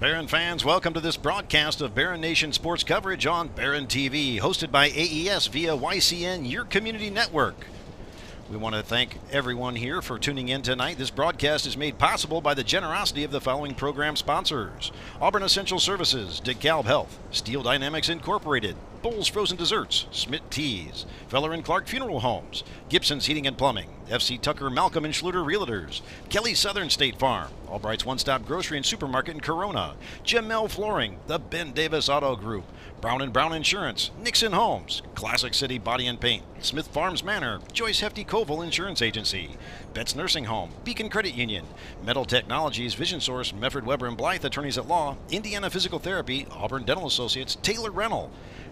Barron fans, welcome to this broadcast of Barron Nation sports coverage on Barron TV, hosted by AES via YCN, your community network. We want to thank everyone here for tuning in tonight. This broadcast is made possible by the generosity of the following program sponsors: Auburn Essential Services, DeKalb Health, Steel Dynamics Incorporated, Bowles Frozen Desserts, Smith Teas, Feller and Clark Funeral Homes, Gibson's Heating and Plumbing, FC Tucker, Malcolm and Schluter Realtors, Kelly Southern State Farm, Albright's One Stop Grocery and Supermarket in Corona, Jim-Mel Flooring, the Ben Davis Auto Group, Brown & Brown Insurance, Nixon Homes, Classic City Body and Paint, Smith Farms Manor, Joyce Hefty Koval Insurance Agency, Betts Nursing Home, Beacon Credit Union, Metal Technologies, Vision Source, Mefford Weber and Blythe Attorneys at Law, Indiana Physical Therapy, Auburn Dental Associates, Taylor Rental,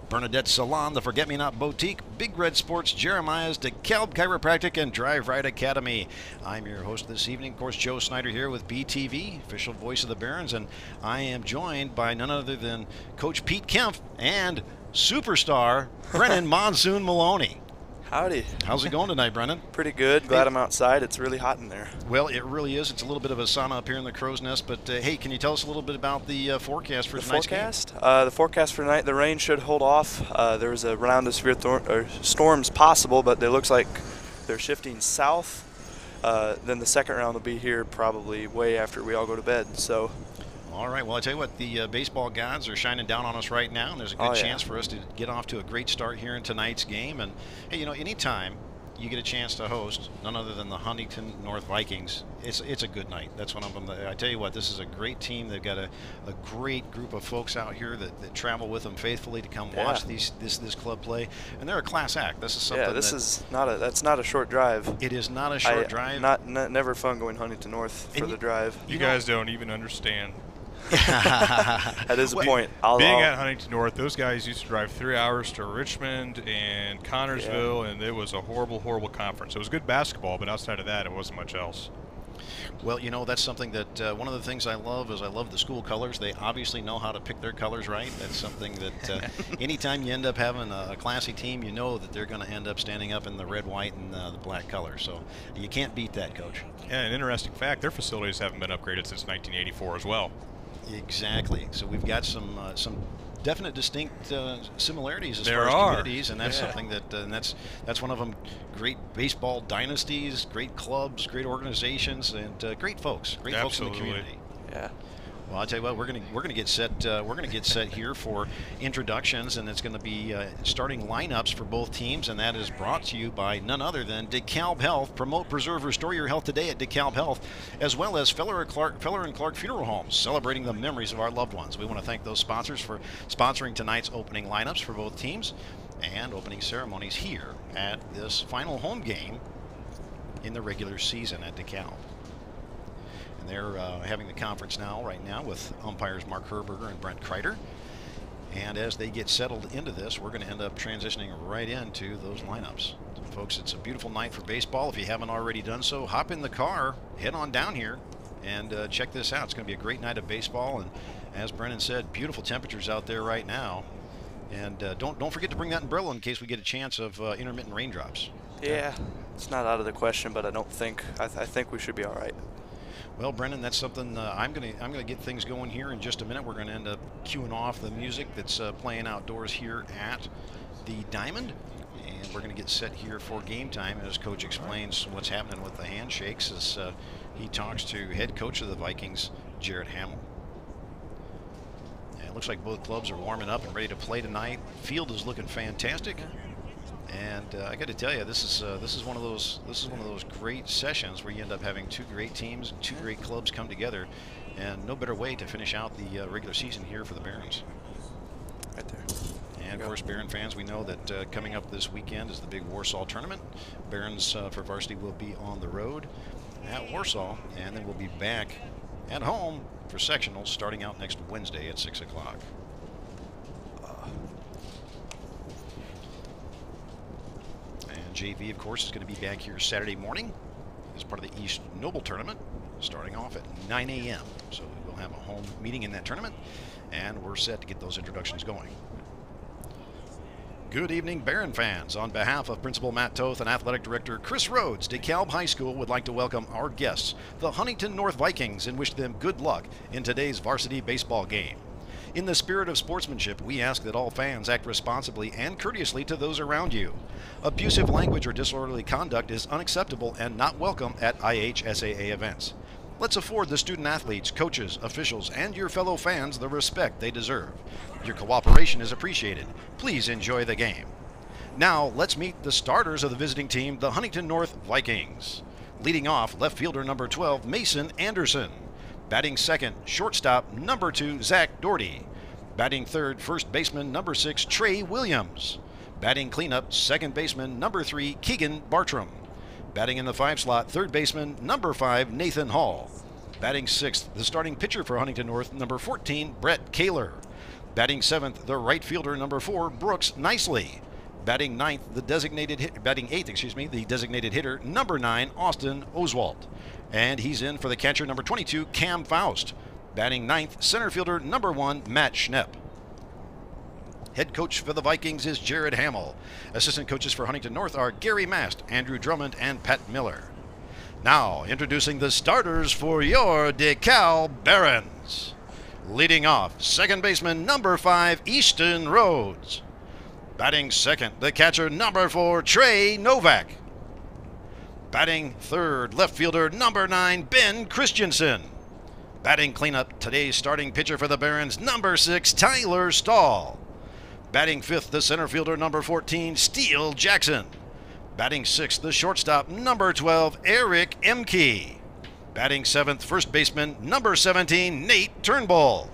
Bernadette Salon, the Forget-Me-Not Boutique, Big Red Sports, Jeremiah's, DeKalb Chiropractic, and Drive Right Academy. I'm your host this evening, of course, Joe Snyder here with BTV, official voice of the Barons, and I am joined by none other than Coach Pete Kemp and superstar Brennan Monsoon Maloney. Howdy. How's it going tonight, Brennan? Pretty good. Glad I'm outside. It's really hot in there. Well, it really is. It's a little bit of a sauna up here in the Crow's Nest. But, hey, can you tell us a little bit about the forecast for tonight's game? The forecast for tonight, the rain should hold off. There was a round of severe storms possible, but it looks like they're shifting south. Then the second round will be here probably way after we all go to bed. So. All right, well, I tell you what, the baseball gods are shining down on us right now, and there's a good chance for us to get off to a great start here in tonight's game. And, hey, you know, anytime you get a chance to host none other than the Huntington North Vikings, it's a good night. That's what I tell you what, this is a great team. They've got a great group of folks out here that travel with them faithfully to come watch this club play, and they're a class act. This is something. Yeah, that's not a short drive. It is not a short drive. Never fun going Huntington North for the drive. You guys don't even understand. That is a point. Being at Huntington North, those guys used to drive 3 hours to Richmond and Connorsville, and it was a horrible, horrible conference. It was good basketball, but outside of that, it wasn't much else. Well, you know, that's something that one of the things I love is I love the school colors. They obviously know how to pick their colors right. That's something that anytime you end up having a classy team, you know that they're going to end up standing up in the red, white, and the black color. So you can't beat that, Coach. Yeah, an interesting fact, their facilities haven't been upgraded since 1984 as well. Exactly. So we've got some definite, distinct similarities as far as communities, and that's something that and that's one of them. Great baseball dynasties, great clubs, great organizations, and great folks in the community. Yeah. Well, I'll tell you what, we're gonna get set. We're gonna get set here for introductions, and it's going to be starting lineups for both teams, and that is brought to you by none other than DeKalb Health. Promote, preserve, restore your health today at DeKalb Health, as well as Feller and Clark Funeral Homes, celebrating the memories of our loved ones. We want to thank those sponsors for sponsoring tonight's opening lineups for both teams and opening ceremonies here at this final home game in the regular season at DeKalb. They're having the conference right now with umpires Mark Herberger and Brent Kreider. And as they get settled into this, we're going to end up transitioning right into those lineups. So, folks, it's a beautiful night for baseball. If you haven't already done so, hop in the car, head on down here, and check this out. It's going to be a great night of baseball. And as Brennan said, beautiful temperatures out there right now. And don't forget to bring that umbrella in case we get a chance of intermittent raindrops. Yeah, it's not out of the question, but I think we should be all right. Well, Brennan, that's something I'm gonna get things going here in just a minute. We're going to end up queuing off the music that's playing outdoors here at the Diamond, and we're going to get set here for game time as Coach explains what's happening with the handshakes as he talks to head coach of the Vikings, Jared Hamill. And it looks like both clubs are warming up and ready to play tonight. Field is looking fantastic. And I got to tell you, this is one of those great sessions where you end up having two great teams and two great clubs come together, and no better way to finish out the regular season here for the Barons. Right there. And of course, Baron fans, we know that coming up this weekend is the big Warsaw tournament. Barons for varsity will be on the road at Warsaw, and then we'll be back at home for sectionals starting out next Wednesday at 6 o'clock. JV, of course, is going to be back here Saturday morning as part of the East Noble tournament, starting off at 9 a.m. So we will have a home meeting in that tournament, and we're set to get those introductions going. Good evening, Barron fans. On behalf of Principal Matt Toth and Athletic Director Chris Rhodes, DeKalb High School would like to welcome our guests, the Huntington North Vikings, and wish them good luck in today's varsity baseball game. In the spirit of sportsmanship, we ask that all fans act responsibly and courteously to those around you. Abusive language or disorderly conduct is unacceptable and not welcome at IHSAA events. Let's afford the student athletes, coaches, officials, and your fellow fans the respect they deserve. Your cooperation is appreciated. Please enjoy the game. Now, let's meet the starters of the visiting team, the Huntington North Vikings. Leading off, left fielder number 12, Mason Anderson. Batting second, shortstop number 2, Zach Doherty. Batting third, first baseman number 6, Trey Williams. Batting cleanup, second baseman number 3, Keegan Bartram. Batting in the 5 slot, third baseman number 5, Nathan Hall. Batting sixth, the starting pitcher for Huntington North, number 14, Brett Keeler. Batting seventh, the right fielder number 4, Brooks Nicely. Batting ninth, the batting eighth, the designated hitter number 9, Austin Oswalt. And he's in for the catcher number 22, Cam Faust. Batting ninth, center fielder number 1, Matt Schnepp. Head coach for the Vikings is Jared Hamill. Assistant coaches for Huntington North are Gary Mast, Andrew Drummond, and Pat Miller. Now, introducing the starters for your DeKalb Barons. Leading off, second baseman number 5, Easton Rhodes. Batting second, the catcher number 4, Trey Novak. Batting third, left fielder number 9, Ben Christianson. Batting cleanup, today's starting pitcher for the Barons, number 6, Tyler Stahl. Batting fifth, the center fielder number 14, Steele Jackson. Batting sixth, the shortstop number 12, Eric Emke. Batting seventh, first baseman number 17, Nate Turnbull.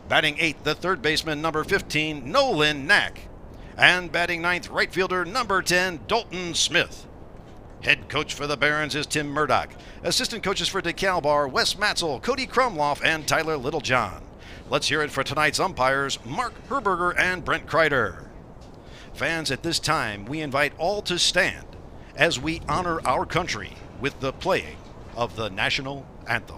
Batting eighth, the third baseman number 15, Nolan Knack. And batting ninth, right fielder number 10, Dalton Smith. Head coach for the Barons is Tim Murdoch. Assistant coaches for DeKalb are Wes Matzel, Cody Krumloff, and Tyler Littlejohn. Let's hear it for tonight's umpires, Mark Herberger and Brent Kreider. Fans, at this time, we invite all to stand as we honor our country with the playing of the national anthem.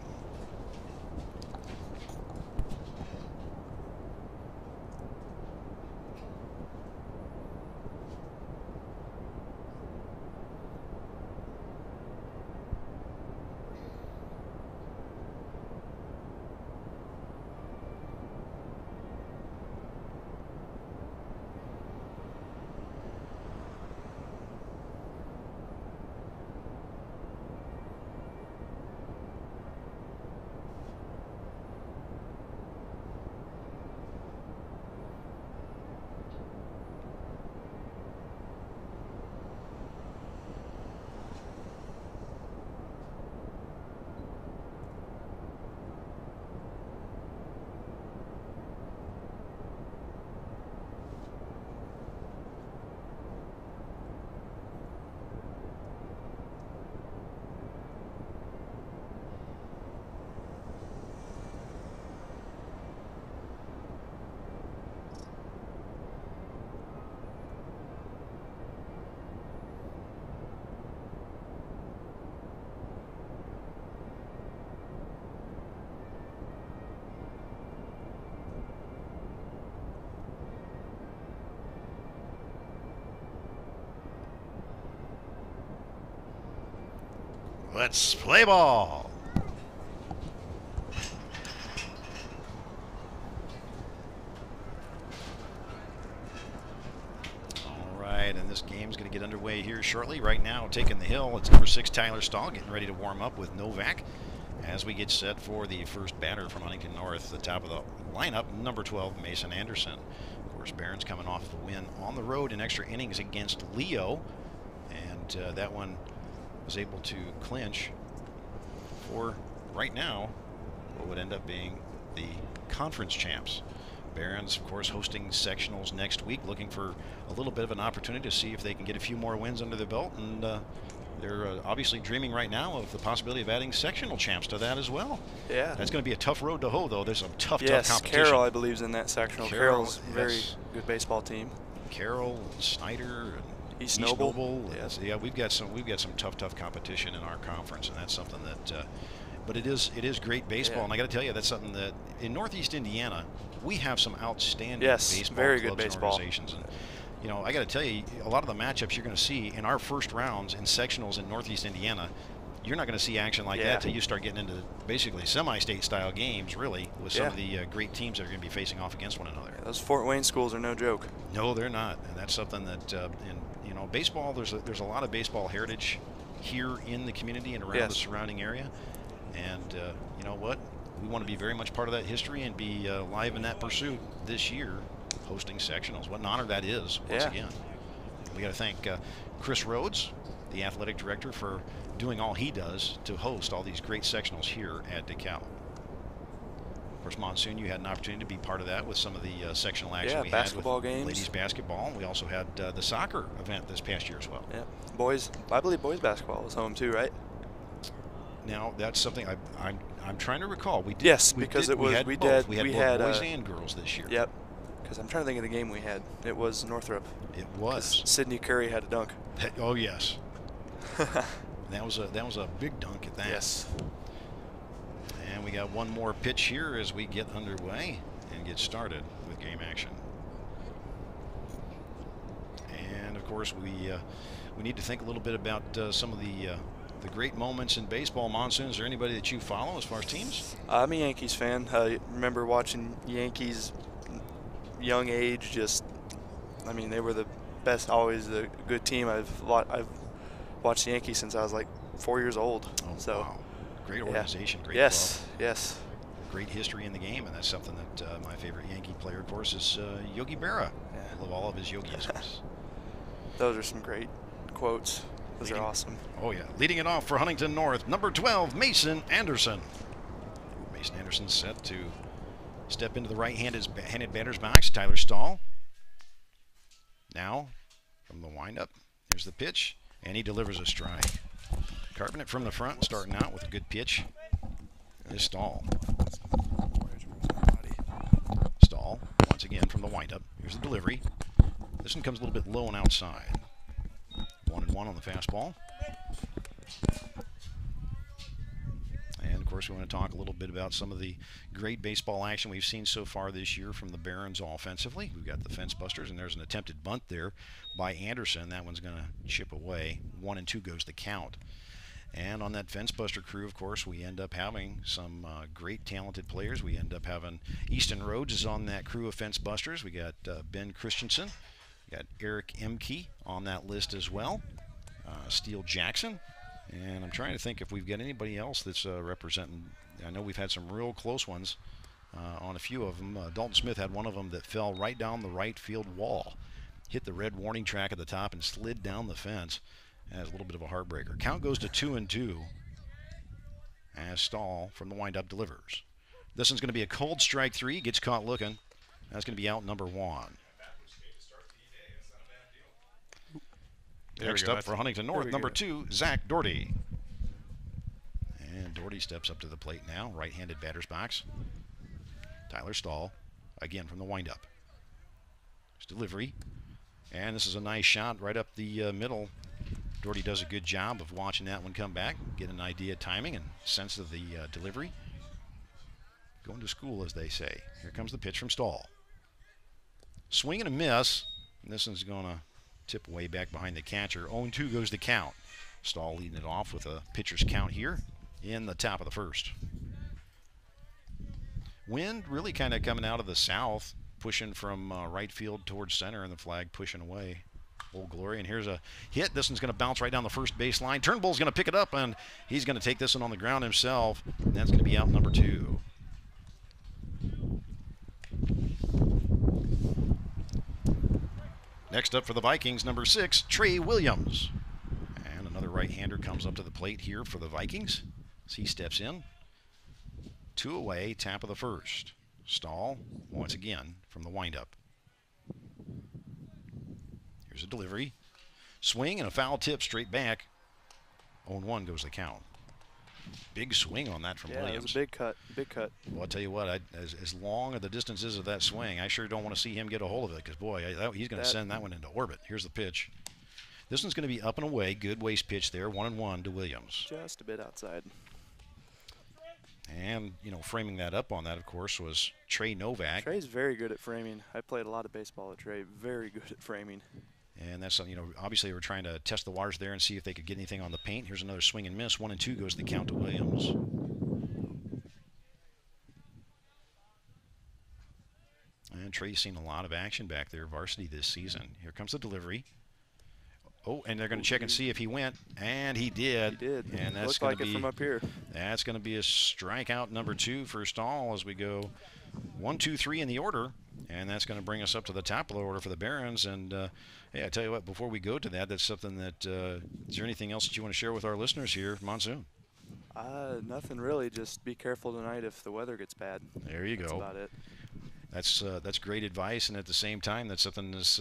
Let's play ball. All right, and this game's going to get underway here shortly. Right now, taking the hill, it's number 6, Tyler Stahl, getting ready to warm up with Novak as we get set for the first batter from Huntington North. The top of the lineup, number 12, Mason Anderson. Of course, Barron's coming off the win on the road in extra innings against Leo, and that one was able to clinch for, right now, what would end up being the conference champs. Barron's, of course, hosting sectionals next week, looking for a little bit of an opportunity to see if they can get a few more wins under their belt, and they're obviously dreaming right now of the possibility of adding sectional champs to that as well. Yeah. That's going to be a tough road to hoe, though. There's some tough competition. Carroll, I believe, is in that sectional. Carroll's a very good baseball team. Carroll, and Snyder, and East Noble. Yes. Yeah, we've got some tough competition in our conference, and that's something that. But it is great baseball, and I got to tell you, that's something that in Northeast Indiana we have some outstanding baseball very clubs good baseball. And organizations. And you know, I got to tell you, a lot of the matchups you're going to see in our first rounds in sectionals in Northeast Indiana, you're not going to see action like that till you start getting into basically semi-state style games, really, with some of the great teams that are going to be facing off against one another. Yeah, those Fort Wayne schools are no joke. No, they're not, and that's something that, in, you know, baseball. There's a lot of baseball heritage here in the community and around the surrounding area, and you know what? We want to be very much part of that history and be live in that pursuit this year, hosting sectionals. What an honor that is, once again. We got to thank Chris Rhodes, the athletic director, for doing all he does to host all these great sectionals here at DeKalb. Of course, Monsoon, you had an opportunity to be part of that with some of the sectional action we had with games. Ladies basketball. We also had the soccer event this past year as well. Yeah, boys. I believe boys basketball was home too, right? Now that's something I'm trying to recall. We did. Yes, because we had both boys and girls this year. Yep. Because I'm trying to think of the game we had. It was Northrop. It was. Sidney Curry had a dunk. Oh yes. that was a big dunk at that. Yes. And we got one more pitch here as we get underway and get started with game action. And of course we need to think a little bit about some of the great moments in baseball. Monsoon, is there anybody that you follow as far as teams? I'm a Yankees fan. I remember watching Yankees young age. Just, I mean, they were the best, always a good team. I've watched the Yankees since I was like 4 years old. Oh, so wow. Great organization, great club. Yes. Great history in the game, and that's something that my favorite Yankee player, of course, is Yogi Berra. I love all of his Yogiisms. Those are some great quotes. Those are awesome. Oh, yeah. Leading it off for Huntington North, number 12, Mason Anderson. Mason Anderson set to step into the right-handed batter's box. Tyler Stahl. Now, from the windup, here's the pitch, and he delivers a strike. Carving it from the front, starting out with a good pitch. Is Stahl. Stahl, once again, from the windup. Here's the delivery. This one comes a little bit low and outside. 1-1 on the fastball. And, of course, we want to talk a little bit about some of the great baseball action we've seen so far this year from the Barons offensively. We've got the fence busters, and there's an attempted bunt there by Anderson. That one's going to chip away. 1-2 goes the count. And on that fence buster crew, of course, we end up having some great talented players. We end up having Easton Rhodes is on that crew of fence busters. We got Ben Christianson. We got Eric Emke on that list as well. Steele Jackson. And I'm trying to think if we've got anybody else that's representing. I know we've had some real close ones on a few of them. Dalton Smith had one of them that fell right down the right field wall. Hit the red warning track at the top and slid down the fence. As a little bit of a heartbreaker. Count goes to 2-2 as Stahl from the windup delivers. This one's going to be a cold strike 3. Gets caught looking. That's going to be out number 1. Next up for Huntington North, number 2, Zach Doherty. And Doherty steps up to the plate now. Right-handed batter's box. Tyler Stahl again from the windup. His delivery. And this is a nice shot right up the middle. Doherty does a good job of watching that one come back, get an idea of timing and sense of the delivery. Going to school, as they say. Here comes the pitch from Stahl. Swing and a miss. And this one's going to tip way back behind the catcher. 0-2 goes the count. Stahl leading it off with a pitcher's count here in the top of the first. Wind really kind of coming out of the south, pushing from right field towards center, and the flag pushing away. Old Glory, and here's a hit. This one's going to bounce right down the first baseline. Turnbull's going to pick it up, and he's going to take this one on the ground himself. And that's going to be out number 2. Next up for the Vikings, number 6, Trey Williams. And another right-hander comes up to the plate here for the Vikings as he steps in. 2 away, top of the first. Stahl, once again, from the windup. Here's a delivery. Swing and a foul tip straight back. 0-1 goes the count. Big swing on that from Williams. Yeah, it was a big cut. Big cut. Well, I'll tell you what, as long as the distance is of that swing, I sure don't want to see him get a hold of it because, boy, he's going to send that one into orbit. Here's the pitch. This one's going to be up and away. Good waist pitch there. 1-1 to Williams. Just a bit outside. And, you know, framing that up on that, of course, was Trey Novak. Trey's very good at framing. I played a lot of baseball with Trey. Very good at framing. And that's, you know, obviously we're trying to test the waters there and see if they could get anything on the paint. Here's another swing and miss. 1-2 goes the count to Williams. And Trey's seen a lot of action back there, varsity this season. Here comes the delivery. Oh, and they're going to check and see if he went, and he did. He did. And that's looked going like to be it from up here. That's going to be a strikeout number 2 for Stahl as we go 1, 2, 3 in the order, and that's going to bring us up to the top of the order for the Barons. And hey, I tell you what, before we go to that, that's something that is there anything else that you want to share with our listeners here, Monsoon? Nothing really. Just be careful tonight if the weather gets bad. There you That's go. about it. That's great advice, and at the same time, that's something. Is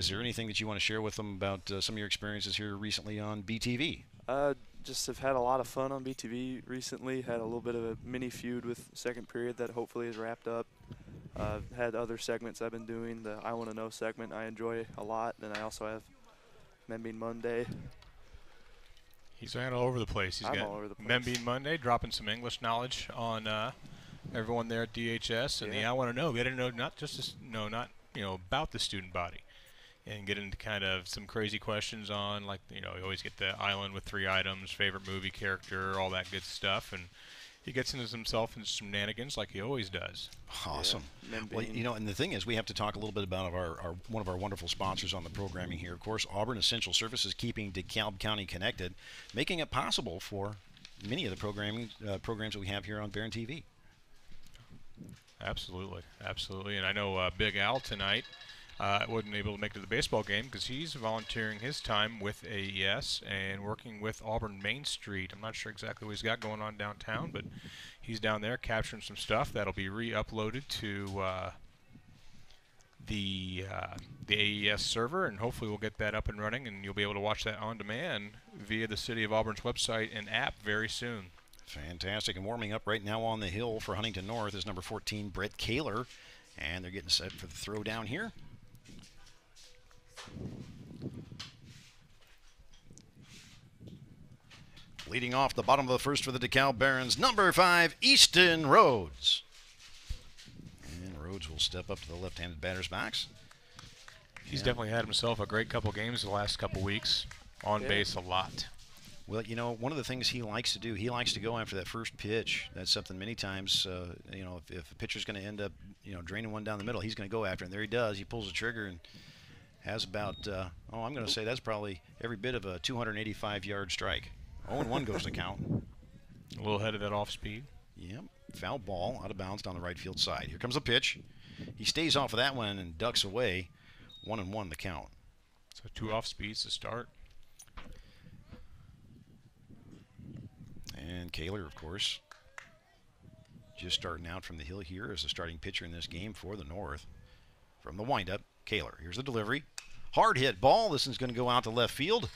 there anything that you want to share with them about some of your experiences here recently on BTV? Just have had a lot of fun on BTV recently. Had a little bit of a mini feud with second period that hopefully is wrapped up. Had other segments I've been doing. The I Want to Know segment I enjoy a lot, and I also have Membean Monday. He's all over the place. He's I'm got all over the place. Membean Monday, dropping some English knowledge on everyone there at DHS, and the I Want to Know. Get to know not just not about the student body, and get into kind of some crazy questions on, like, you always get the island with 3 items, favorite movie character, all that good stuff, and he gets into himself and some shenanigans like he always does. Awesome. Yeah, well, and the thing is, we have to talk a little bit about our one of our wonderful sponsors on the programming here. Of course, Auburn Essential Services, keeping DeKalb County connected, making it possible for many of the programs that we have here on Barron TV. Absolutely, absolutely. And I know Big Al tonight wasn't able to make it to the baseball game because he's volunteering his time with AES and working with Auburn Main Street. I'm not sure exactly what he's got going on downtown, but he's down there capturing some stuff that'll be re-uploaded to the AES server, and hopefully we'll get that up and running, and you'll be able to watch that on demand via the City of Auburn's website and app very soon. Fantastic. And warming up right now on the hill for Huntington North is number 14, Brett Keeler, and they're getting set for the throw down here. Leading off the bottom of the first for the DeKalb Barons, number 5, Easton Rhodes. And Rhodes will step up to the left-handed batter's box. He's definitely had himself a great couple games the last couple weeks. On base a lot. Well, one of the things he likes to do, he likes to go after that first pitch. That's something many times, if a pitcher's going to end up, draining one down the middle, he's going to go after it. And there he does. He pulls the trigger and has about, I'm going to say that's probably every bit of a 285-yard strike. 0-1 goes the count. A little ahead of that off speed. Yep. Foul ball out of bounds down the right field side. Here comes the pitch. He stays off of that one and ducks away. 1-1 the count. So 2 off speeds to start. And Keeler, of course, just starting out from the hill here as the starting pitcher in this game for the North. From the windup, Keeler. Here's the delivery. Hard hit ball. This is going to go out to left field.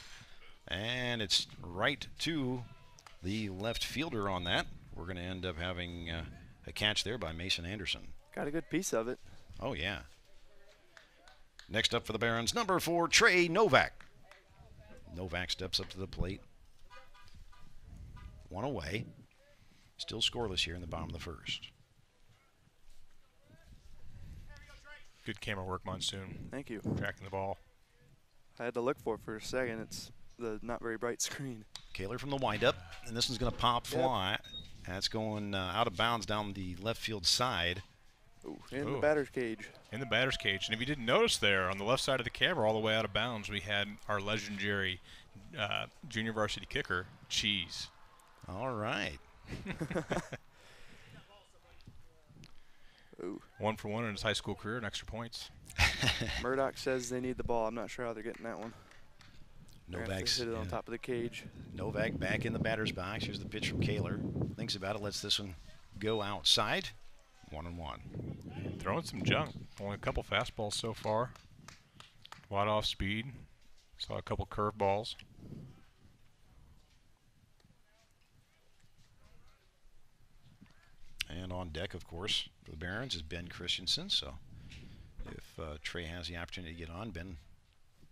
And it's right to the left fielder on that. We're going to end up having a catch there by Mason Anderson. Got a good piece of it. Oh, yeah. Next up for the Barons, number 4, Trey Novak. Novak steps up to the plate. 1 away. Still scoreless here in the bottom of the first. Good camera work, Monsoon. Thank you. Tracking the ball. I had to look for it for a second. It's the not very bright screen. Keeler from the windup, and this one's going to pop fly. That's going out of bounds down the left field side. Ooh, in the batter's cage. In the batter's cage. And if you didn't notice there, on the left side of the camera, all the way out of bounds, we had our legendary junior varsity kicker, Cheese. All right. Ooh. 1 for 1 in his high school career and extra points. Murdoch says they need the ball. I'm not sure how they're getting that one. Novak's hit it on top of the cage. Novak back in the batter's box. Here's the pitch from Keeler. Thinks about it, lets this one go outside. 1-1. Throwing some junk. Only a couple fastballs so far. A lot off speed. Saw a couple curveballs. And on deck, of course, for the Barons is Ben Christianson. So if Trey has the opportunity to get on, Ben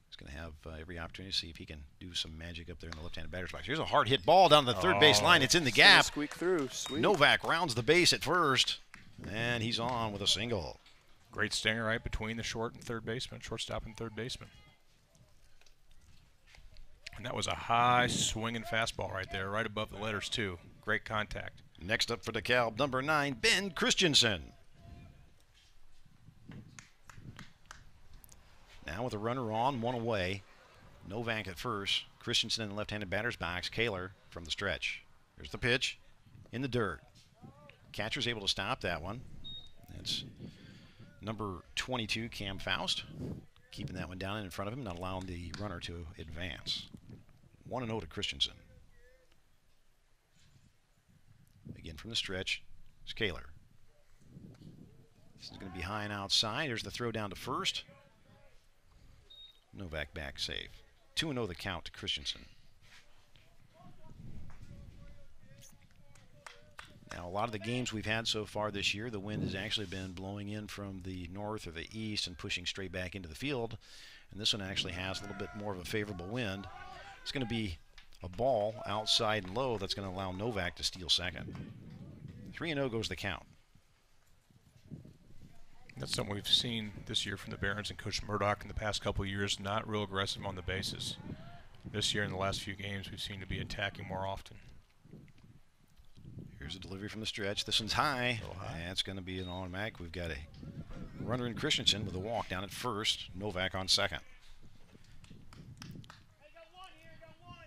is going to have every opportunity to see if he can do some magic up there in the left-handed batter's box. Here's a hard hit ball down the third base line. It's in the gap. Squeak through. Sweet. Novak rounds the base at first, and he's on with a single. Great stinger right between the shortstop and third baseman. And that was a high swinging fastball right there, right above the letters too. Great contact. Next up for DeKalb, number 9, Ben Christianson. Now with a runner on, 1 away. Novak at first. Christianson in the left-handed batter's box. Keeler from the stretch. Here's the pitch in the dirt. Catcher's able to stop that one. That's number 22, Cam Faust, keeping that one down in front of him, not allowing the runner to advance. 1-0 to Christianson. Again from the stretch, it's Keeler. This is going to be high and outside. There's the throw down to first. Novak back safe. 2-0 the count to Christianson. Now, a lot of the games we've had so far this year, the wind has actually been blowing in from the north or the east and pushing straight back into the field. And this one actually has a little bit more of a favorable wind. It's going to be a ball outside and low that's going to allow Novak to steal second. 3-0 goes the count. That's something we've seen this year from the Barons and Coach Murdoch in the past couple of years, not real aggressive on the bases. This year in the last few games, we've seen to be attacking more often. Here's a delivery from the stretch. This one's high. That's going to be an automatic. We've got a runner in Christianson with a walk down at first. Novak on second.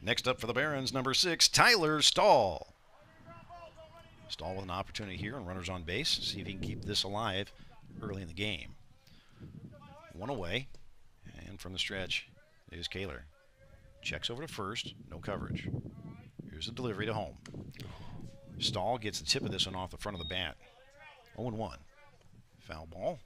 Next up for the Barons, number 6, Tyler Stahl. Stahl with an opportunity here and runners on base. See if he can keep this alive early in the game. 1 away, and from the stretch is Keeler. Checks over to first, no coverage. Here's a delivery to home. Stahl gets the tip of this one off the front of the bat. 0-1. Foul ball.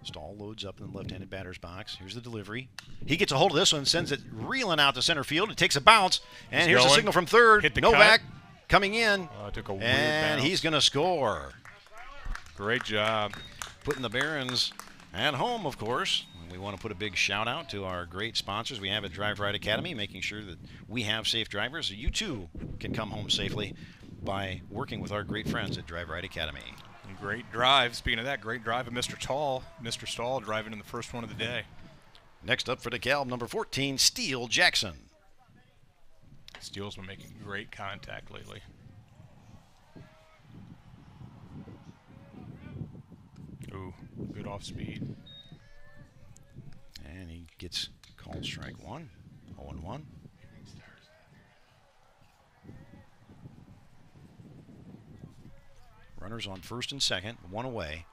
Stahl loads up in the left-handed batter's box. Here's the delivery. He gets a hold of this one, sends it reeling out to center field. It takes a bounce, and here's a signal from third. Novak coming in, took a weird and bounce. He's going to score. Great job. Putting the Barons at home, of course. We want to put a big shout out to our great sponsors we have at Drive Right Academy, making sure that we have safe drivers so you too can come home safely by working with our great friends at Drive Right Academy. And great drive. Speaking of that, great drive of Mr. Stahl driving in the first one of the day. Next up for DeKalb, number 14, Steele Jackson. Steele's been making great contact lately. Ooh, good off speed. And he gets called strike 1, 0-1. Runners on first and second, 1 away.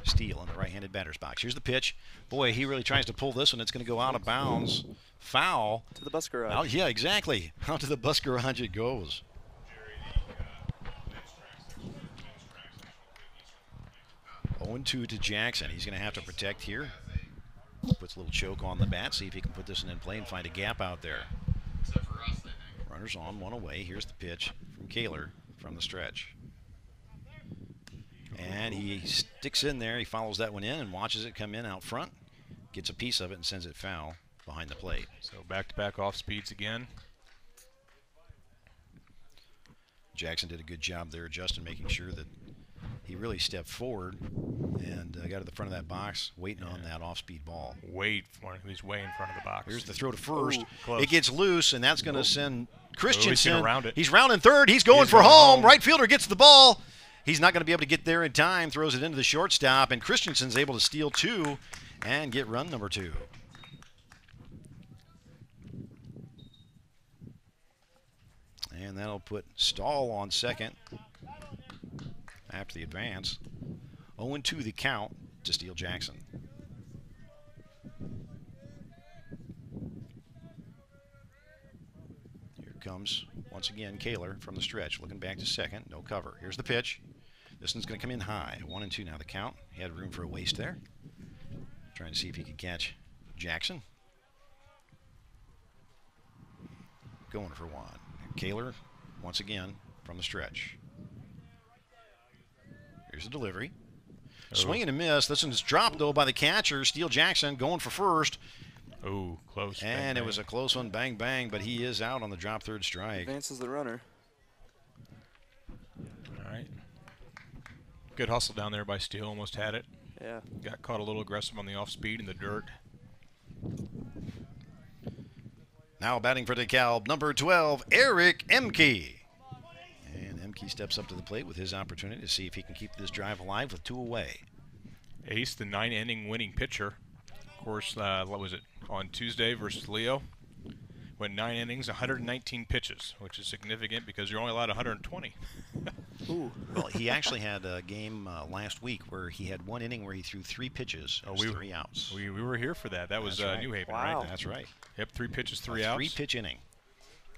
Steele in the right-handed batter's box. Here's the pitch. Boy, he really tries to pull this one. It's going to go out of bounds. Foul. To the bus garage. Out, yeah, exactly. Out to the bus garage it goes. 0-2 to Jackson. He's going to have to protect here. Puts a little choke on the bat. See if he can put this one in play and find a gap out there. Runners on, 1 away. Here's the pitch from Keeler from the stretch. And he sticks in there. He follows that one in and watches it come in out front. Gets a piece of it and sends it foul behind the plate. So back-to-back off speeds again. Jackson did a good job there, Justin, making sure that he really stepped forward and got to the front of that box, waiting on that off-speed ball. He's way in front of the box. Here's the throw to first. Close. It gets loose, and that's going to send Christianson. He's around it. He's rounding third. He's going for home. Right fielder gets the ball. He's not going to be able to get there in time. Throws it into the shortstop, and Christianson's able to steal 2 and get run number 2. And that'll put Stahl on second after the advance. 0-2 the count to Steele Jackson. Here comes, once again, Keeler from the stretch, looking back to second. No cover. Here's the pitch. This one's going to come in high. 1-2 now the count. He had room for a waste there. Trying to see if he could catch Jackson. Going for 1. Keeler, once again, from the stretch. Here's the delivery. Swing and a miss. This one's dropped, though, by the catcher. Steele Jackson going for first. Oh, close. And bang, it was a close one, bang, bang, but he is out on the drop third strike. Advances the runner. All right. Good hustle down there by Steele. Almost had it. Yeah. Got caught a little aggressive on the off speed in the dirt. Now batting for DeKalb, number 12, Eric Emke. And Emke steps up to the plate with his opportunity to see if he can keep this drive alive with 2 away. Ace, the 9-inning winning pitcher. Of course, what was it, on Tuesday versus Leo? Went 9 innings, 119 pitches, which is significant because you're only allowed 120. Ooh. Well, he actually had a game last week where he had 1 inning where he threw 3 pitches, 3 outs. We were here for that. That was right. New Haven, Wow. right? That's right. Yep, 3 pitches, 3 outs. 3-pitch inning.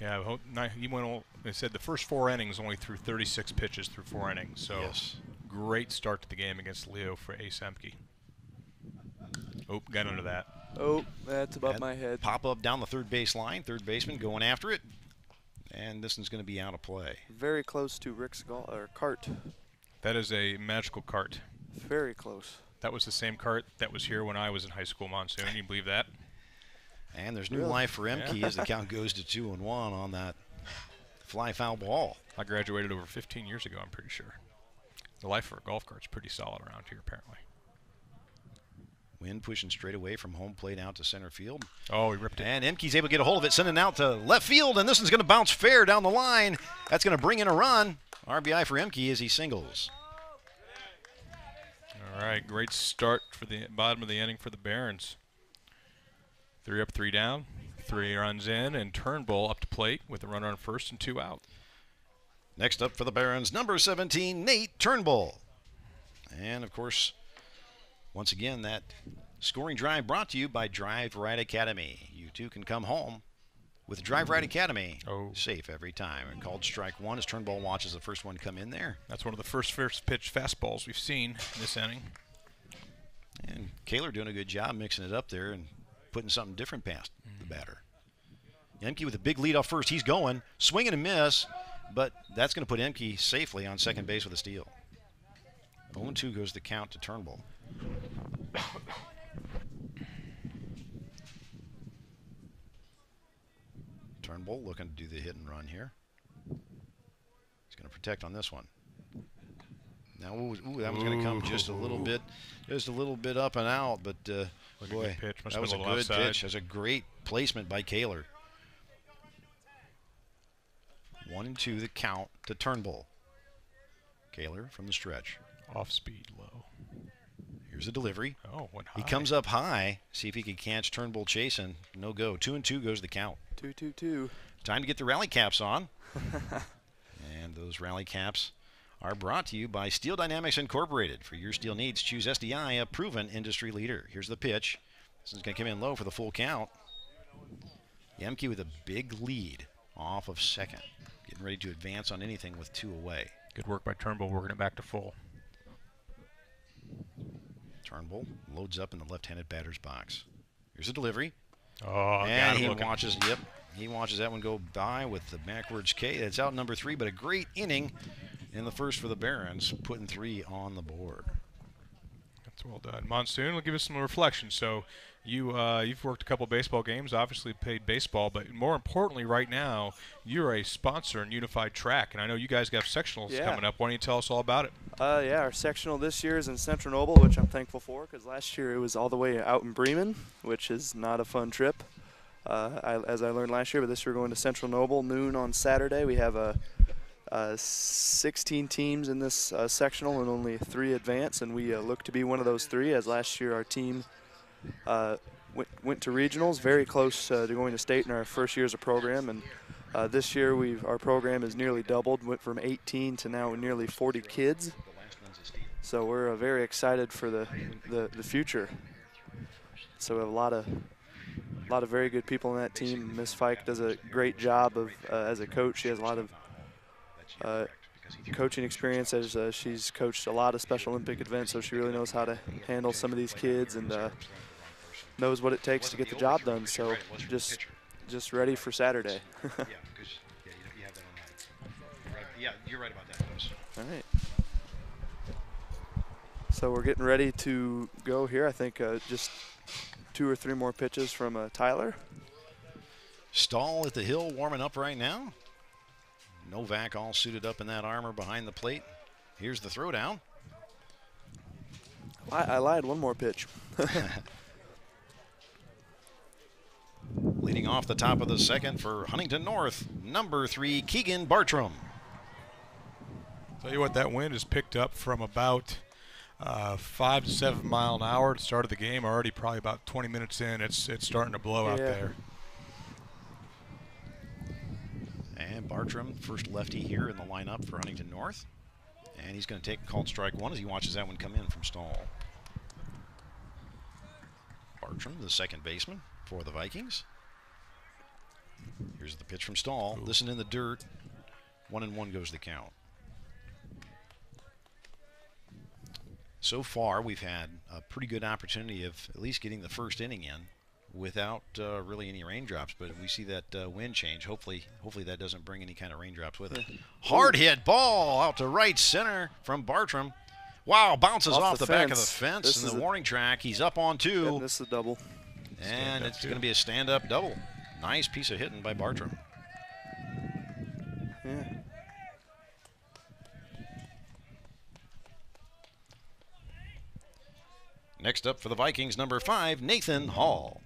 Yeah, he went. They said the first 4 innings only threw 36 pitches through 4 innings. So yes. Great start to the game against Leo for Ace Emke. Oh, got under that. Oh, that's above my head. Pop up down the third base line. Third baseman going after it. And this one's going to be out of play. Very close to Rick's cart. That is a magical cart. Very close. That was the same cart that was here when I was in high school, Monsoon. You believe that? And there's new life for Emke as the count goes to 2-1 on that fly foul ball. I graduated over 15 years ago, I'm pretty sure. The life for a golf cart's pretty solid around here, apparently. Wind pushing straight away from home plate out to center field. Oh, he ripped it. And Emke's able to get a hold of it, sending it out to left field, and this one's going to bounce fair down the line. That's going to bring in a run. RBI for Emke as he singles. All right, great start for the bottom of the inning for the Barons. 3 up, 3 down, 3 runs in, and Turnbull up to plate with a runner on first and 2 out. Next up for the Barons, number 17, Nate Turnbull. And, of course, once again, that scoring drive brought to you by Drive Right Academy. You too can come home with Drive Right Academy. Oh. Safe every time. And called strike 1 as Turnbull watches the first one come in there. That's one of the first pitch fastballs we've seen this inning. And Keeler doing a good job mixing it up there and putting something different past the batter. Emke with a big lead off first. He's going. Swing and a miss, but that's going to put Emke safely on second base with a steal. 0-2 goes the count to Turnbull. Turnbull looking to do the hit and run here. He's going to protect on this one. Now, that one's going to come just a little bit up and out, but boy, that was a good pitch. That was a great placement by Keeler. 1-2 the count to Turnbull. Keeler from the stretch. Off speed, low. Here's a delivery. Oh, went high. He comes up high. See if he can catch Turnbull chasing. No go. 2-2 goes the count. 2-2-2. Time to get the rally caps on. And those rally caps are brought to you by Steel Dynamics Incorporated. For your steel needs, choose SDI, a proven industry leader. Here's the pitch. This is going to come in low for the full count. Emke with a big lead off of second. Getting ready to advance on anything with 2 away. Good work by Turnbull working it back to full. Turnbull loads up in the left-handed batter's box. Here's a delivery. Oh, and he watches, he watches that one go by with the backwards K. It's out number 3, but a great inning in the first for the Barons, putting 3 on the board. That's well done. Monsoon will give us some reflection. So you've worked a couple baseball games, obviously played baseball, but more importantly right now, you're a sponsor in Unified Track, and I know you guys got sectionals coming up. Why don't you tell us all about it? Yeah, our sectional this year is in Central Noble, which I'm thankful for, because last year it was all the way out in Bremen, which is not a fun trip, as I learned last year. But this year we're going to Central Noble, noon on Saturday. We have 16 teams in this sectional and only 3 advance, and we look to be one of those 3, as last year our team went to regionals, very close to going to state in our first year as a program. And this year our program is nearly doubled, went from 18 to now nearly 40 kids. So we're very excited for the future. So we have a lot of very good people on that team. Miss Fike does a great job of as a coach. She has a lot of coaching experience, as she's coached a lot of Special Olympic events, so she really knows how to handle some of these kids and knows what it takes to get the job done. So just ready for Saturday. Yeah, you're right about that, Lewis. All right. So we're getting ready to go here. I think just 2 or 3 more pitches from Tyler. Stahl at the hill warming up right now. Novak all suited up in that armor behind the plate. Here's the throwdown. I lied, 1 more pitch. Leading off the top of the second for Huntington North, number 3, Keegan Bartram. Tell you what, that wind is picked up from about 5 to 7 mile an hour at the start of the game. Already probably about 20 minutes in, it's starting to blow out there. And Bartram, first lefty here in the lineup for Huntington North. And he's going to take called strike 1 as he watches that one come in from Stahl. Bartram, the second baseman for the Vikings. Here's the pitch from Stahl. Ooh. This one in the dirt. 1-1 goes the count. So far, we've had a pretty good opportunity of at least getting the first inning in without really any raindrops, but we see that wind change. Hopefully that doesn't bring any kind of raindrops with it. Hard hit ball out to right center from Bartram. Wow, bounces off the back of the fence and the warning track. He's up on 2. Yeah, this is a double. And it's going to be a stand-up double. Nice piece of hitting by Bartram. Yeah. Next up for the Vikings, number 5, Nathan Hall.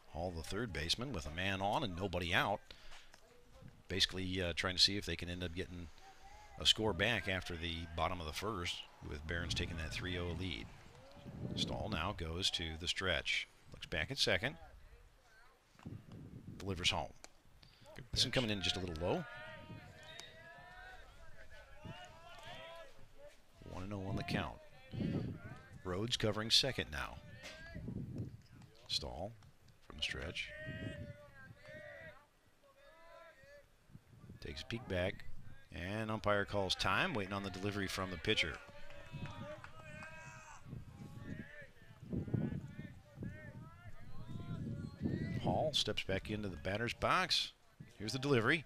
Hall, the third baseman, with a man on and nobody out. Basically trying to see if they can end up getting a score back after the bottom of the first, with Barons taking that 3-0 lead. Stahl now goes to the stretch. Looks back at second. Delivers home. This one coming in just a little low. 1-0 on the count. Rhodes covering second now. Stahl from the stretch. Takes a peek back. And umpire calls time, waiting on the delivery from the pitcher. Hall steps back into the batter's box. Here's the delivery.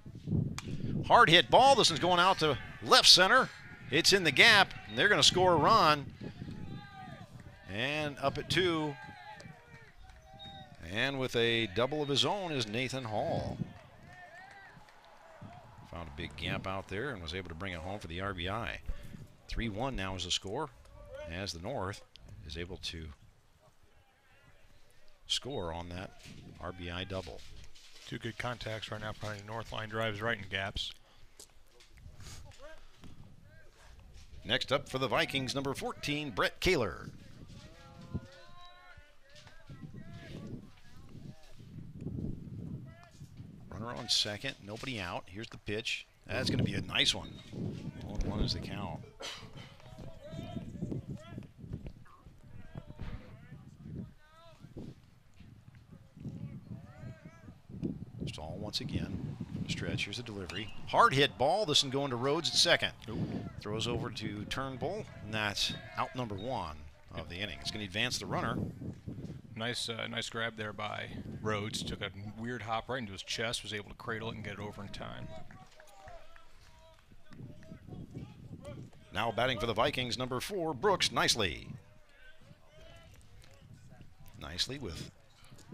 Hard hit ball. This one's going out to left center. It's in the gap, and they're going to score a run. And up at 2. And with a double of his own is Nathan Hall. Found a big gap out there and was able to bring it home for the RBI. 3-1 now is the score, as the North is able to score on that RBI double. 2 good contacts right now. Probably North line drives right in gaps. Next up for the Vikings, number 14, Brett Keeler. Runner on second, nobody out. Here's the pitch. That's going to be a nice one. 1-1 is the count. Stahl once again. Stretch. Here's the delivery. Hard hit ball. This one going to Rhodes at second. Ooh. Throws over to Turnbull, and that's out number 1 of the inning. It's going to advance the runner. Nice grab there by Rhodes. Took a weird hop right into his chest. Was able to cradle it and get it over in time. Now batting for the Vikings, number 4, Brooks Nicely. Nicely with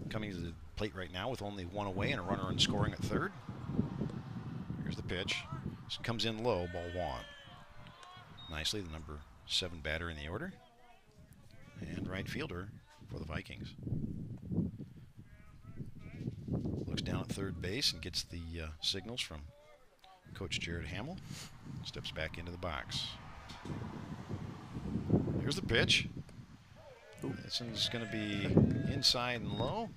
coming to the plate right now with only 1 away and a runner in scoring at third. Here's the pitch. This comes in low, ball 1. Nicely, the number 7 batter in the order. And right fielder for the Vikings. Looks down at third base and gets the signals from Coach Jared Hamill. Steps back into the box. Here's the pitch. Ooh. This one's going to be inside and low.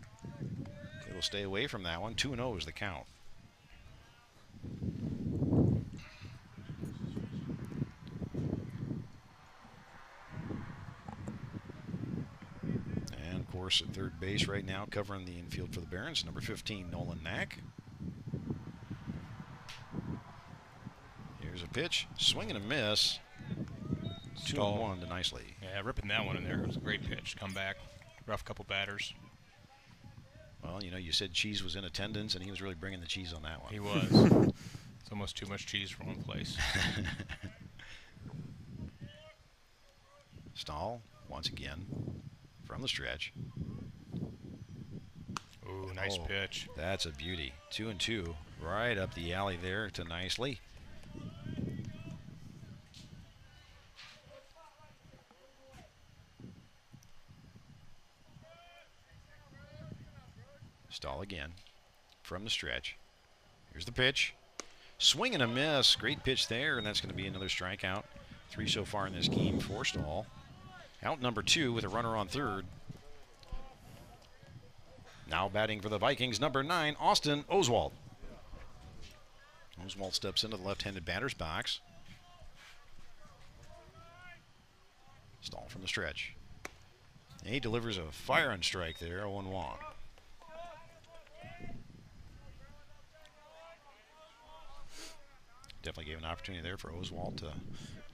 It will stay away from that one. 2-0 is the count. And of course at third base right now, covering the infield for the Barons, number 15, Nolan Knack. Here's a pitch, swing and a miss. 2-1 to Nicely. Yeah, ripping that one in there. It was a great pitch. Come back, rough couple batters. Well, you know, you said Cheese was in attendance, and he was really bringing the cheese on that one. He was. It's almost too much cheese for one place. Stahl once again from the stretch. Ooh, nice pitch. That's a beauty. 2-2 right up the alley there to Nicely. Stahl again from the stretch. Here's the pitch. Swing and a miss. Great pitch there, and that's going to be another strikeout. 3 so far in this game for Stahl. Out number 2 with a runner on third. Now batting for the Vikings, number 9, Austin Oswald. Oswald steps into the left-handed batter's box. Stahl from the stretch. And he delivers a firing strike there, 0-1. Definitely gave an opportunity there for Oswald to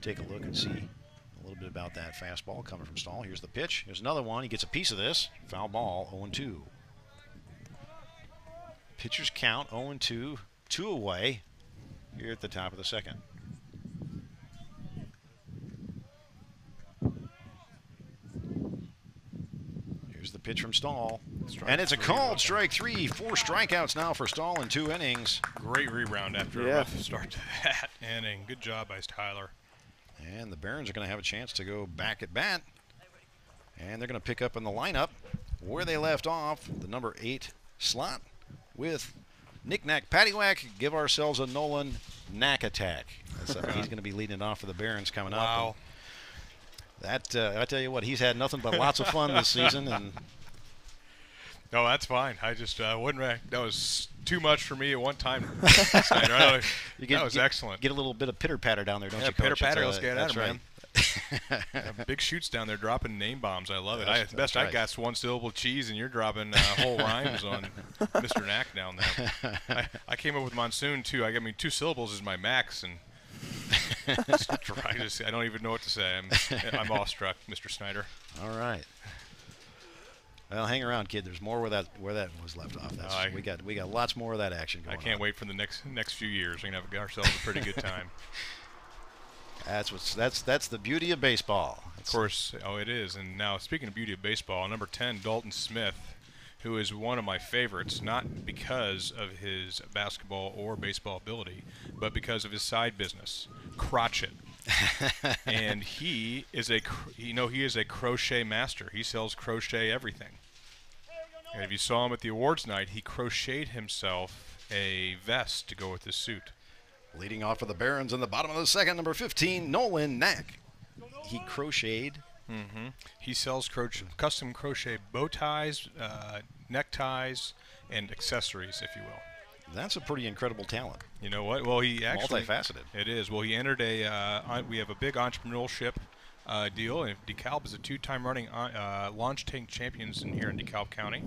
take a look and see a little bit about that fastball coming from Stahl. Here's the pitch. Here's another one. He gets a piece of this. Foul ball, 0-2. Pitchers count, 0-2. 2 away here at the top of the second. Here's the pitch from Stahl. And it's a called strike 3. 4 strikeouts now for Stahl in 2 innings. Great rebound after a rough start to that inning. Good job by Tyler. And the Barons are going to have a chance to go back at bat. And they're going to pick up in the lineup where they left off, the number 8 slot with Knick-Knack Paddywhack. Give ourselves a Nolan Knack attack. He's going to be leading it off for the Barons coming up. Wow. That I tell you what, he's had nothing but lots of fun this season. And no, that's fine. I just wouldn't. That was too much for me at one time. That was excellent. Get a little bit of pitter patter down there, don't you? Pitter patter. Let's get at it, man. Big shoots down there, dropping name bombs. I love it. I got one syllable cheese, and you're dropping whole rhymes on Mr. Knack down there. I came up with Monsoon too. I mean, 2 syllables is my max, and I don't even know what to say. I'm awestruck, Mr. Snyder. All right. Well, hang around, kid. There's more where that was left off. We got lots more of that action going on. I can't wait for the next few years. We're gonna have ourselves a pretty good time. That's the beauty of baseball. Of course, it is. And now, speaking of beauty of baseball, number 10, Dalton Smith, who is one of my favorites, not because of his basketball or baseball ability, but because of his side business, crotchet. And he is a crochet master. He sells crochet everything. And if you saw him at the awards night, he crocheted himself a vest to go with his suit. Leading off for the Barons in the bottom of the second, number 15, Nolan Knack. He crocheted. He sells custom crochet bow ties, neckties, and accessories, if you will. That's a pretty incredible talent. You know what? Well, he actually multifaceted. It is. Well, he entered we have a big entrepreneurship deal. And DeKalb is a 2-time running launch tank champions here in DeKalb County,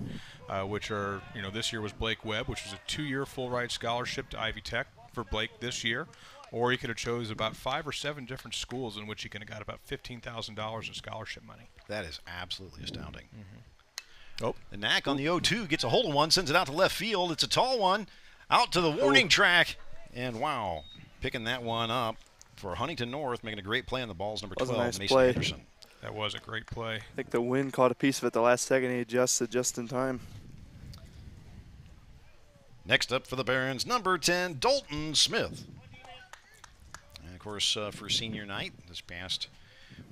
which are, this year was Blake Webb, which was a 2-year full ride scholarship to Ivy Tech for Blake this year. Or he could have chose about 5 or 7 different schools in which he could have got about $15,000 in scholarship money. That is absolutely astounding. Oh, the Knack on the 0-2 gets a hold of one, sends it out to left field. It's a tall one, out to the warning track, and wow, picking that one up for Huntington North, making a great play on the ball's number 12, nice Mason play. Anderson. That was a great play. I think the wind caught a piece of it the last second. He adjusted just in time. Next up for the Barons, number 10, Dalton Smith. And of course, for senior night this past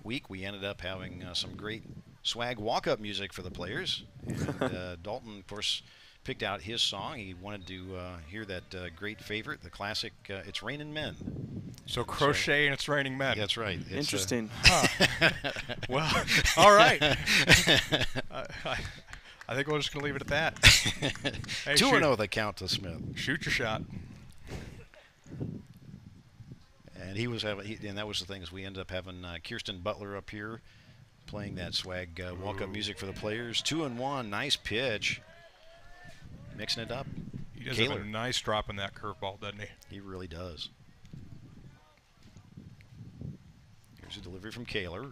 week, we ended up having some great swag walk-up music for the players. And Dalton, of course, picked out his song. He wanted to hear that great favorite, the classic It's Raining Men. So crochet and It's Raining Men. That's right. It's, interesting. Well, all right. I think we're just going to leave it at that. Hey, 2-0 the count to Smith. Shoot your shot. And he was having, and that was the thing, is we ended up having Kirsten Butler up here playing that swag walk-up music for the players. 2-1, nice pitch. Mixing it up. He does have a nice drop in that curveball, doesn't he? He really does. Here's a delivery from Keeler.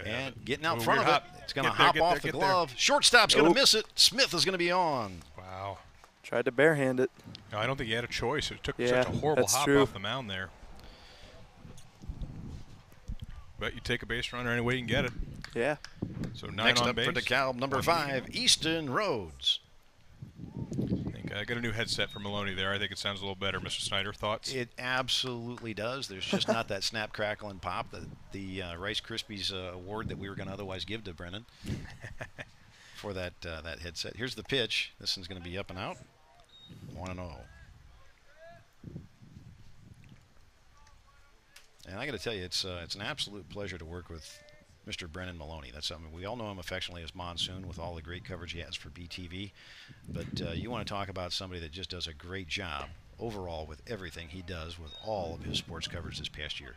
And getting out in front of it. It's going to hop off the glove. Shortstop's going to miss it. Smith is going to be on. Wow. Tried to barehand it. No, I don't think he had a choice. It took Yeah, such a horrible that's hop true. off the mound there. But you take a base runner any way you can get it. Yeah. So 9 Next on up base. for DeKalb, number 5, Easton Rhodes. I think I got a new headset for Maloney there. I think it sounds a little better. Mr. Snyder, thoughts? It absolutely does. There's just not that snap, crackle, and pop. The Rice Krispies award that we were going to otherwise give to Brennan for that headset. Here's the pitch. This one's going to be up and out. 1-0. And I got to tell you, it's an absolute pleasure to work with Mr. Brennan Maloney. That's something we all know him affectionately as Monsoon with all the great coverage he has for BTV. But you want to talk about somebody that just does a great job overall with everything he does with all of his sports coverage this past year.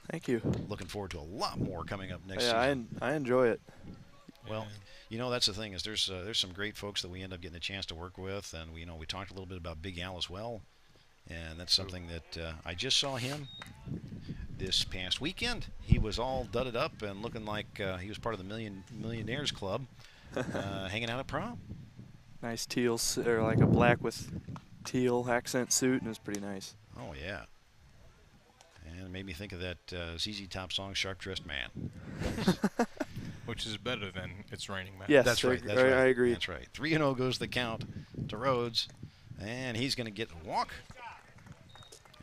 Thank you. Looking forward to a lot more coming up next Yeah, season. I enjoy it. Well, you know, that's the thing is there's some great folks that we end up getting a chance to work with, and we talked a little bit about Big Al as well, and that's something that I just saw him this past weekend. He was all dudded up and looking like he was part of the Millionaires Club, hanging out at prom. Nice teal, or like a black with teal accent suit, and it was pretty nice. Oh yeah. And it made me think of that ZZ Top song, Sharp Dressed Man. Which is better than It's Raining Men. Yes, That's right. That's I right. agree. That's right. 3-0 goes the count to Rhodes, and he's going to get a walk.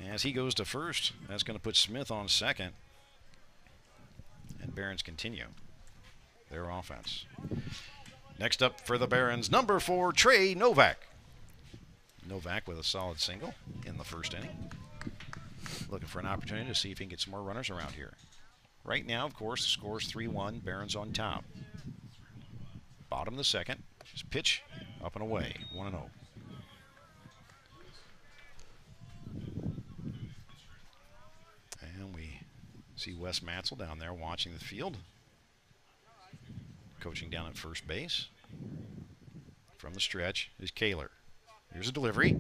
As he goes to first, that's going to put Smith on second. And Barons continue their offense. Next up for the Barons, number 4, Trey Novak. Novak with a solid single in the first inning. Looking for an opportunity to see if he can get some more runners around here. Right now, of course, the score's 3-1. Barons on top. Bottom of the second. Just pitch up and away. 1-0. And we see Wes Matzel down there watching the field. Coaching down at first base. From the stretch is Keeler. Here's a delivery.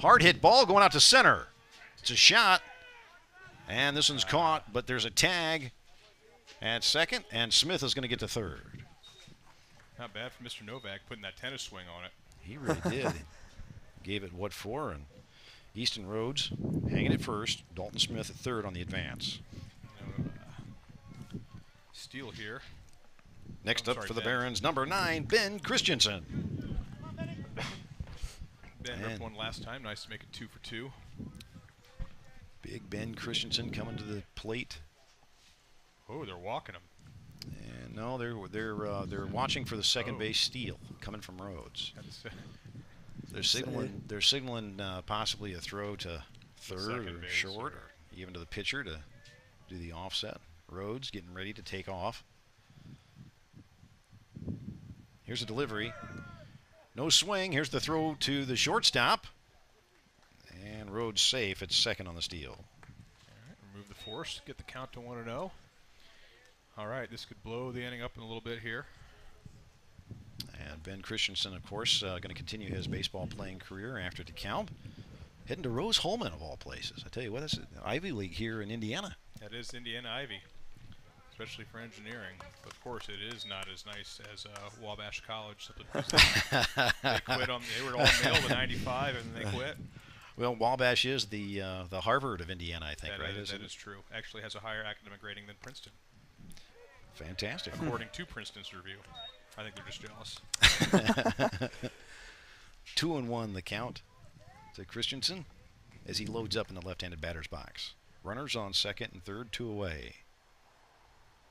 Hard hit ball going out to center. It's a shot. And this one's caught, but there's a tag at second, and Smith is going to get to third. Not bad for Mr. Novak putting that tennis swing on it. He really did. Gave it what for, and Easton Rhodes hanging at first. Dalton Smith at third on the advance. Steal here. Next up for the Barons, number 9, Ben Christianson. Ben ripped one last time. Nice to make it 2 for 2. Big Ben Christianson coming to the plate. Oh, they're walking him. And no, they're watching for the second base steal coming from Rhodes. They're signaling possibly a throw to third or short, or even to the pitcher to do the offset. Rhodes getting ready to take off. Here's a delivery. No swing. Here's the throw to the shortstop. And Rhodes safe at second on the steal. All right, remove the force, get the count to 1-0. All right, this could blow the inning up in a little bit here. And Ben Christianson, of course, going to continue his baseball playing career after DeKalb. Heading to Rose-Hulman, of all places. I tell you what, that's an Ivy League here in Indiana. That is Indiana Ivy, especially for engineering. But of course, it is not as nice as Wabash College. Simply because they quit on. They were all male to 95, and they quit. Well, Wabash is the Harvard of Indiana, I think, That right? that is true. Actually has a higher academic rating than Princeton. Fantastic. According to Princeton's review. I think they're just jealous. 2-1 the count to Christianson as he loads up in the left-handed batter's box. Runners on second and third, 2 away.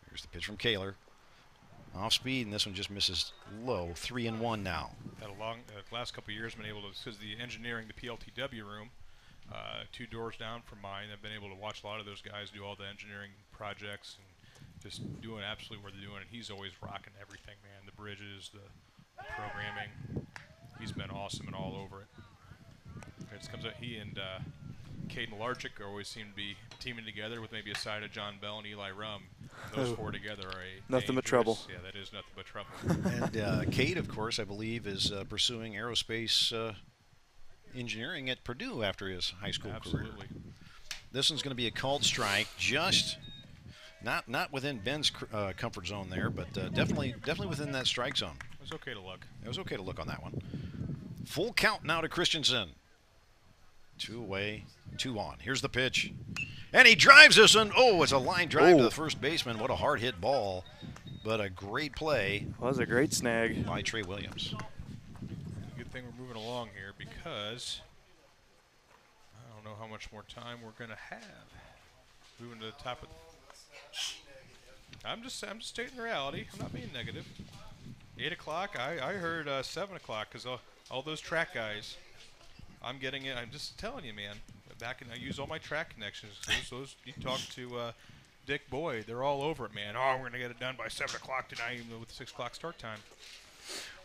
Here's the pitch from Keeler. Off speed, and this one just misses low. 3-1 now. Had a long last couple of years been able to, because the engineering, the PLTW room, 2 doors down from mine. I've been able to watch a lot of those guys do all the engineering projects and just doing absolutely what they're doing. And he's always rocking everything, man. The bridges, the programming. He's been awesome and all over it. It just comes out. He and Caden Larchick always seem to be teaming together with maybe a side of John Bell and Eli Rum. Those 4 together are nothing but trouble. Yeah, that is nothing but trouble. And Cade, of course, I believe, is pursuing aerospace engineering at Purdue after his high school career. This one's going to be a called strike, just not within Ben's comfort zone there, but definitely within that strike zone. It was okay to look. It was okay to look on that one. Full count now to Christianson. 2 away, 2 on. Here's the pitch. And he drives this one. Oh, it's a line drive to the first baseman. What a hard hit ball. But a great play. Well, that was a great snag by Trey Williams. Good thing we're moving along here because I don't know how much more time we're going to have. Moving to the top of. I'm just stating the reality. I'm not being negative. 8 o'clock. I heard 7 o'clock because all those track guys. I'm getting it. I'm just telling you, man. I use all my track connections. Those you talk to Dick Boyd, they're all over it, man. Oh, we're gonna get it done by 7 o'clock tonight, even with 6 o'clock start time.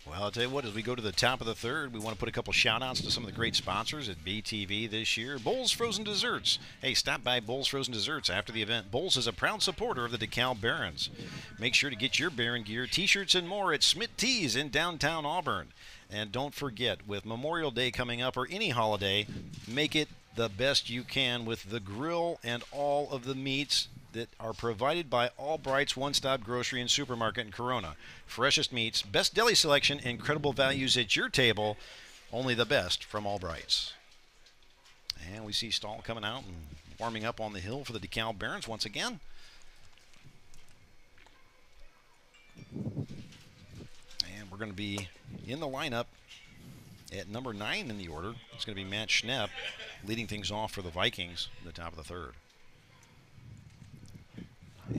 Well, I'll tell you what, as we go to the top of the third, we want to put a couple shout-outs to some of the great sponsors at BTV this year. Bowles Frozen Desserts. Hey, stop by Bowles Frozen Desserts after the event. Bowles is a proud supporter of the DeKalb Barons. Make sure to get your Baron gear, T-shirts, and more at Smith Tees in downtown Auburn. And don't forget, with Memorial Day coming up or any holiday, make it the best you can with the grill and all of the meats that are provided by Albright's One-Stop Grocery and Supermarket in Corona. Freshest meats, best deli selection, incredible values at your table. Only the best from Albright's. And we see Stahl coming out and warming up on the hill for the DeKalb Barons once again. And we're going to be in the lineup at number 9 in the order. It's going to be Matt Schnepp leading things off for the Vikings at the top of the third.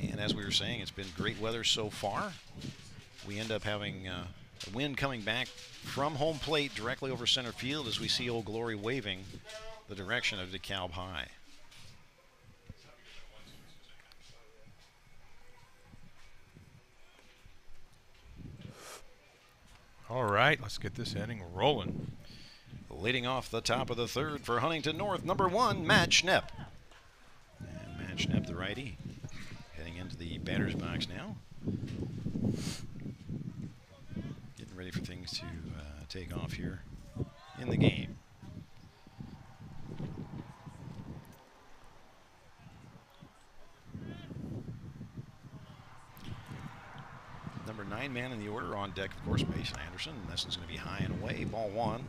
And as we were saying, it's been great weather so far. We end up having a wind coming back from home plate directly over center field as we see Old Glory waving the direction of DeKalb High. All right, let's get this inning rolling. Leading off the top of the third for Huntington North, number 1, Matt Schnepp. And Matt Schnepp, the righty, heading into the batter's box now. Getting ready for things to take off here in the game. Number 9 man in the order on deck, of course, Mason Anderson. This one's going to be high and away, ball 1.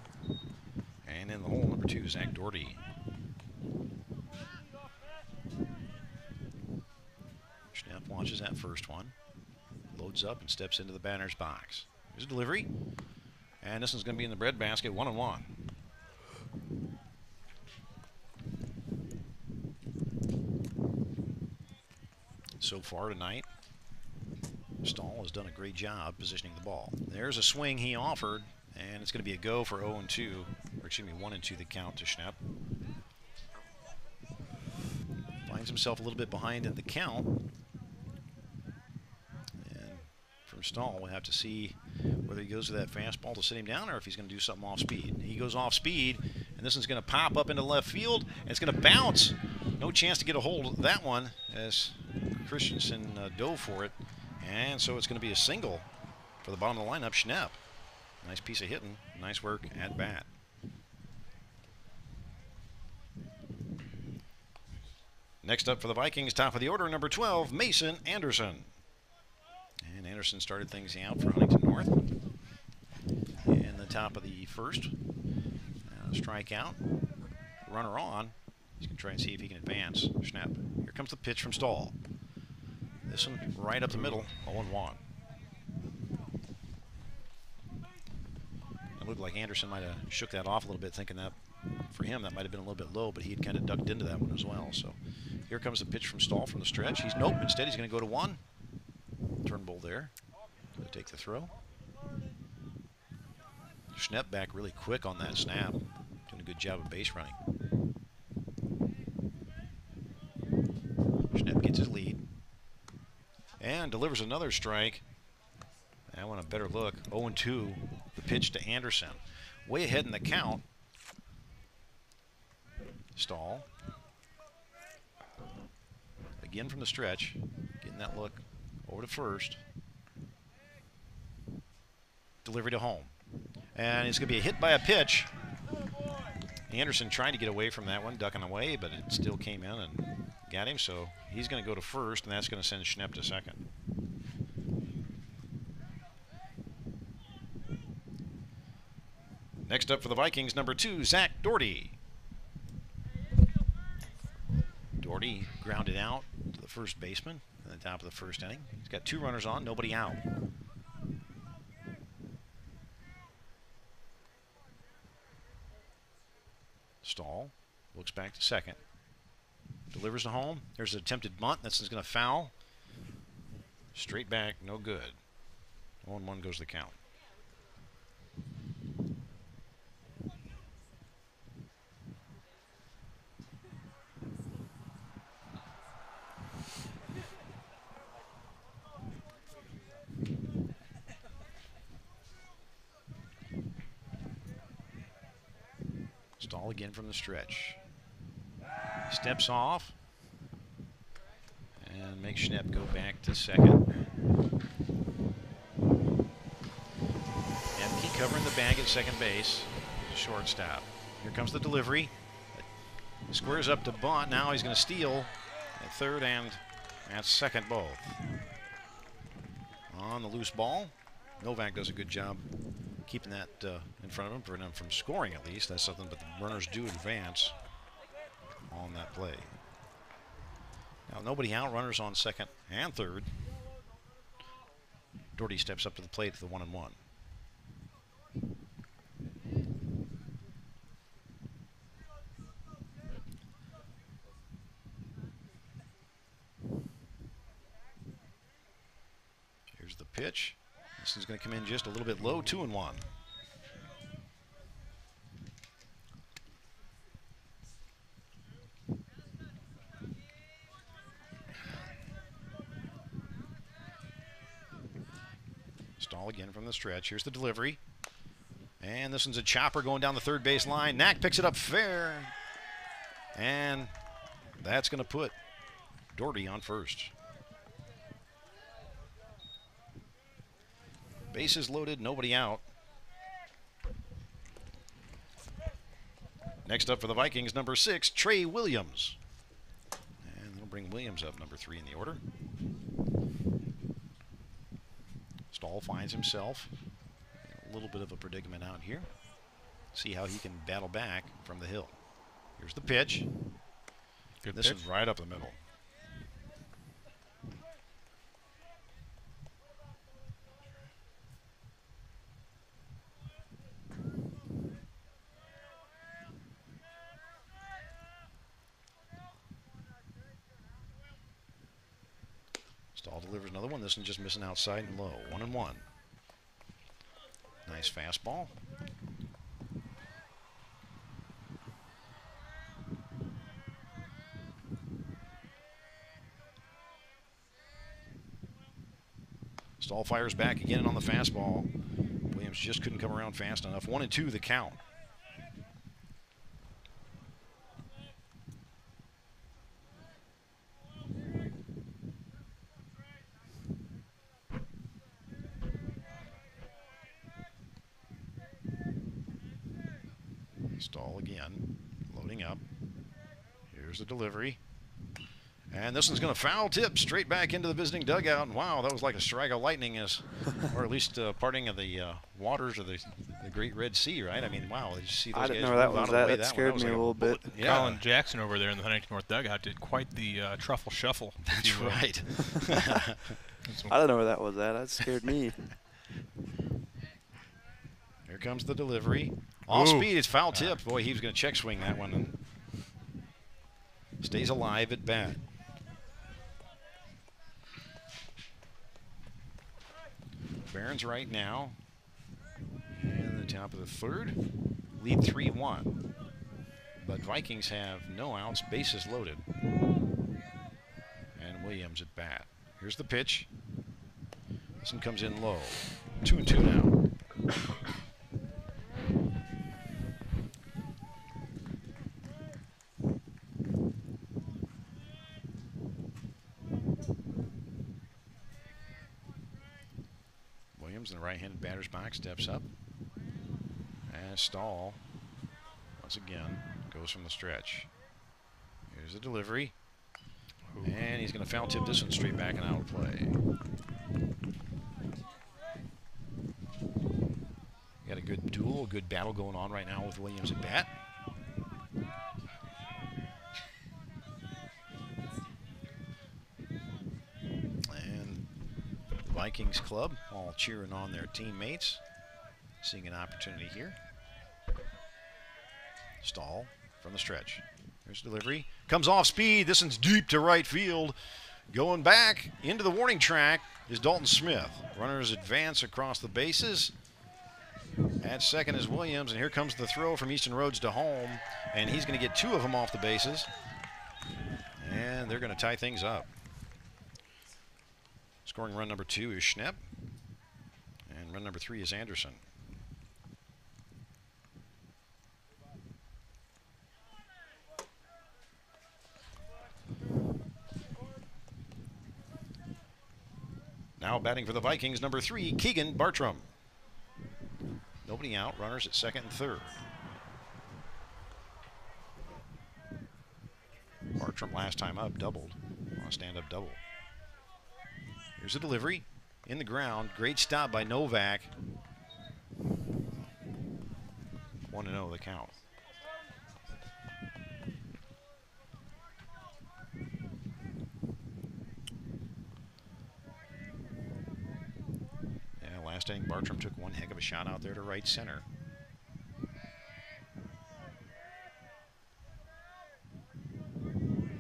And in the hole, number 2, Zach Doherty. Schnepp launches that first one, loads up and steps into the batter's box. There's a delivery, and this one's going to be in the breadbasket, 1-1. So far tonight, Stahl has done a great job positioning the ball. There's a swing he offered, and it's going to be a go for 0-2, or excuse me, 1-2 the count to Schnepp. Finds himself a little bit behind in the count. And from Stahl, we'll have to see whether he goes with that fastball to sit him down or if he's going to do something off speed. He goes off speed, and this one's going to pop up into left field, and it's going to bounce. No chance to get a hold of that one as Christianson dove for it. And so it's going to be a single for the bottom of the lineup, Schnepp. Nice piece of hitting. Nice work at bat. Next up for the Vikings, top of the order, number 12, Mason Anderson. And Anderson started things out for Huntington North. In the top of the first. Strikeout. Runner on. He's going to try and see if he can advance. Schnepp. Here comes the pitch from Stahl. This one right up the middle, 0-1. It looked like Anderson might have shook that off a little bit, thinking that for him that might have been a little bit low, but he had kind of ducked into that one as well. So here comes the pitch from Stahl from the stretch. Nope, instead he's going to go to 1. Turnbull there to take the throw. Schnepp back really quick on that snap, doing a good job of base running. Schnepp gets his lead. And delivers another strike. That one a better look. 0-2. The pitch to Anderson. Way ahead in the count. Stahl. Again from the stretch. Getting that look over to first. Delivery to home. And it's going to be a hit by a pitch. Anderson trying to get away from that one, ducking away, but it still came in and got him, so he's going to go to first, and that's going to send Schnepp to second. Next up for the Vikings, number 2, Zach Doherty. Doherty grounded out to the first baseman at the top of the first inning. He's got 2 runners on, nobody out. Stahl looks back to second. Delivers to home. There's an attempted bunt. This is going to foul. Straight back, no good. 0-1 goes the count. Stahl again from the stretch. Steps off and makes Schnepp go back to second. Emke covering the bag at second base. Shortstop. Here comes the delivery. Squares up to bunt. Now he's going to steal at third and at second both. On the loose ball, Novak does a good job keeping that in front of him, preventing him from scoring at least. That's something, but the runners do advance on that play. Now nobody out, runners on second and third. Doherty steps up to the plate at the 1-1. Here's the pitch. This is going to come in just a little bit low, 2-1. Stahl again from the stretch. Here's the delivery. And this one's a chopper going down the third base line. Knack picks it up fair. And that's going to put Doherty on first. Bases loaded, nobody out. Next up for the Vikings, number 6, Trey Williams. And they'll bring Williams up, number 3 in the order. Stahl finds himself in a little bit of a predicament out here. See how he can battle back from the hill. Here's the pitch. Good this pitch. is right up the middle. Stahl delivers another one. This one just missing outside and low. 1-1. Nice fastball. Stahl fires back again on the fastball. Williams just couldn't come around fast enough. 1-2 the count. Stahl again, loading up. Here's the delivery. And this one's going to foul tip straight back into the visiting dugout. And wow, that was like a strike of lightning, or at least parting of the waters of the Great Red Sea, right? I mean, wow, did you see those I didn't guys know that move out was of the way? that. That That scared was me like a little bit. Yeah. Colin Jackson over there in the Huntington North dugout did quite the truffle shuffle. That's right. I don't know where that was at. That scared me. Here comes the delivery. Off Ooh. speed, it's foul tip. Boy, he was going to check swing that one. And stays alive at bat. Barron's right now. And the top of the third. Lead 3-1. But Vikings have no outs, bases loaded. And Williams at bat. Here's the pitch. This one comes in low. 2-2 now. Williams in the right-handed batter's box steps up. And Stahl, once again, goes from the stretch. Here's the delivery. And he's going to foul tip this one straight back and out of play. Got a good duel, a good battle going on right now with Williams at bat. Vikings club, all cheering on their teammates. Seeing an opportunity here. Stahl from the stretch. There's delivery. Comes off speed. This one's deep to right field. Going back into the warning track is Dalton Smith. Runners advance across the bases. At second is Williams, and here comes the throw from Easton Rhodes to home, and he's going to get 2 of them off the bases. And they're going to tie things up. Scoring run number 2 is Schnepp, and run number 3 is Anderson. Now batting for the Vikings, number 3, Keegan Bartram. Nobody out, runners at second and third. Bartram last time up doubled on a stand-up double. Here's a delivery in the ground. Great stop by Novak. 1-0 the count. Last inning, Bartram took one heck of a shot out there to right center.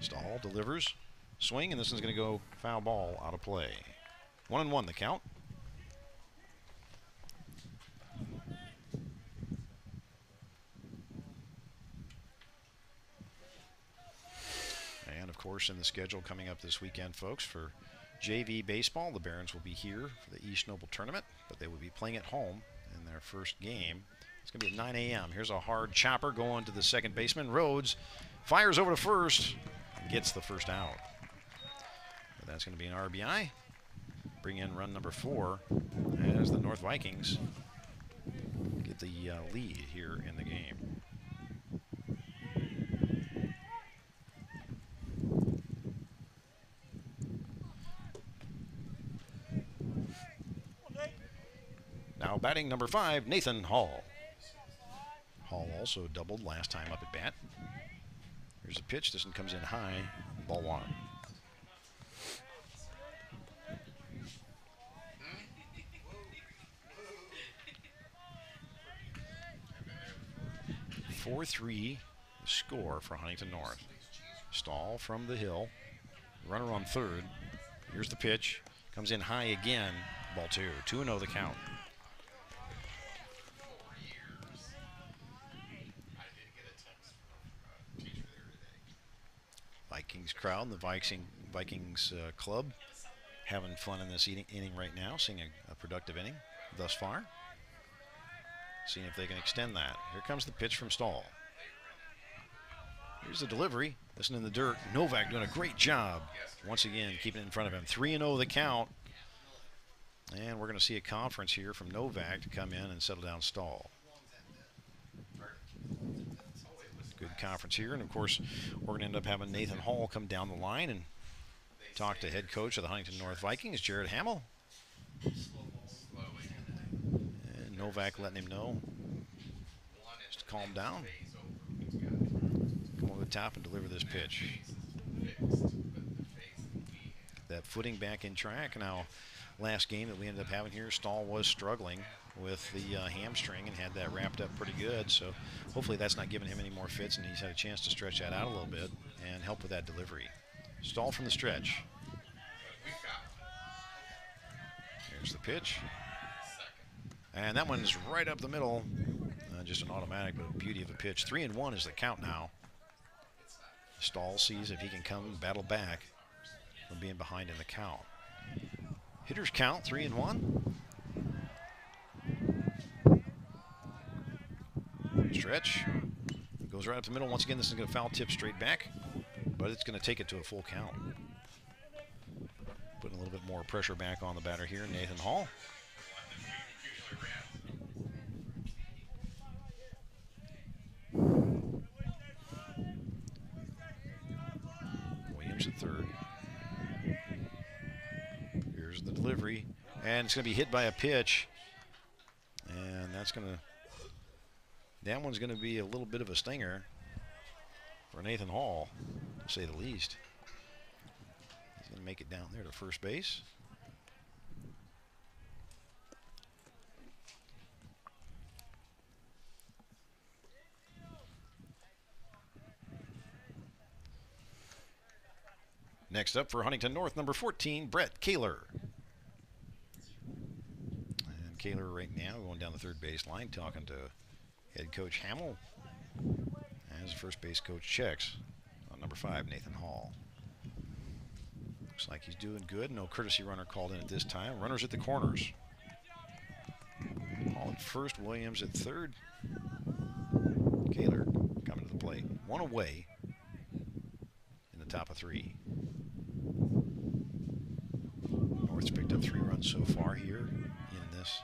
Stahl delivers, swing, and this one's going to go foul ball out of play. 1-1 the count. And of course, in the schedule coming up this weekend, folks, for JV baseball, the Barons will be here for the East Noble tournament, but they will be playing at home in their first game. It's going to be at 9 a.m. Here's a hard chopper going to the second baseman. Rhodes fires over to first and gets the first out. But that's going to be an RBI. Bring in run number 4 as the North Vikings get the lead here in the game. Now batting number 5, Nathan Hall. Hall also doubled last time up at bat. Here's a pitch. This one comes in high. Ball 1. (4-3) score for Huntington North. Stahl from the hill. Runner on third. Here's the pitch. Comes in high again. Ball 2. 2-0 the count. Vikings crowd and the Vikings club having fun in this inning right now, seeing a productive inning thus far. Seeing if they can extend that. Here comes the pitch from Stahl. Here's the delivery. This one in the dirt. Novak doing a great job once again keeping it in front of him. 3-0 the count. And we're going to see a conference here from Novak to come in and settle down Stahl. Good conference here, and of course we're going to end up having Nathan Hall come down the line and talk to head coach of the Huntington North Vikings, Jared Hamill. And Novak letting him know just to calm down. Come over the top and deliver this pitch. That footing back in track. Now, last game that we ended up having here, Stahl was struggling with the hamstring and had that wrapped up pretty good, so hopefully that's not giving him any more fits, and he's had a chance to stretch that out a little bit and help with that delivery. Stahl from the stretch. Here's the pitch, and that one's right up the middle. Just an automatic, but a beauty of a pitch. 3-1 is the count now. Stahl sees if he can come and battle back from being behind in the count. Hitters count 3-1. Stretch. Goes right up the middle. Once again, this is going to foul tip straight back, but it's going to take it to a full count. Putting a little bit more pressure back on the batter here, Nathan Hall. Williams at third. Here's the delivery, and it's going to be hit by a pitch, and that one's going to be a little bit of a stinger for Nathan Hall, to say the least. He's going to make it down there to first base. Next up for Huntington North, number 14, Brett Keeler. And Keeler right now going down the third baseline, talking to head coach Hamill as the first base coach checks on number 5, Nathan Hall. Looks like he's doing good. No courtesy runner called in at this time. Runners at the corners. Hall at first, Williams at third. Keeler coming to the plate. One away in the top of 3. North's picked up 3 runs so far here in this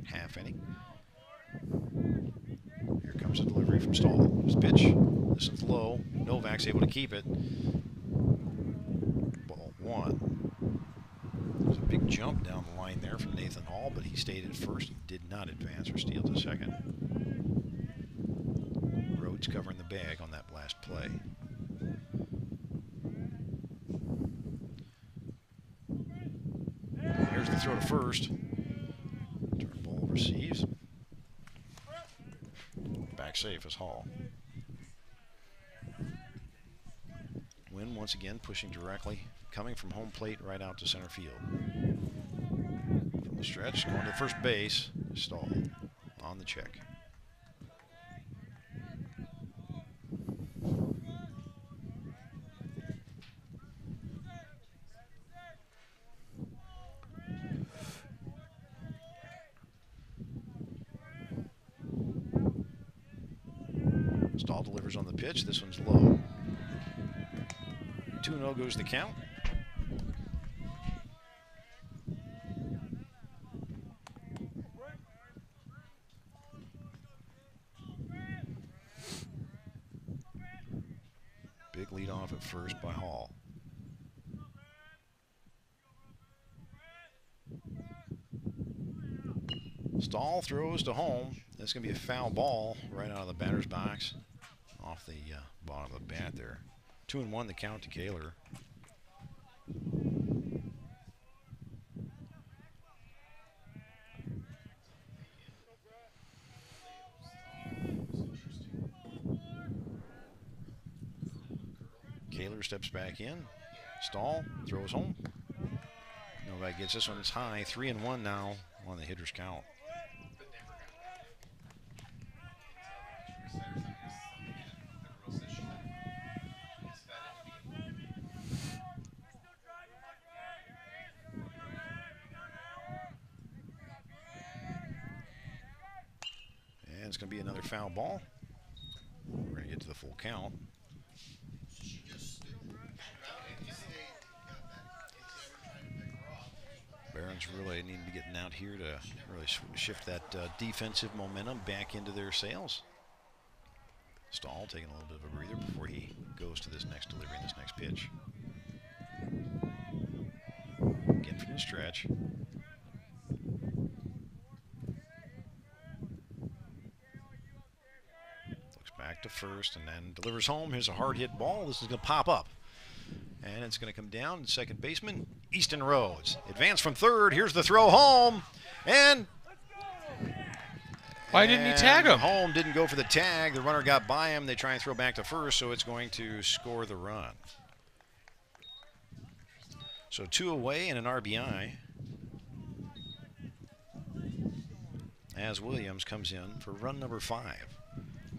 half inning. Here comes a delivery from Stahl. His pitch. This one's low. Novak's able to keep it. Ball 1. There's a big jump down the line there from Nathan Hall, but he stayed at first. He did not advance or steal to second. Rhodes covering the bag on that last play. Here's the throw to first. Turnbull receives. Back safe is Hall. Wynn once again pushing directly, coming from home plate right out to center field. From the stretch, going to first base, Stahl on the check. Stahl delivers on the pitch. This one's low. 2-0 goes the count. Big lead off at first by Hall. Stahl throws to home. That's going to be a foul ball right out of the batter's box. Off the bottom of the bat there. 2-1 the count to Keeler. Keeler steps back in. Stahl throws home. Novak gets this one. It's high. 3-1 now on the hitter's count. It's going to be another foul ball. We're going to get to the full count. Barron's really need to be getting out here to really shift that defensive momentum back into their sails. Stahl taking a little bit of a breather before he goes to this next delivery and this next pitch. Again from the stretch. Back to first and then delivers home. Here's a hard hit ball. This is going to pop up. And it's going to come down. Second baseman, Easton Rhodes. Advance from third. Here's the throw home. And why didn't he tag him? Home didn't go for the tag. The runner got by him. They try and throw back to first, so it's going to score the run. So 2 away and an RBI. As Williams comes in for run number 5.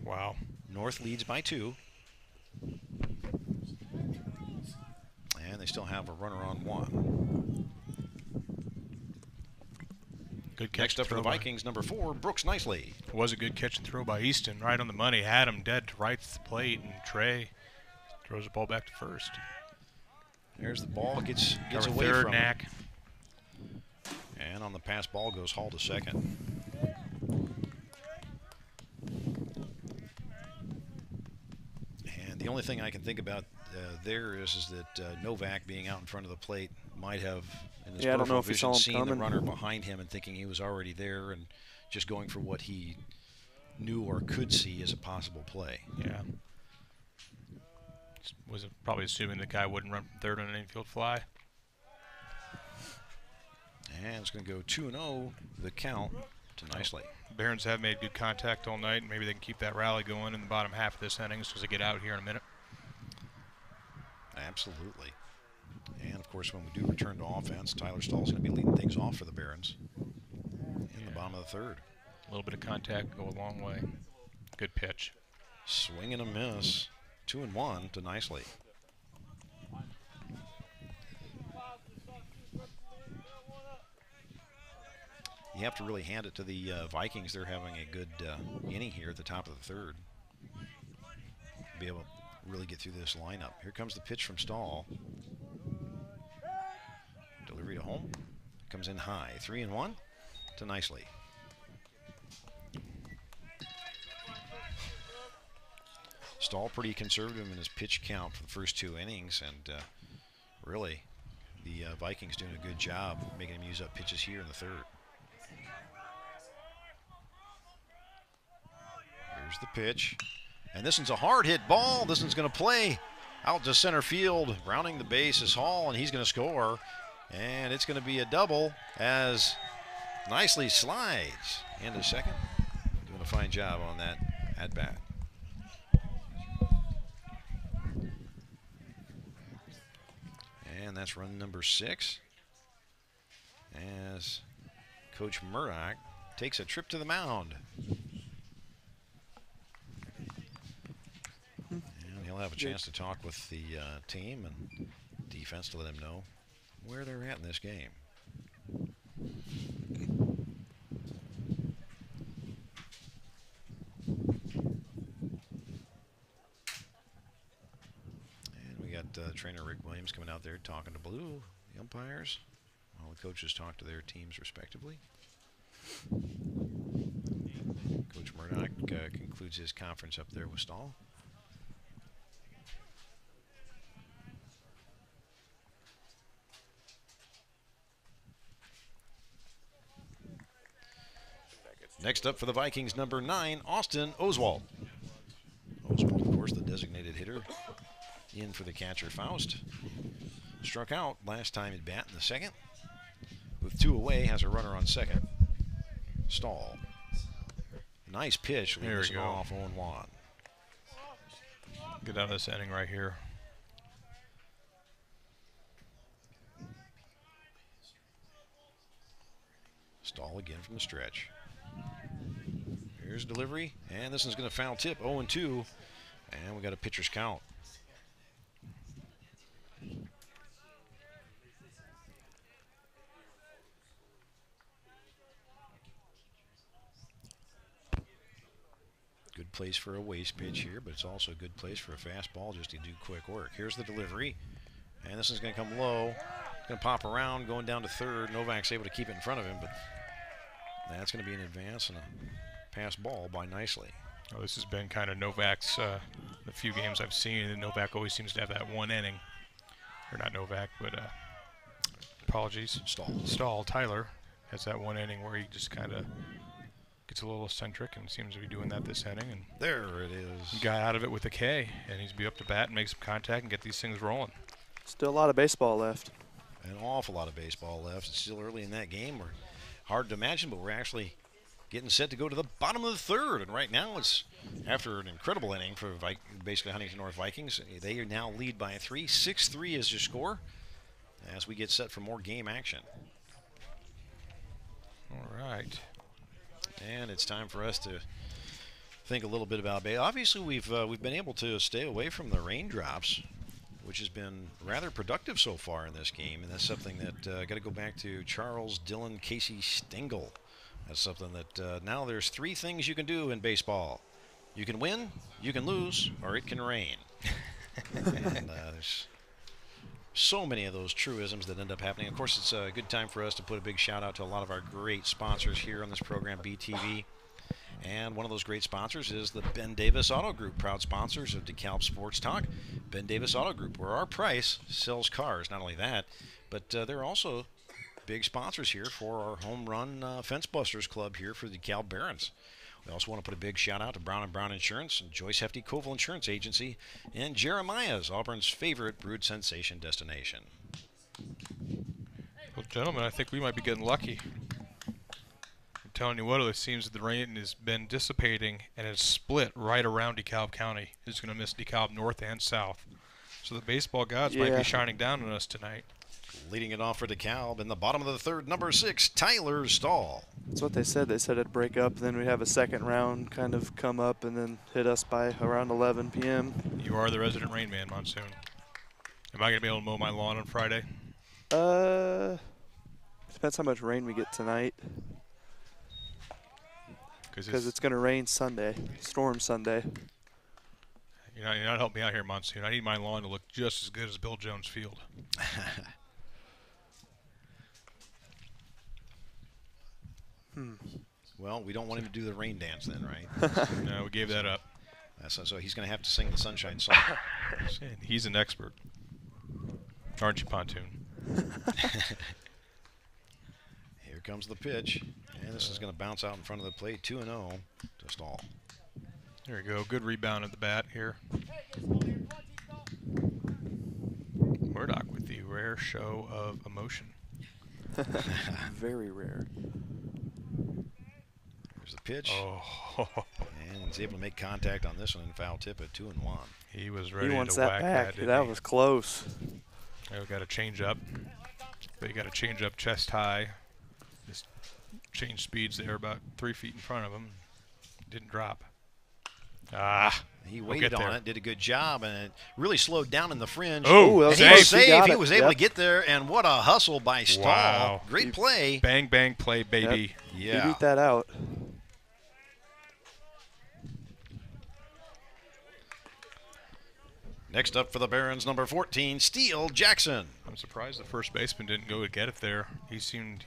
Wow. North leads by 2. And they still have a runner on 1. Good catch. Next up for the Vikings, number 4, Brooks Nicely. It was a good catch and throw by Easton. Right on the money. Had him dead to right to the plate. And Trey throws the ball back to first. There's the ball. Gets away from him. And on the pass ball goes Hall to second. The only thing I can think about there is that Novak being out in front of the plate might have, in his peripheral vision, seen the runner behind him and thinking he was already there and just going for what he knew or could see as a possible play. Yeah. Was probably assuming the guy wouldn't run from third on an infield fly. And it's going to go 2-0, the count to Nicely. Barons have made good contact all night, and maybe they can keep that rally going in the bottom half of this inning as they get out here in a minute. Absolutely. And, of course, when we do return to offense, Tyler Stahl's going to be leading things off for the Barons in the bottom of the third. A little bit of contact go a long way. Good pitch. Swing and a miss. 2-1 to Nicely. You have to really hand it to the Vikings. They're having a good inning here at the top of the third. Be able to really get through this lineup. Here comes the pitch from Stahl. Delivery to home. Comes in high. 3-1 to Nicely. Stahl pretty conservative in his pitch count for the first 2 innings, and really the Vikings doing a good job making him use up pitches here in the third. Here's the pitch, and this one's a hard hit ball. This one's going to play out to center field. Rounding the base is Hall, and he's going to score, and it's going to be a double as Nicely slides into second. Doing a fine job on that at bat. And that's run number 6 as Coach Murdoch takes a trip to the mound. And he'll have a chance to talk with the team and defense to let him know where they're at in this game. Trainer Rick Williams coming out there talking to Blue, the umpires. All the coaches talk to their teams respectively. Coach Murdoch concludes his conference up there with Stahl. Next up for the Vikings, number 9, Austin Oswald. Oswald, of course, the designated hitter. In for the catcher, Faust. Struck out last time at bat in the second. With 2 away, has a runner on second. Stahl. Nice pitch. There we go. Off 0-1. Get out of this inning right here. Stahl again from the stretch. Here's delivery, and this one's going to foul tip. 0-2, and we got a pitcher's count. Good place for a waste pitch here, but it's also a good place for a fastball just to do quick work. Here's the delivery, and this is going to come low. It's going to pop around, going down to third. Novak's able to keep it in front of him, but that's going to be an advance and a pass ball by Nicely. Oh, this has been kind of Novak's, the few games I've seen, and Novak always seems to have that 1 inning. Or not Novak, but apologies. Stahl, Tyler, has that 1 inning where he just kind of gets a little eccentric and seems to be doing that this inning. And there it is. He got out of it with a K, and he's be up to bat and make some contact and get these things rolling. Still a lot of baseball left. An awful lot of baseball left. It's still early in that game. We're hard to imagine, but we're actually getting set to go to the bottom of the third. And right now it's after an incredible inning for basically Huntington North Vikings. They are now lead by 3. 6-3 is your score as we get set for more game action. All right. And it's time for us to think a little bit about baseball. Obviously, we've been able to stay away from the raindrops, which has been rather productive so far in this game, and that's something that got to go back to Charles Dillon Casey Stengel. That's something that now there's 3 things you can do in baseball: you can win, you can lose, or it can rain. And there's so many of those truisms that end up happening. Of course, it's a good time for us to put a big shout out to a lot of our great sponsors here on this program, BTV. And one of those great sponsors is the Ben Davis Auto Group, proud sponsors of DeKalb Sports Talk. Ben Davis Auto Group, where our price sells cars. Not only that, but they're also big sponsors here for our home run Fence Busters Club here for the DeKalb Barons. We also want to put a big shout out to Brown & Brown Insurance and Joyce Hefty Koval Insurance Agency and Jeremiah's, Auburn's favorite brewed sensation destination. Well, gentlemen, I think we might be getting lucky. I'm telling you what, it seems that the rain has been dissipating and it's split right around DeKalb County. It's going to miss DeKalb north and south. So the baseball gods might be shining down on us tonight. Leading it off for DeKalb in the bottom of the third, number 6, Tyler Stahl. That's what they said. They said it'd break up, then we'd have a second round kind of come up and then hit us by around 11 p.m. You are the resident rain man, Monsoon. Am I going to be able to mow my lawn on Friday? Depends how much rain we get tonight. Because it's going to rain Sunday, storm Sunday. You're not helping me out here, Monsoon. I need my lawn to look just as good as Bill Jones Field. Well, we don't want him to do the rain dance then, right? No, we gave that up. So he's going to have to sing the Sunshine Song. He's an expert. Aren't you, Pontoon? Here comes the pitch. And this is going to bounce out in front of the plate. 2-0 to Stahl. There we go. Good rebound at the bat here. Murdoch with the rare show of emotion. Very rare. Here's the pitch. Oh. And he's able to make contact on this one and foul tip at 2-1. He was ready he wants to that whack back. that. That was close. We got to change up. But you got to change up chest high. Just change speeds there about 3 feet in front of him. Didn't drop. He waited on it, did a good job, and it really slowed down in the fringe. Oh, and he was safe. He was able to get there, and what a hustle by Stahl. Wow. Great play. Bang, bang play, baby. Yep. Yeah. He beat that out. Next up for the Barons, number 14, Steele Jackson. I'm surprised the first baseman didn't go to get it there. He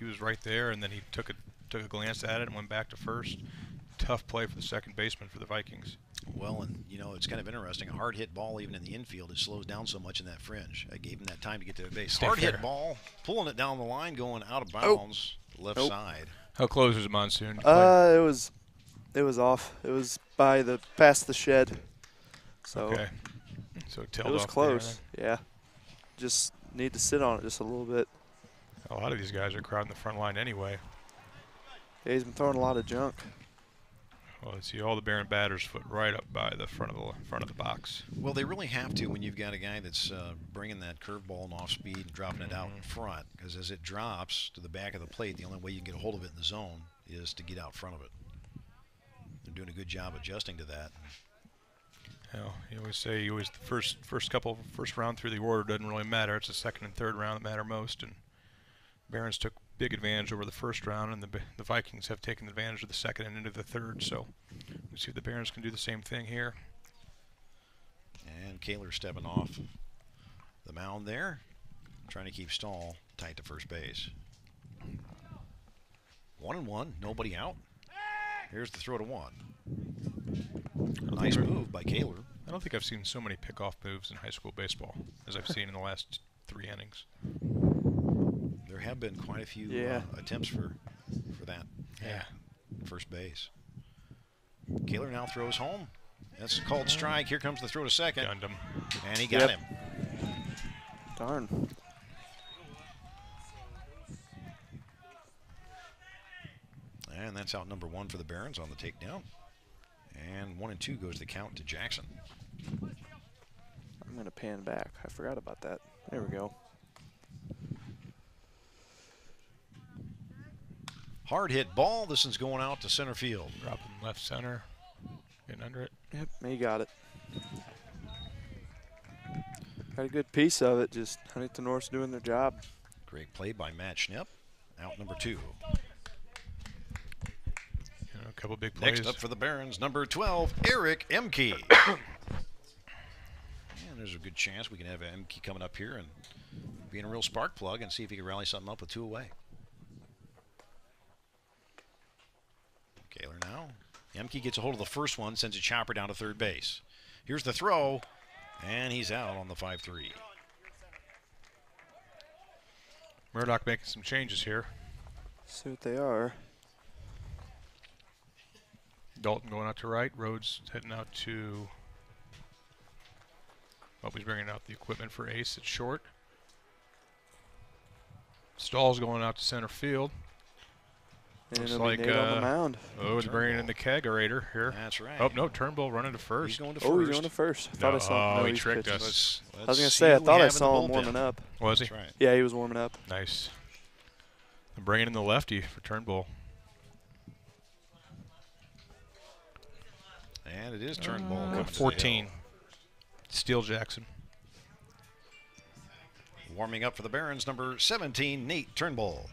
was right there, and then he took a glance at it and went back to first. Tough play for the second baseman for the Vikings. Well, and it's kind of interesting. A hard hit ball, even in the infield, it slows down so much in that fringe. I gave him that time to get to the base. Hard hit ball, pulling it down the line, going out of bounds, left side. How close was it, Monsoon? It was off. It was past the shed. So okay. So it was close. Yeah. Just need to sit on it just a little bit. A lot of these guys are crowding the front line anyway. Yeah, he's been throwing a lot of junk. Well, let's see all the Baron batters foot right up by the front of the box. Well, they really have to when you've got a guy that's bringing that curveball and off speed and dropping it out in front. Because as it drops to the back of the plate, the only way you can get a hold of it in the zone is to get out front of it. They're doing a good job adjusting to that. Well, you always say the first round through the order doesn't really matter. It's the second and third round that matter most. And Barons took big advantage over the first round, and the Vikings have taken advantage of the second and into the third. So we'll see if the Barons can do the same thing here. And Keeler stepping off the mound there, trying to keep Stahl tight to first base. 1-1, nobody out. Here's the throw to 1. A nice move by Keeler. I don't think I've seen so many pickoff moves in high school baseball as I've seen in the last 3 innings. There have been quite a few attempts for that. Yeah. First base. Keeler now throws home. That's called strike. Here comes the throw to second. Gunned him. And he got him. Darn. And that's out number 1 for the Barons on the takedown. And 1 and 2 goes the count to Jackson. I'm going to pan back. I forgot about that. There we go. Hard hit ball. This one's going out to center field. Dropping left center. Getting under it. Yep, he got it. Got a good piece of it. Just Huntington North's doing their job. Great play by Matt Schnepp. Out number 2. A couple big plays. Next up for the Barons, number 12, Eric Emke. And there's a good chance we can have Emke coming up here and being a real spark plug and see if he can rally something up with 2 away. Keeler now. Emke gets a hold of the first one, sends a chopper down to third base. Here's the throw, and he's out on the 5-3. Murdoch making some changes here. See what they are. Dalton going out to right. Rhodes heading out to... Oh, he's bringing out the equipment for Ace at short. Stahl's going out to center field. And Looks it'll be like Nate on the mound. Oh, he's bringing in the kegerator here. That's right. Oh, no, Turnbull running to first. He's going to first. Oh, he's going to first. I thought I saw him. No, he he's tricked pitching. us. I was going to say, I thought I saw him warming up. Was he? That's right. Yeah, he was warming up. Nice. I'm bringing in the lefty for Turnbull. And it is Turnbull. coming to the 14. hill. Steele Jackson. Warming up for the Barons, number 17, Nate Turnbull.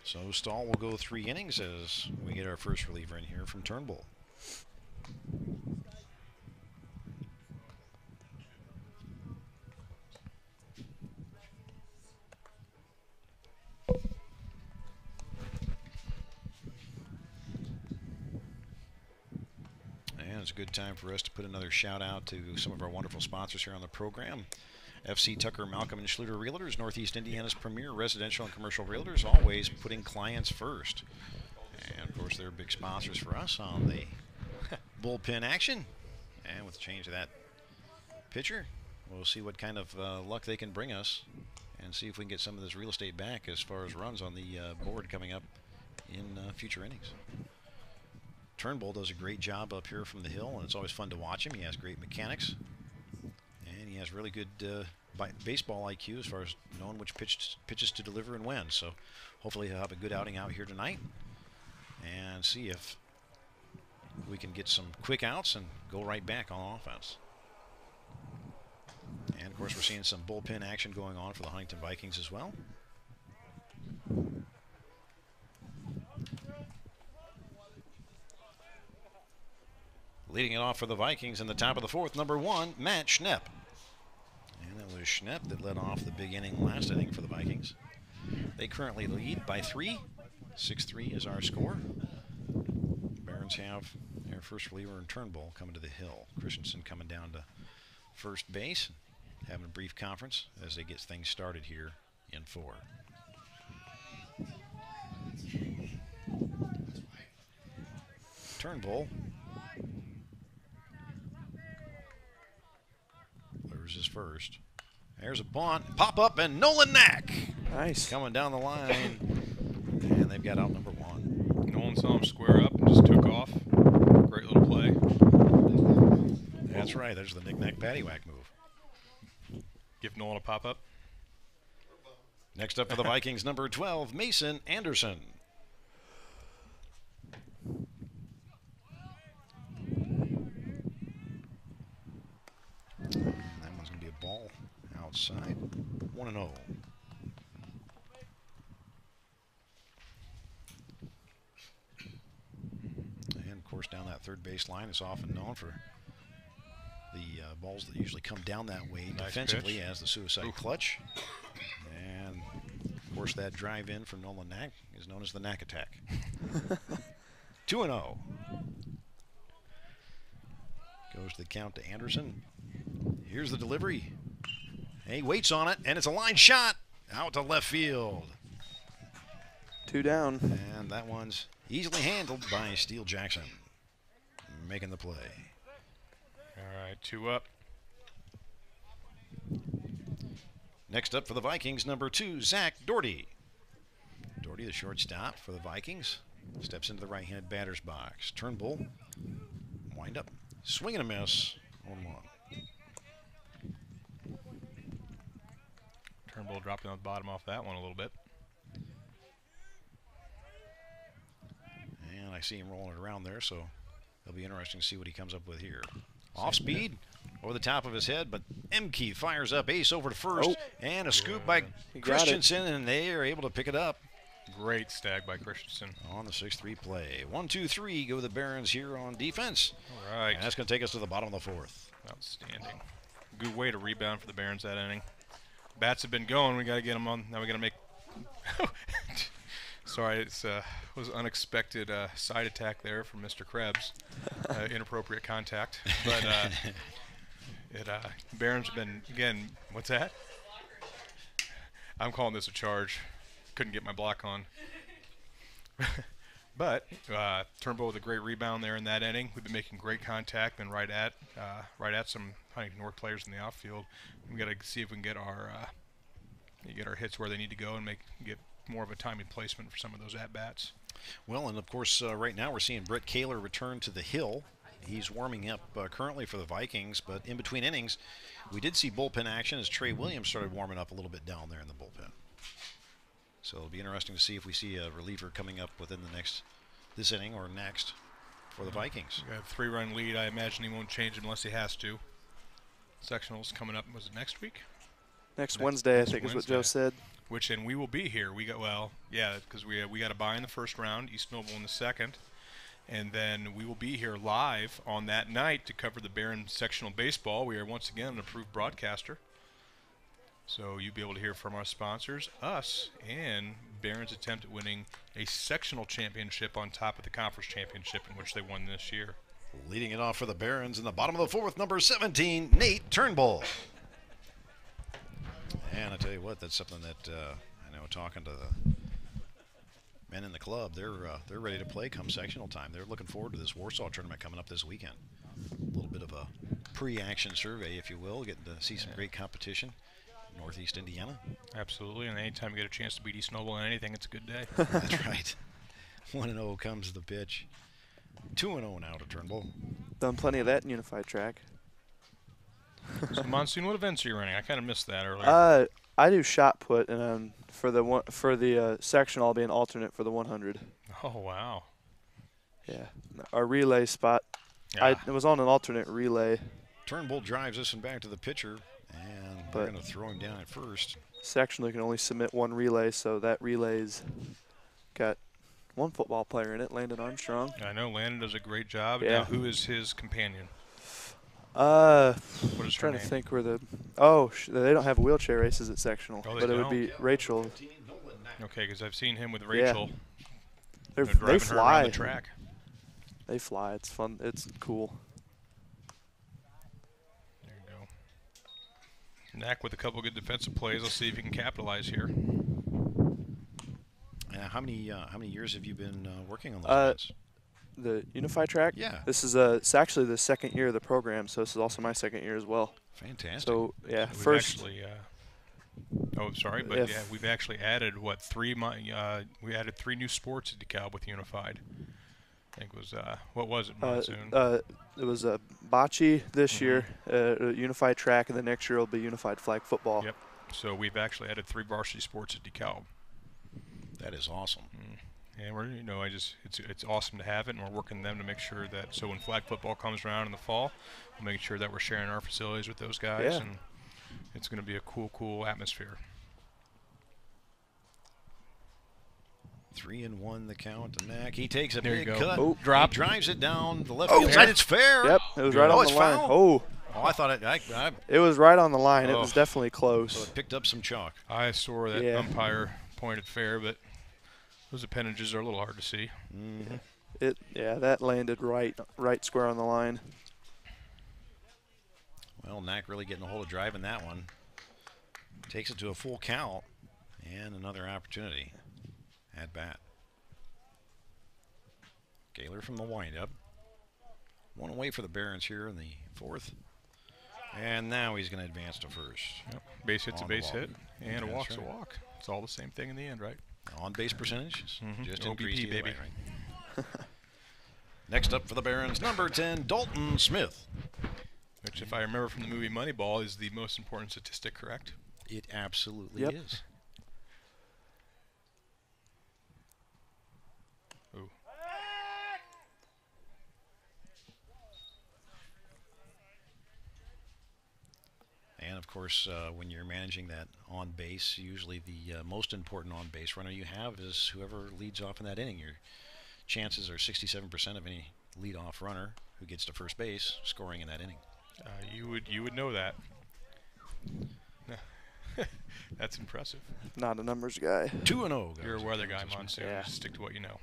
So Stahl will go 3 innings as we get our first reliever in here from Turnbull. And it's a good time for us to put another shout out to some of our wonderful sponsors here on the program. FC Tucker, Malcolm and Schluter Realtors, Northeast Indiana's premier residential and commercial realtors, always putting clients first. And of course, they're big sponsors for us on the bullpen action. And with the change of that pitcher, we'll see what kind of luck they can bring us and see if we can get some of this real estate back as far as runs on the board coming up in future innings. Turnbull does a great job up here from the hill, and it's always fun to watch him. He has great mechanics, and he has really good baseball IQ as far as knowing which pitches to deliver and when. So hopefully he'll have a good outing out here tonight and see if we can get some quick outs and go right back on offense. And of course, we're seeing some bullpen action going on for the Huntington Vikings as well. Leading it off for the Vikings in the top of the 4th, number 1, Matt Schnepp. And it was Schnepp that led off the big inning last inning for the Vikings. They currently lead by 3. 6-3 is our score. Barons have their first reliever in Turnbull coming to the hill. Christianson coming down to first base, having a brief conference as they get things started here in 4. Turnbull. There's his first. There's a bunt, pop up, and Nolan Knack. Nice. Coming down the line, and they've got out number 1. Nolan saw him square up and just took off. Great little play. That's right. There's the knick-knack paddywhack move. Give Nolan a pop-up. Next up for the Vikings, number 12, Mason Anderson. That one's going to be a ball outside. 1-0. And of course, down that third base line is often known for the balls that usually come down that way defensively pitch. as the suicide clutch. And of course, that drive in from Nolan Knack is known as the Knack attack. 2-0. Goes the count to Anderson. Here's the delivery. He waits on it, and it's a line shot out to left field. 2 down. And that one's easily handled by Steele Jackson, making the play. All right, 2 up. Next up for the Vikings, number 2, Zach Doherty. Doherty, the shortstop for the Vikings, steps into the right-handed batter's box. Turnbull, wind up, swing and a miss, 1-1. Turnbull dropping on the bottom off that one a little bit. And I see him rolling it around there, so it'll be interesting to see what he comes up with here. Off speed, over the top of his head, but Emke fires up, ace over to first, and a scoop by Christianson, and they are able to pick it up. Great stag by Christianson. On the 6-3 play. 1-2-3 go the Barons here on defense. All right. And that's going to take us to the bottom of the 4th. Outstanding. Good way to rebound for the Barons that inning. Bats have been going. We got to get them on. Now we got to make. Sorry, it was unexpected side attack there from Mr. Krebs. Inappropriate contact. But Barons have been, again, what's that? I'm calling this a charge. Couldn't get my block on. But Turnbull with a great rebound there in that inning. We've been making great contact, been right at some Huntington North players in the outfield. We got to see if we can get our you get our hits where they need to go and get more of a timely placement for some of those at-bats. Well, and of course, right now we're seeing Brett Keeler return to the hill. He's warming up currently for the Vikings, but in between innings, we did see bullpen action as Trey Williams started warming up a little bit down there in the bullpen. So it'll be interesting to see if we see a reliever coming up within this inning or next for the Vikings. We got a 3-run lead. I imagine he won't change it unless he has to. Sectionals coming up, was it next week? Next Wednesday, I think is what Joe said. And we will be here. Because we got a bye in the first round, East Noble in the second. And then we will be here live on that night to cover the Barron sectional baseball. We are once again an approved broadcaster. So you'll be able to hear from our sponsors, us, and Barron's attempt at winning a sectional championship on top of the conference championship in which they won this year. Leading it off for the Barons in the bottom of the fourth, number 17, Nate Turnbull. And I tell you what, that's something that I know talking to the men in the club, they're ready to play come sectional time. They're looking forward to this Warsaw tournament coming up this weekend. A little bit of a pre-action survey, if you will, getting to see some great competition in Northeast Indiana. Absolutely, and anytime you get a chance to beat East Noble in anything, it's a good day. That's right. 1-0 comes the pitch. 2-0 now to Turnbull. Done plenty of that in Unified Track. So Monsoon, what events are you running? I kind of missed that earlier. I do shot put, and for the section, I'll be an alternate for the 100. Oh wow! Yeah, our relay spot. Yeah. I was on an alternate relay. Turnbull drives this one back to the pitcher, and we're going to throw him down at first. Sectional can only submit one relay, so that relay's got one football player in it, Landon Armstrong. I know Landon does a great job. Yeah. Now, who is his companion? What is trying her to name? think where they don't have wheelchair races at sectional, Oh, but it would don't? be Rachel. Okay, because I've seen him with Rachel. Yeah. They driving her around fly. the track. They fly. It's fun. It's cool. There you go. Knack with a couple good defensive plays. Let's see if he can capitalize here. How many years have you been working on those events? The Unified Track? Yeah. This is it's actually the second year of the program, so this is also my second year as well. Fantastic. So yeah, We've first. Actually, we've actually added we added 3 new sports at DeKalb with Unified. I think it was what was it, Monsoon? It was bocce this year, Unified Track, and the next year will be Unified Flag Football. Yep. So we've actually added 3 varsity sports at DeKalb. That is awesome. And we're, it's awesome to have it, and we're working them to make sure that so when flag football comes around in the fall, we'll make sure that we're sharing our facilities with those guys, and it's going to be a cool atmosphere. 3-1 the count to Knack. He takes a there big you go. cut. Oh, drop. He drives it down the left field side. It's fair. Yep, it was right on the line. Foul? Oh, I thought it was right on the line. It was definitely close. So it picked up some chalk. I saw that umpire pointed fair, but those appendages are a little hard to see. Mm-hmm. That landed right square on the line. Well, Knack really getting a hold of driving that one. Takes it to a full count, and another opportunity at bat. Keeler from the windup. One away for the Barons here in the fourth. And now he's going to advance to first. Yep. Base hit's a base hit, and a walk's right. a walk. It's all the same thing in the end, right? On base percentage, just OBP, increased either baby. way, right? Next up for the Barons, number 10, Dalton Smith. Which, if I remember from the movie Moneyball, is the most important statistic, correct? It absolutely is. Ooh. And, of course, when you're managing that on base, usually the most important on base runner you have is whoever leads off in that inning. Your chances are 67% of any leadoff runner who gets to first base scoring in that inning. You would know that. That's impressive. Not a numbers guy. 2-0. You're a weather guy, Monsoon. Yeah. Stick to what you know.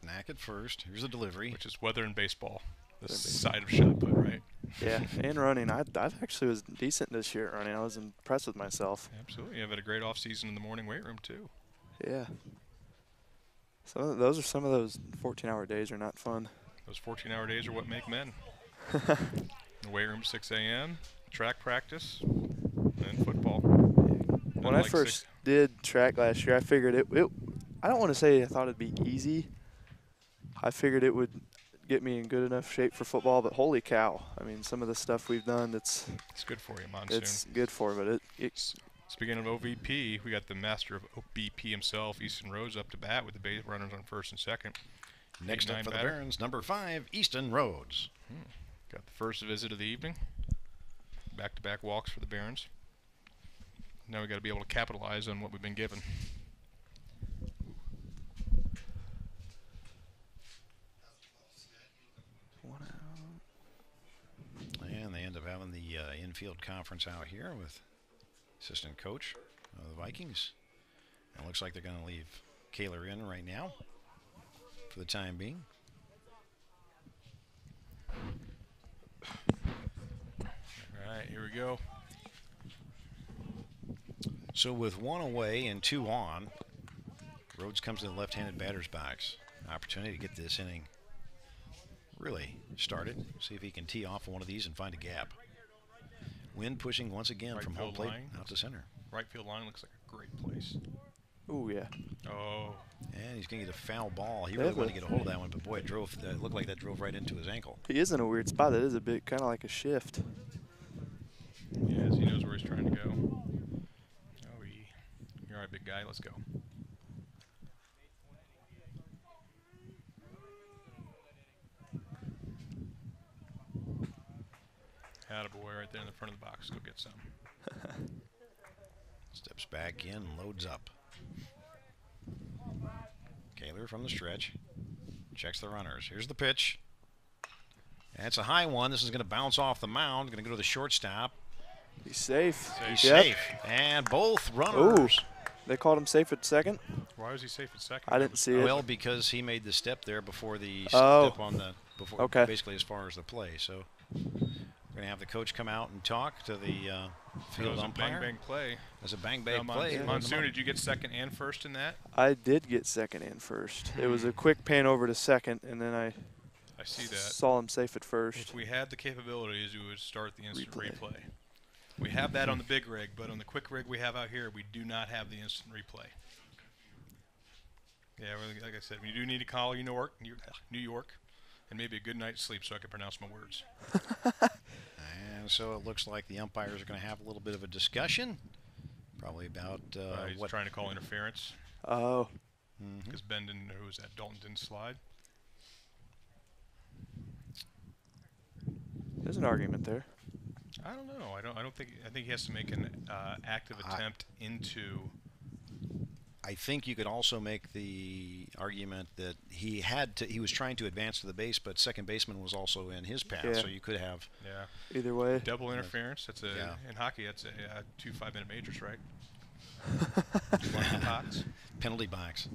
Knack at first. Here's the delivery. Which is weather and baseball. The side of shot put, right? Yeah, and running. I actually was decent this year at running. I was impressed with myself. Absolutely. You've had a great off season in the morning weight room, too. Yeah. Those 14-hour days are not fun. Those 14-hour days are what make men. The weight room, 6 a.m., track practice, And football. When I first did track last year, I figured it I don't want to say I thought it'd be easy. I figured it would get me in good enough shape for football, but holy cow. I mean, some of the stuff we've done, it's good for you, Monsoon. It's good for it, but Speaking of OVP, we got the master of OVP himself, Easton Rhodes, up to bat with the base runners on first and second. Next up for the Barons, number 5, Easton Rhodes. Got the first visit of the evening. Back-to-back walks for the Barons. Now we got to be able to capitalize on what we've been given. And they end up having the infield conference out here with assistant coach of the Vikings. And it looks like they're going to leave Keeler in right now for the time being. All right, here we go. So with 1 away and 2 on, Rhodes comes to the left-handed batter's box. Opportunity to get this inning really started. See if he can tee off one of these and find a gap. Wind pushing once again from home plate out to center. Right field line looks like a great place. Oh yeah. Oh. And he's going to get a foul ball. He really wanted to get a hold of that one, but boy, it looked like that drove right into his ankle. He is in a weird spot. That is a bit kind of like a shift. Yes, he knows where he's trying to go. Oh, you're all right, big guy. Let's go. Attaboy right there in the front of the box. Go get some. Steps back in, loads up. Keeler from the stretch. Checks the runners. Here's the pitch. That's a high one. This is going to bounce off the mound. Going to go to the shortstop. He's safe. He's safe. And both runners. Ooh. They called him safe at second. Why was he safe at second? I didn't see it. Well, because he made the step there before the step on the basically as far as the play. So we're going to have the coach come out and talk to the field umpire. Bang bang play. As a bang bang play. Monsoon, did you get second and first in that? I did get second and first. It was a quick pan over to second, and then I see that. Saw him safe at first. If we had the capabilities, we would start the instant replay. We have that on the big rig, but on the quick rig we have out here, we do not have the instant replay. Yeah, like I said, when you do need to call New York, and maybe a good night's sleep so I can pronounce my words. And so it looks like the umpires are going to have a little bit of a discussion, probably about he's trying to call interference. Oh. Because Ben didn't know who was that. Dalton didn't slide. There's an argument there. I don't know. I don't think. I think he has to make an active attempt into. I think you could also make the argument that he was trying to advance to the base, but second baseman was also in his path, so you could have. Yeah. Either way. Double interference. That's in hockey. That's a 2 5-minute majors, right? Box. Penalty box.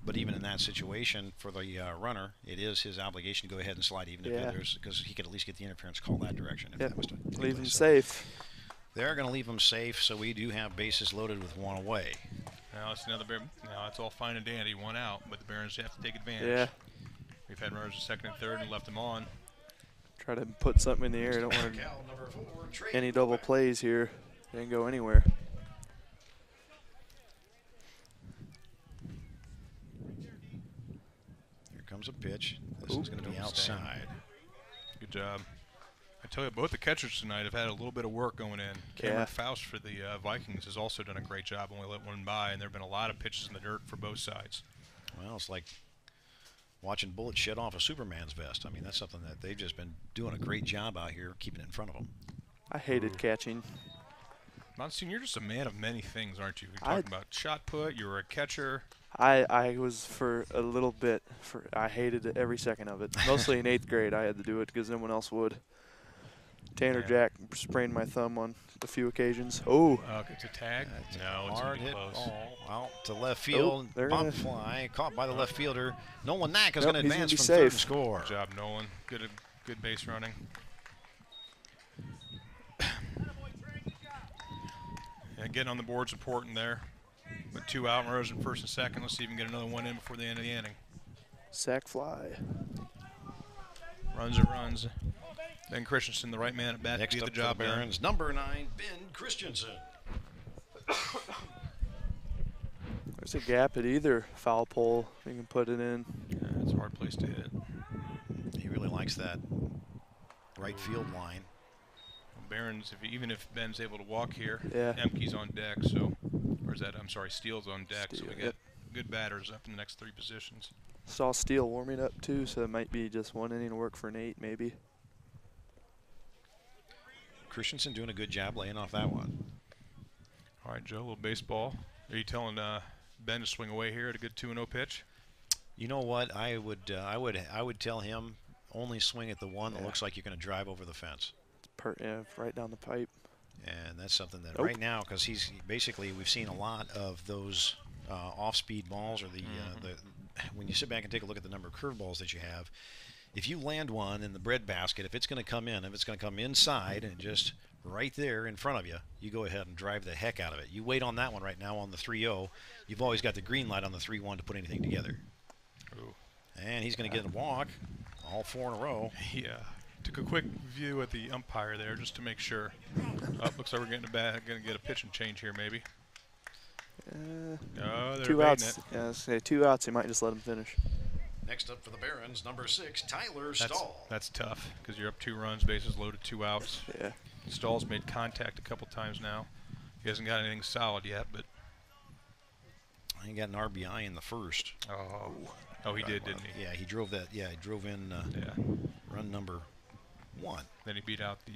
But even in that situation, for the runner, it is his obligation to go ahead and slide, even if there's, because he could at least get the interference call that direction. If that was to leave him safe. They're going to leave him safe, so we do have bases loaded with 1 away. Now it's now it's all fine and dandy, 1 out, but the Barons have to take advantage. Yeah. We've had runners at second and third and left them on. Try to put something in the air. I don't want any double plays here. They didn't go anywhere. Comes a pitch. This is going to be outside. Good job. I tell you, both the catchers tonight have had a little bit of work going in. Cameron Faust for the Vikings has also done a great job, only let one by, and there have been a lot of pitches in the dirt for both sides. Well, it's like watching bullets shed off a Superman's vest. I mean, that's something that they've just been doing a great job out here, keeping it in front of them. I hated catching. Monsoon, you're just a man of many things, aren't you? You're talking about shot put, you were a catcher. I was for a little bit. I hated every second of it. Mostly in 8th grade, I had to do it because no one else would. Tanner Jack sprained my thumb on a few occasions. Oh. It's a tag? No, it's hard hit close. Ball out to left field. Bump fly caught by the left fielder. Nolan Knack is going to advance from third and score. Good job, Nolan. Good base running. Getting on the board's important there. With 2 out, runners in first and second. Let's see if we can get another one in before the end of the inning. Sack fly. Runs and runs. Ben Christianson, the right man at bat, Next to get up the job for the done. Barons, number 9, Ben Christianson. There's a gap at either foul pole. You can put it in. Yeah, it's a hard place to hit. He really likes that right field line. Barons, even if Ben's able to walk here, Yeah. Emke's on deck, so, or is that, I'm sorry, Steele's on deck, so Steele, we got yep. good batters up in the next 3 positions. Saw Steele warming up too, so it might be just 1 inning of work for Nate, maybe. Christianson doing a good job laying off that one. All right, Joe, a little baseball. Are you telling Ben to swing away here at a good 2-0 pitch? You know what? I would tell him only swing at the one that looks like you're going to drive over the fence. Yeah, right down the pipe. And that's something that Nope. right now, because he's basically, we've seen a lot of those off-speed balls, or the when you sit back and take a look at the number of curveballs that you have, if you land one in the breadbasket, if it's going to come in, if it's going to come inside and just right there in front of you, you go ahead and drive the heck out of it. You wait on that one right now on the 3-0. You've always got the green light on the 3-1 to put anything together. Ooh. And he's going to get a walk, all 4 in a row. Yeah. Took a quick view at the umpire there just to make sure. Looks like we're going to get a pitching change here, maybe. Oh, they're 2 outs. it. Yeah, say 2 outs. He might just let him finish. Next up for the Barons, number 6, Tyler Stahl. That's tough because you're up 2 runs, bases loaded, 2 outs. Yeah. Stahl's made contact a couple times now. He hasn't got anything solid yet, but He got an RBI in the first. oh, he did, didn't he? Yeah, he drove that. Yeah, he drove in run number 1. Then he beat out the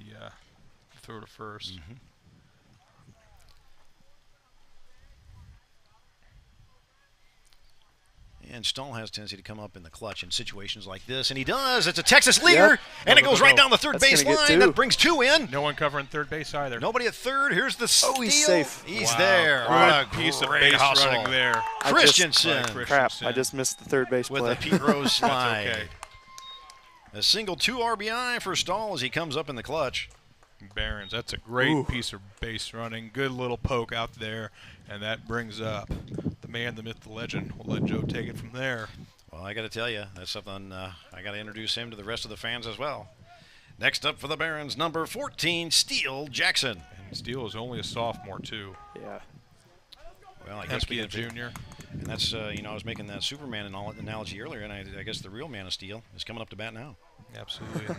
throw to first. And Stahl has a tendency to come up in the clutch in situations like this, and he does. It's a Texas leader, Yep. and it goes right No. down the third That's base gonna get line. 2. That brings 2 in. No one covering third base either. Nobody at third. Here's the steal. Oh, he's safe. He's Wow. there. Good What a piece of great base hustle. running there. Christianson By Crap, Christianson. I just missed the third base with play. a Pete Rose slide. okay. A single 2 RBI for Stahl as he comes up in the clutch. Barons, that's a great piece of base running. Good little poke out there, and that brings up the man, the myth, the legend. We'll let Joe take it from there. Well, I got to tell you, that's something I got to introduce him to the rest of the fans as well. Next up for the Barons, number 14, Steele Jackson. And Steele is only a sophomore, too. Yeah. Well, I guess Hemke a junior. And that's, you know, I was making that Superman analogy earlier, and I guess the real Man of Steel is coming up to bat now. Absolutely.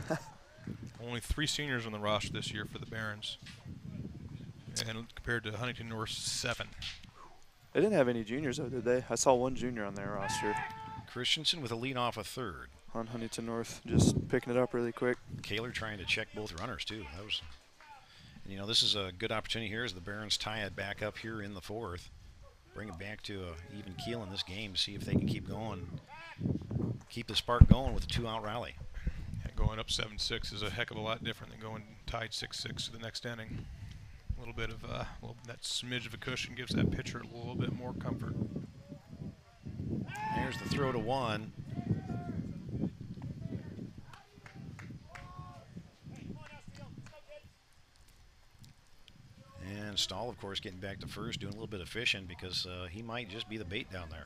Only 3 seniors on the roster this year for the Barons. And compared to Huntington North, 7. They didn't have any juniors, though, did they? I saw 1 junior on their roster. Christianson with a lead off a third. On Huntington North, just picking it up really quick. Keeler trying to check both runners, too. That was, and, you know, this is a good opportunity here as the Barons tie it back up here in the 4th. Bring it back to a even keel in this game, see if they can keep going. Keep the spark going with a 2-out rally. Yeah, going up 7-6 is a heck of a lot different than going tied 6-6 to the next inning. A little bit of that smidge of a cushion gives that pitcher a little bit more comfort. There's the throw to 1. And Stahl, of course, getting back to first, doing a little bit of fishing because he might just be the bait down there.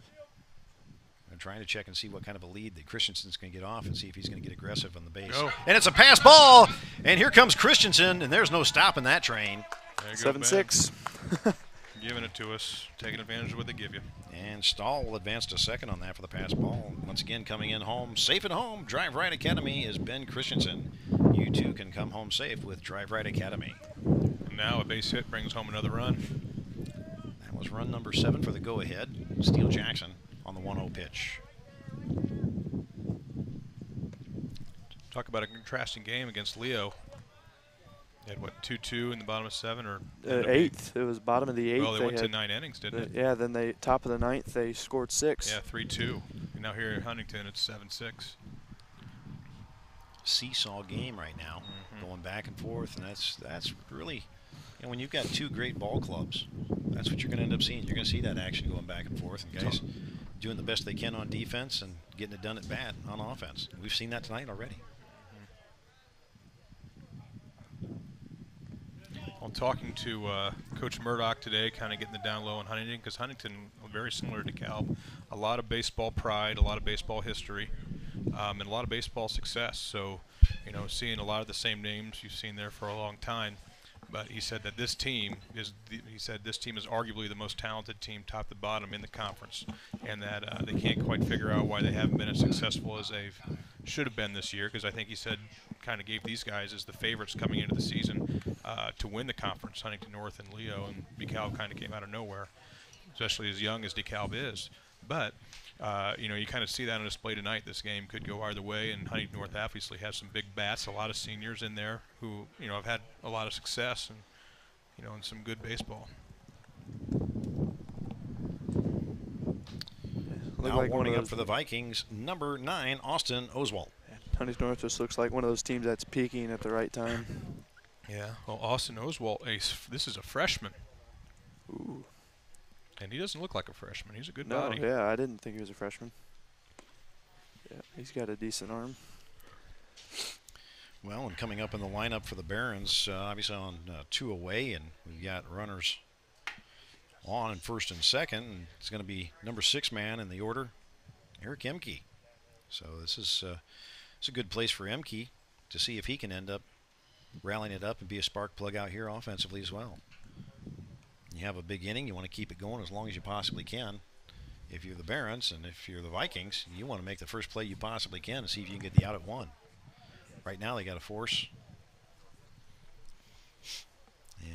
I'm trying to check and see what kind of a lead that Christianson's going to get off and see if he's going to get aggressive on the base. Go. And it's a pass ball, and here comes Christianson, and there's no stopping that train. There you go, 7-6. Giving it to us, taking advantage of what they give you. And Stahl will advance to second on that for the pass ball. Once again, coming in home, safe at home. Drive Right Academy is Ben Christianson. You too can come home safe with Drive Right Academy. And now a base hit brings home another run. That was run number 7 for the go-ahead. Steele Jackson on the 1-0 pitch. Talk about a contrasting game against Leo. They had, what, 2-2 in the bottom of 7? Or 8th. It was bottom of the 8th. Well, they went to 9 innings, didn't it? Yeah, then they top of the 9th, they scored 6. Yeah, 3-2. And now here at Huntington, it's 7-6. Seesaw game right now, going back and forth, and that's really, you know, when you've got 2 great ball clubs, that's what you're going to end up seeing. You're going to see that action going back and forth, and guys doing the best they can on defense and getting it done at bat on offense. We've seen that tonight already. I'm talking to Coach Murdoch today, kind of getting the down low on Huntington, because Huntington, very similar to DeKalb, a lot of baseball pride, a lot of baseball history, and a lot of baseball success. So, you know, seeing a lot of the same names you've seen there for a long time. But he said that this team is arguably the most talented team, top to bottom, in the conference, and that they can't quite figure out why they haven't been as successful as they should have been this year. Because I think he said kind of gave these guys as the favorites coming into the season to win the conference, Huntington North and Leo, and DeKalb kind of came out of nowhere, especially as young as DeKalb is. But you know, you kind of see that on display tonight. This game could go either way, and Huntington North obviously has some big bats, a lot of seniors in there who, you know, have had a lot of success and, you know, and some good baseball. Now warming up for the Vikings, number 9, Austin Oswalt. Huntington North just looks like one of those teams that's peaking at the right time. Yeah, well, Austin Oswalt, this is a freshman. Ooh. And he doesn't look like a freshman. He's a good No, body. yeah, I didn't think he was a freshman. Yeah, he's got a decent arm. Well, and coming up in the lineup for the Barons, obviously on 2 away, and we've got runners on in first and second. And it's going to be number 6 man in the order, Eric Emke. So this is it's a good place for Emke to see if he can end up rallying it up and be a spark plug out here offensively as well. You have a big inning, you want to keep it going as long as you possibly can. If you're the Barons and if you're the Vikings, you want to make the first play you possibly can to see if you can get the out at 1. Right now they got a force.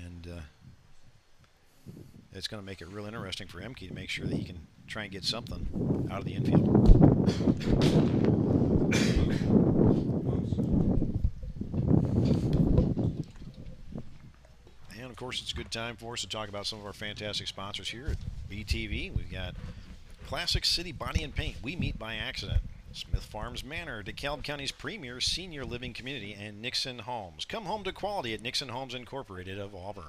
And it's going to make it real interesting for Emke to make sure that he can try and get something out of the infield. And of course, it's a good time for us to talk about some of our fantastic sponsors here at BTV. We've got Classic City Body and Paint. We meet by accident. Smith Farms Manor, DeKalb County's premier senior living community, and Nixon Homes. Come home to quality at Nixon Homes Incorporated of Auburn.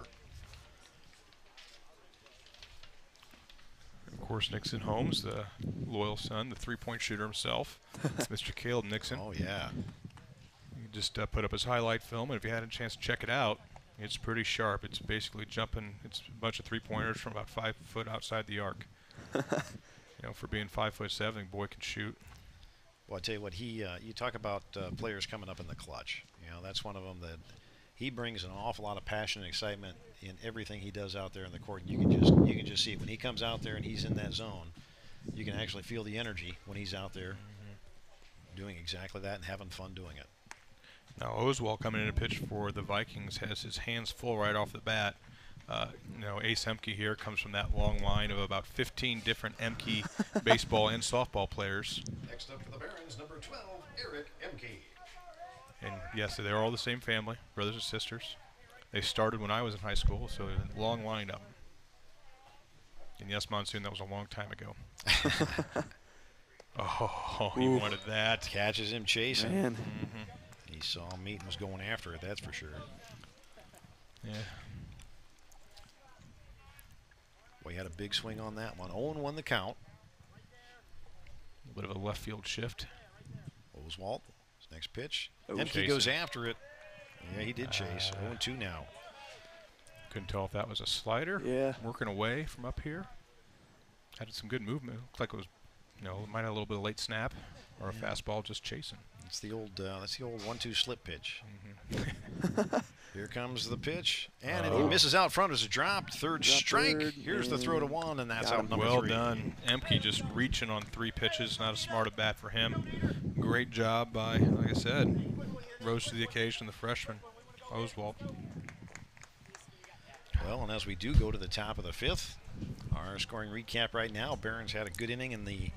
Of course, Nixon Holmes, the loyal son, the three-point shooter himself, Mr. Caleb Nixon. Oh, yeah. He just put up his highlight film, and if you had a chance to check it out, it's pretty sharp. It's basically jumping. It's a bunch of three-pointers from about 5 foot outside the arc. You know, for being 5'7", the boy can shoot. Well, I tell you what, you talk about players coming up in the clutch. You know, that's one of them that he brings an awful lot of passion and excitement in everything he does out there in the court. And you can just see it when he comes out there and he's in that zone. You can actually feel the energy when he's out there doing exactly that and having fun doing it. Now Oswald coming in to pitch for the Vikings has his hands full right off the bat. You know, Ace Emke here comes from that long line of about 15 different Emke baseball and softball players. Next up for the Barons, number 12, Eric Emke. And yes, they're all the same family, brothers and sisters. They started when I was in high school, so a long line of them. And yes, Monsoon, that was a long time ago. Oh, he wanted that. Catches him chasing. Man. He saw him meet and was going after it, that's for sure. Yeah. Well, he had a big swing on that one. 0-1 the count. A bit of a left field shift. Oswalt, his next pitch. Oh, Emke goes after it. Yeah, he did chase. 0-2 now. Couldn't tell if that was a slider. Yeah. Working away from up here. Had some good movement. Looked like it was, you know, might have a little bit of late snap or a fastball just chasing. It's the old, that's the old 1-2 slip pitch. Here comes the pitch, and he misses out front as a drop. Third strike. Here's the throw to 1, and that's out number 3. Well done. Emke just reaching on 3 pitches. Not a smart at bat for him. Great job by, like I said, rose to the occasion, the freshman, Oswald. Well, and as we do go to the top of the 5th, our scoring recap right now, Barons had a good inning in the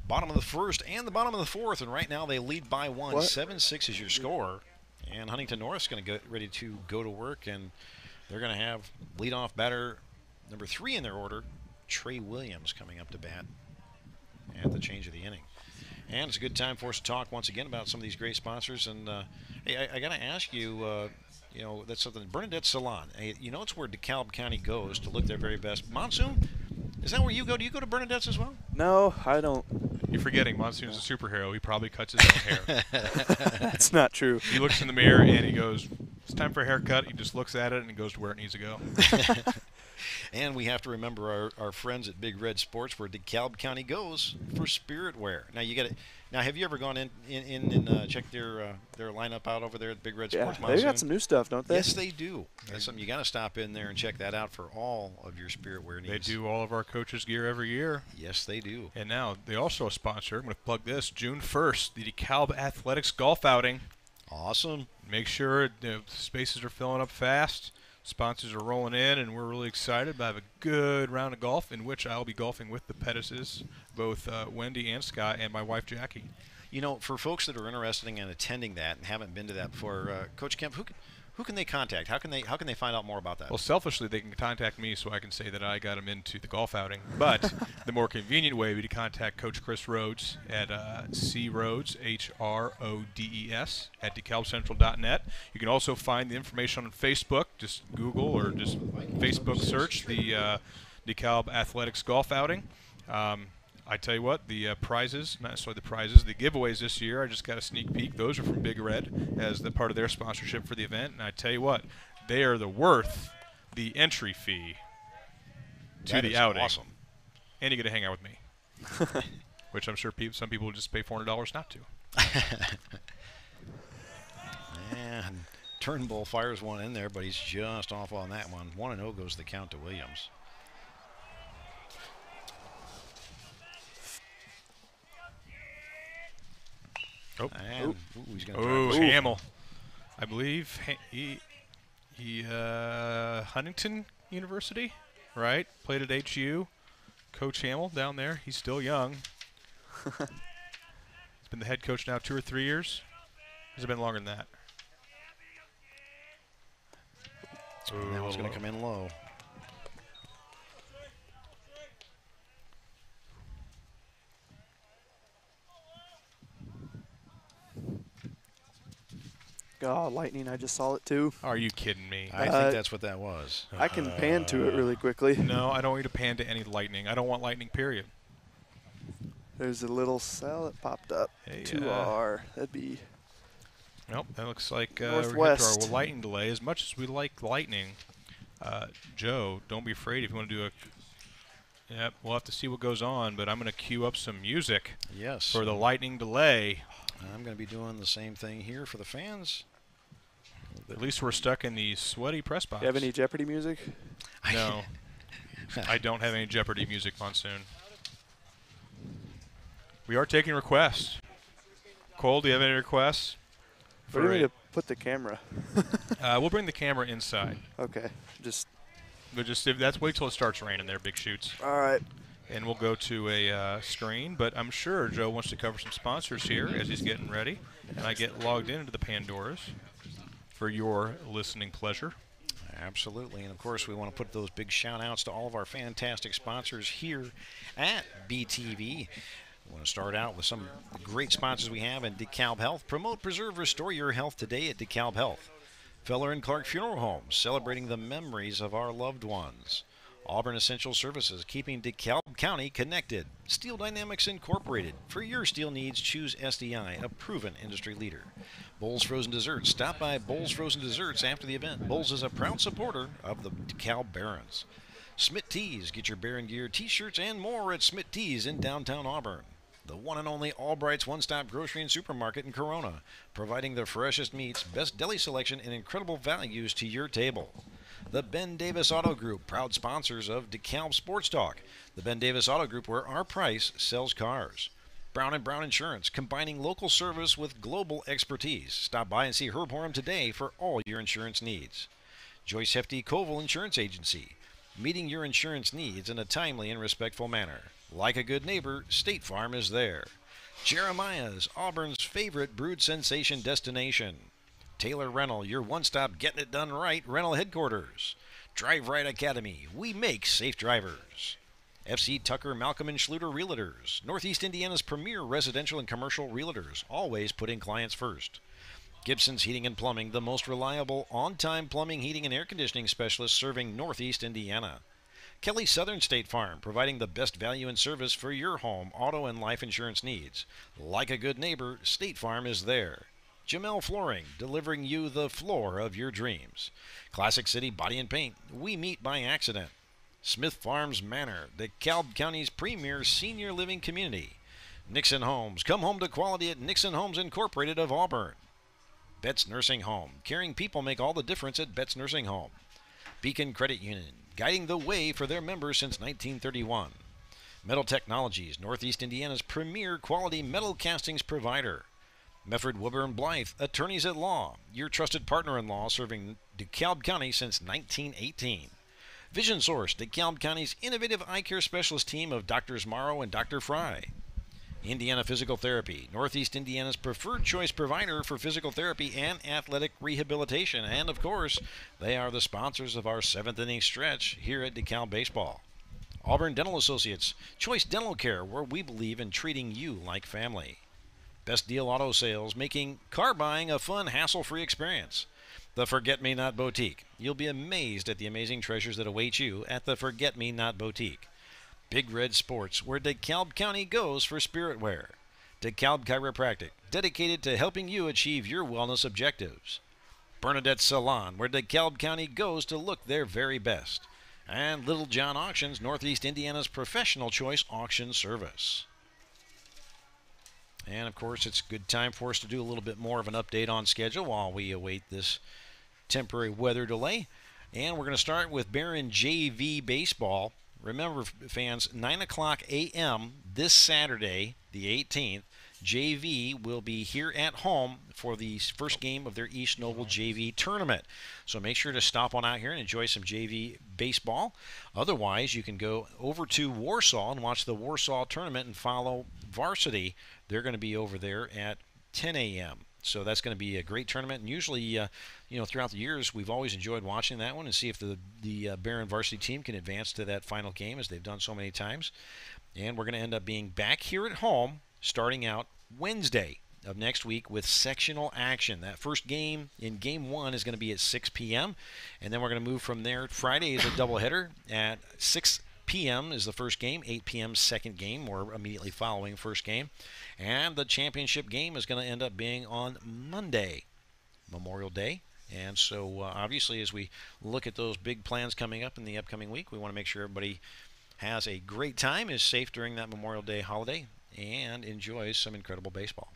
bottom of the 1st and the bottom of the 4th, and right now they lead by 1. 7-6 is your score. And Huntington North's going to get ready to go to work, and they're going to have leadoff batter number 3 in their order, Trey Williams, coming up to bat at the change of the inning. And it's a good time for us to talk once again about some of these great sponsors. And hey, I got to ask you, you know, that's something. Bernadette Salon. Hey, you know, it's where DeKalb County goes to look their very best. Monsoon, is that where you go? Do you go to Bernadette's as well? No, I don't. You're forgetting Monsoon's a superhero. He probably cuts his own hair. That's not true. He looks in the mirror and he goes, it's time for a haircut. He just looks at it and it goes to where it needs to go. And we have to remember our friends at Big Red Sports, where DeKalb County goes for spirit wear. Now you got to. Now, have you ever gone in and checked their lineup out over there at Big Red Sports? Yeah, they got some new stuff, don't they? Yes, they do. That's something you got to stop in there and check that out for all of your spirit wear needs. They do all of our coaches' gear every year. Yes, they do. And now they also a sponsor. I'm going to plug this. June 1st, the DeKalb Athletics Golf Outing. Awesome. Make sure the spaces are filling up fast. Sponsors are rolling in, and we're really excited to have a good round of golf, in which I'll be golfing with the Pettises, both Wendy and Scott, and my wife Jackie. You know, for folks that are interested in attending that and haven't been to that before, Coach Kemp, who can they contact? How can they find out more about that? Well, selfishly, they can contact me so I can say that I got them into the golf outing. But the more convenient way would be to contact Coach Chris Rhodes at crhodes, H-R-O-D-E-S, at DeKalbCentral.net. You can also find the information on Facebook. Just Google or just Facebook search the DeKalb Athletics Golf Outing. I tell you what, the prizes, not necessarily the prizes, the giveaways this year, I just got a sneak peek. Those are from Big Red as the part of their sponsorship for the event. And I tell you what, they are worth the entry fee to the outing. Awesome. And you get to hang out with me, which I'm sure some people will just pay $400 not to. And Turnbull fires one in there, but he's just off on that one. 1-0 goes the count to Williams. Oh, he's going to Hamill. I believe Huntington University, right? Played at HU. Coach Hamill down there. He's still young. He's been the head coach now 2 or 3 years. Has it been longer than that? That one's going to come in low. Oh, lightning, I just saw it too. Are you kidding me? I think that's what that was. I can pan to it really quickly. No, I don't want you to pan to any lightning. I don't want lightning, period. There's a little cell that popped up. Hey, 2R. That'd be... Nope, that looks like Northwest. we're getting to our lightning delay. As much as we like lightning, Joe, don't be afraid if you want to do a... Yep, we'll have to see what goes on, but I'm going to cue up some music for the lightning delay. I'm going to be doing the same thing here for the fans. At least we're stuck in the sweaty press box. You have any Jeopardy music? No. I don't have any Jeopardy music, Monsoon. We are taking requests. Cole, do you have any requests? Where do you need to put the camera? We'll bring the camera inside. Okay. Wait till it starts raining there, Big Shoots. All right. And we'll go to a screen, but I'm sure Joe wants to cover some sponsors here as he's getting ready. And I get logged into the Pandoras for your listening pleasure. Absolutely. And, of course, we want to put those big shout-outs to all of our fantastic sponsors here at BTV. We want to start out with some great sponsors we have in DeKalb Health. Promote, preserve, restore your health today at DeKalb Health. Feller and Clark Funeral Homes, celebrating the memories of our loved ones. Auburn Essential Services, keeping DeKalb County connected. Steel Dynamics Incorporated. For your steel needs, choose SDI, a proven industry leader. Bowles Frozen Desserts. Stop by Bowles Frozen Desserts after the event. Bowles is a proud supporter of the DeKalb Barons. Smith Tees. Get your Baron gear, T-shirts, and more at Smith Tees in downtown Auburn. The one and only Albright's one-stop grocery and supermarket in Corona, providing the freshest meats, best deli selection, and incredible values to your table. The Ben Davis Auto Group, proud sponsors of DeKalb Sports Talk. The Ben Davis Auto Group, where our price sells cars. Brown & Brown Insurance, combining local service with global expertise. Stop by and see Herb Horham today for all your insurance needs. Joyce Hefty Koval Insurance Agency, meeting your insurance needs in a timely and respectful manner. Like a good neighbor, State Farm is there. Jeremiah's, Auburn's favorite brewed sensation destination. Taylor Rental, your one-stop getting it done right rental headquarters. Drive Right Academy, we make safe drivers. FC Tucker, Malcolm and Schluter Realtors, Northeast Indiana's premier residential and commercial realtors, always putting clients first. Gibson's Heating and Plumbing, the most reliable on-time plumbing, heating, and air conditioning specialist serving Northeast Indiana. Kelly Southern State Farm, providing the best value and service for your home, auto, and life insurance needs. Like a good neighbor, State Farm is there. Jamel Flooring, delivering you the floor of your dreams. Classic City Body and Paint, we meet by accident. Smith Farms Manor, DeKalb County's premier senior living community. Nixon Homes, come home to quality at Nixon Homes Incorporated of Auburn. Betts Nursing Home, caring people make all the difference at Betts Nursing Home. Beacon Credit Union, guiding the way for their members since 1931. Metal Technologies, Northeast Indiana's premier quality metal castings provider. Mefford, Wilbur & Blythe, attorneys at law, your trusted partner-in-law serving DeKalb County since 1918. Vision Source, DeKalb County's innovative eye care specialist team of Drs. Morrow and Dr. Fry. Indiana Physical Therapy, Northeast Indiana's preferred choice provider for physical therapy and athletic rehabilitation. And, of course, they are the sponsors of our 7th inning stretch here at DeKalb Baseball. Auburn Dental Associates, choice dental care where we believe in treating you like family. Best Deal Auto Sales, making car buying a fun, hassle-free experience. The Forget-Me-Not Boutique. You'll be amazed at the amazing treasures that await you at the Forget-Me-Not Boutique. Big Red Sports, where DeKalb County goes for spirit wear. DeKalb Chiropractic, dedicated to helping you achieve your wellness objectives. Bernadette Salon, where DeKalb County goes to look their very best. And Little John Auctions, Northeast Indiana's professional choice auction service. And, of course, it's a good time for us to do a little bit more of an update on schedule while we await this temporary weather delay. And we're going to start with Barron JV Baseball. Remember, fans, 9 o'clock a.m. this Saturday, the 18th, JV will be here at home for the first game of their East Noble JV tournament. So make sure to stop on out here and enjoy some JV baseball. Otherwise, you can go over to Warsaw and watch the Warsaw tournament and follow varsity. They're going to be over there at 10 a.m. So that's going to be a great tournament. And usually, throughout the years, we've always enjoyed watching that one and see if the Barron varsity team can advance to that final game, as they've done so many times. And we're going to end up being back here at home starting out Wednesday of next week with sectional action. That first game in Game 1 is going to be at 6 p.m. And then we're going to move from there. Friday is a doubleheader at 6 p.m. is the first game, 8 p.m. second game, or immediately following first game. And the championship game is going to end up being on Monday, Memorial Day. And so, obviously, as we look at those big plans coming up in the upcoming week, we want to make sure everybody has a great time, is safe during that Memorial Day holiday, and enjoys some incredible baseball.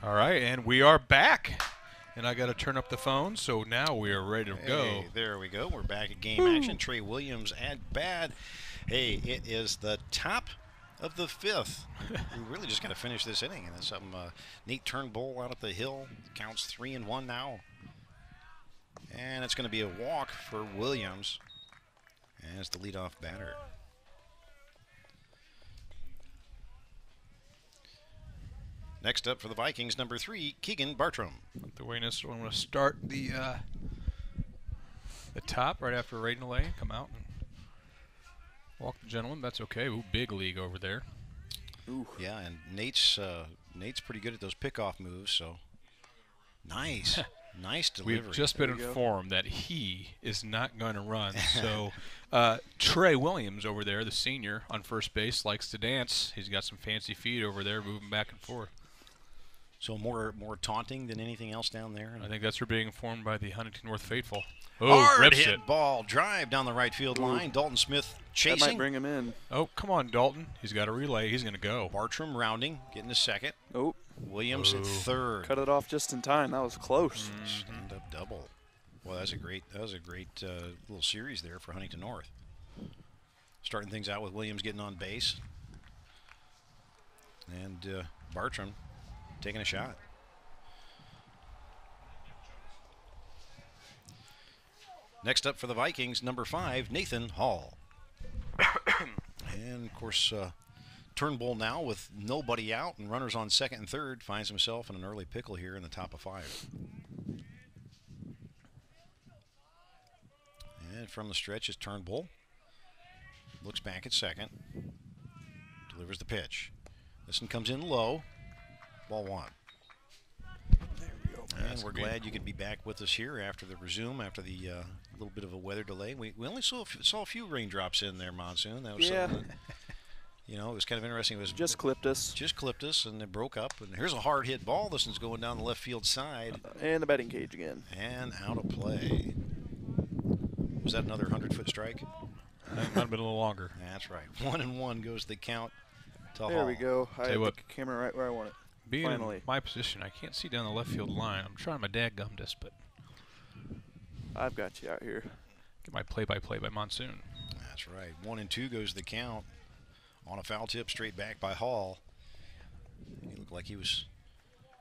All right, and we are back. And I got to turn up the phone, so now we are ready to go. Hey, there we go. We're back at game action. Trey Williams at bat. Hey, it is the top of the 5th. We really just got to finish this inning. And some neat Turnbull out at the hill. Counts 3-1 now. And it's going to be a walk for Williams as the leadoff batter. Next up for the Vikings, number 3, Keegan Bartram. The way this one, I'm going to start the top right after raiding away. Come out and walk the gentleman. That's okay. Ooh, big league over there. Ooh. Yeah, and Nate's pretty good at those pickoff moves. So nice, nice delivery. We've just been informed that he is not going to run. So Trey Williams over there, the senior on first base, likes to dance. He's got some fancy feet over there, moving back and forth. So more taunting than anything else down there. I think that's for being informed by the Huntington North faithful. Oh, hard hit ball, drive down the right field line. Dalton Smith chasing. That might bring him in. Oh, come on, Dalton. He's got a relay. He's going to go. Bartram rounding, getting to second. Oh. Williams at third. Cut it off just in time. That was close. Stand-up double. Well, that was a great little series there for Huntington North. Starting things out with Williams getting on base. And Bartram taking a shot. Next up for the Vikings, number 5, Nathan Hall. And, of course, Turnbull now with nobody out and runners on second and third finds himself in an early pickle here in the top of 5. And from the stretch is Turnbull. Looks back at second. Delivers the pitch. This one comes in low. Ball 1. There we go. And we're glad you could be back with us here after the after the little bit of a weather delay. We only saw a few raindrops in there, Monsoon. That was something that, you know, it was kind of interesting. It was just clipped us. Just clipped us, and it broke up. And here's a hard hit ball. This one's going down the left field side. And the batting cage again. And out of play. Was that another 100-foot strike? It might have been a little longer. That's right. 1-1 goes the count to There Hall. we go. I have the camera right where I want it. Being Finally. in my position, I can't see down the left field line. I'm trying my dadgumdest, but I've got you out here. Get my play-by-play by Monsoon. That's right. 1-2 goes the count on a foul tip straight back by Hall. He looked like he was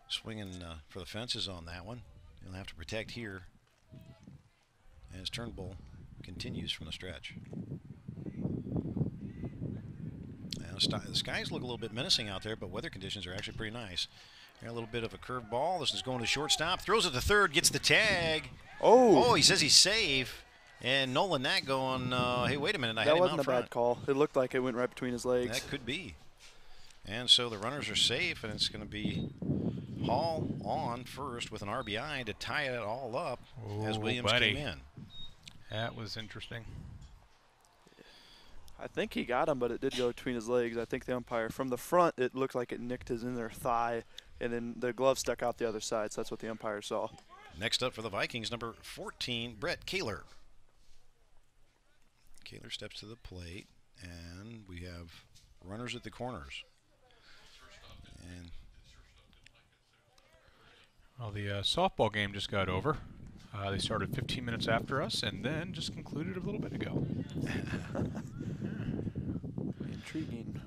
swinging for the fences on that one. He'll have to protect here as Turnbull continues from the stretch. Now, the skies look a little bit menacing out there, but weather conditions are actually pretty nice. Got a little bit of a curved ball. This is going to shortstop. Throws it to third, gets the tag. Oh, he says he's safe. And Nolan Knack going, hey, wait a minute, I had him out front. That wasn't a bad call. It looked like it went right between his legs. That could be. And so the runners are safe, and it's going to be Hall on first with an RBI to tie it all up as Williams came in. That was interesting. I think he got him, but it did go between his legs. I think the umpire, from the front, it looked like it nicked his inner thigh, and then the glove stuck out the other side, so that's what the umpire saw. Next up for the Vikings, number 14, Brett Keeler. Keeler steps to the plate, and we have runners at the corners. And well, the softball game just got over. They started 15 minutes after us, and then just concluded a little bit ago. Intriguing.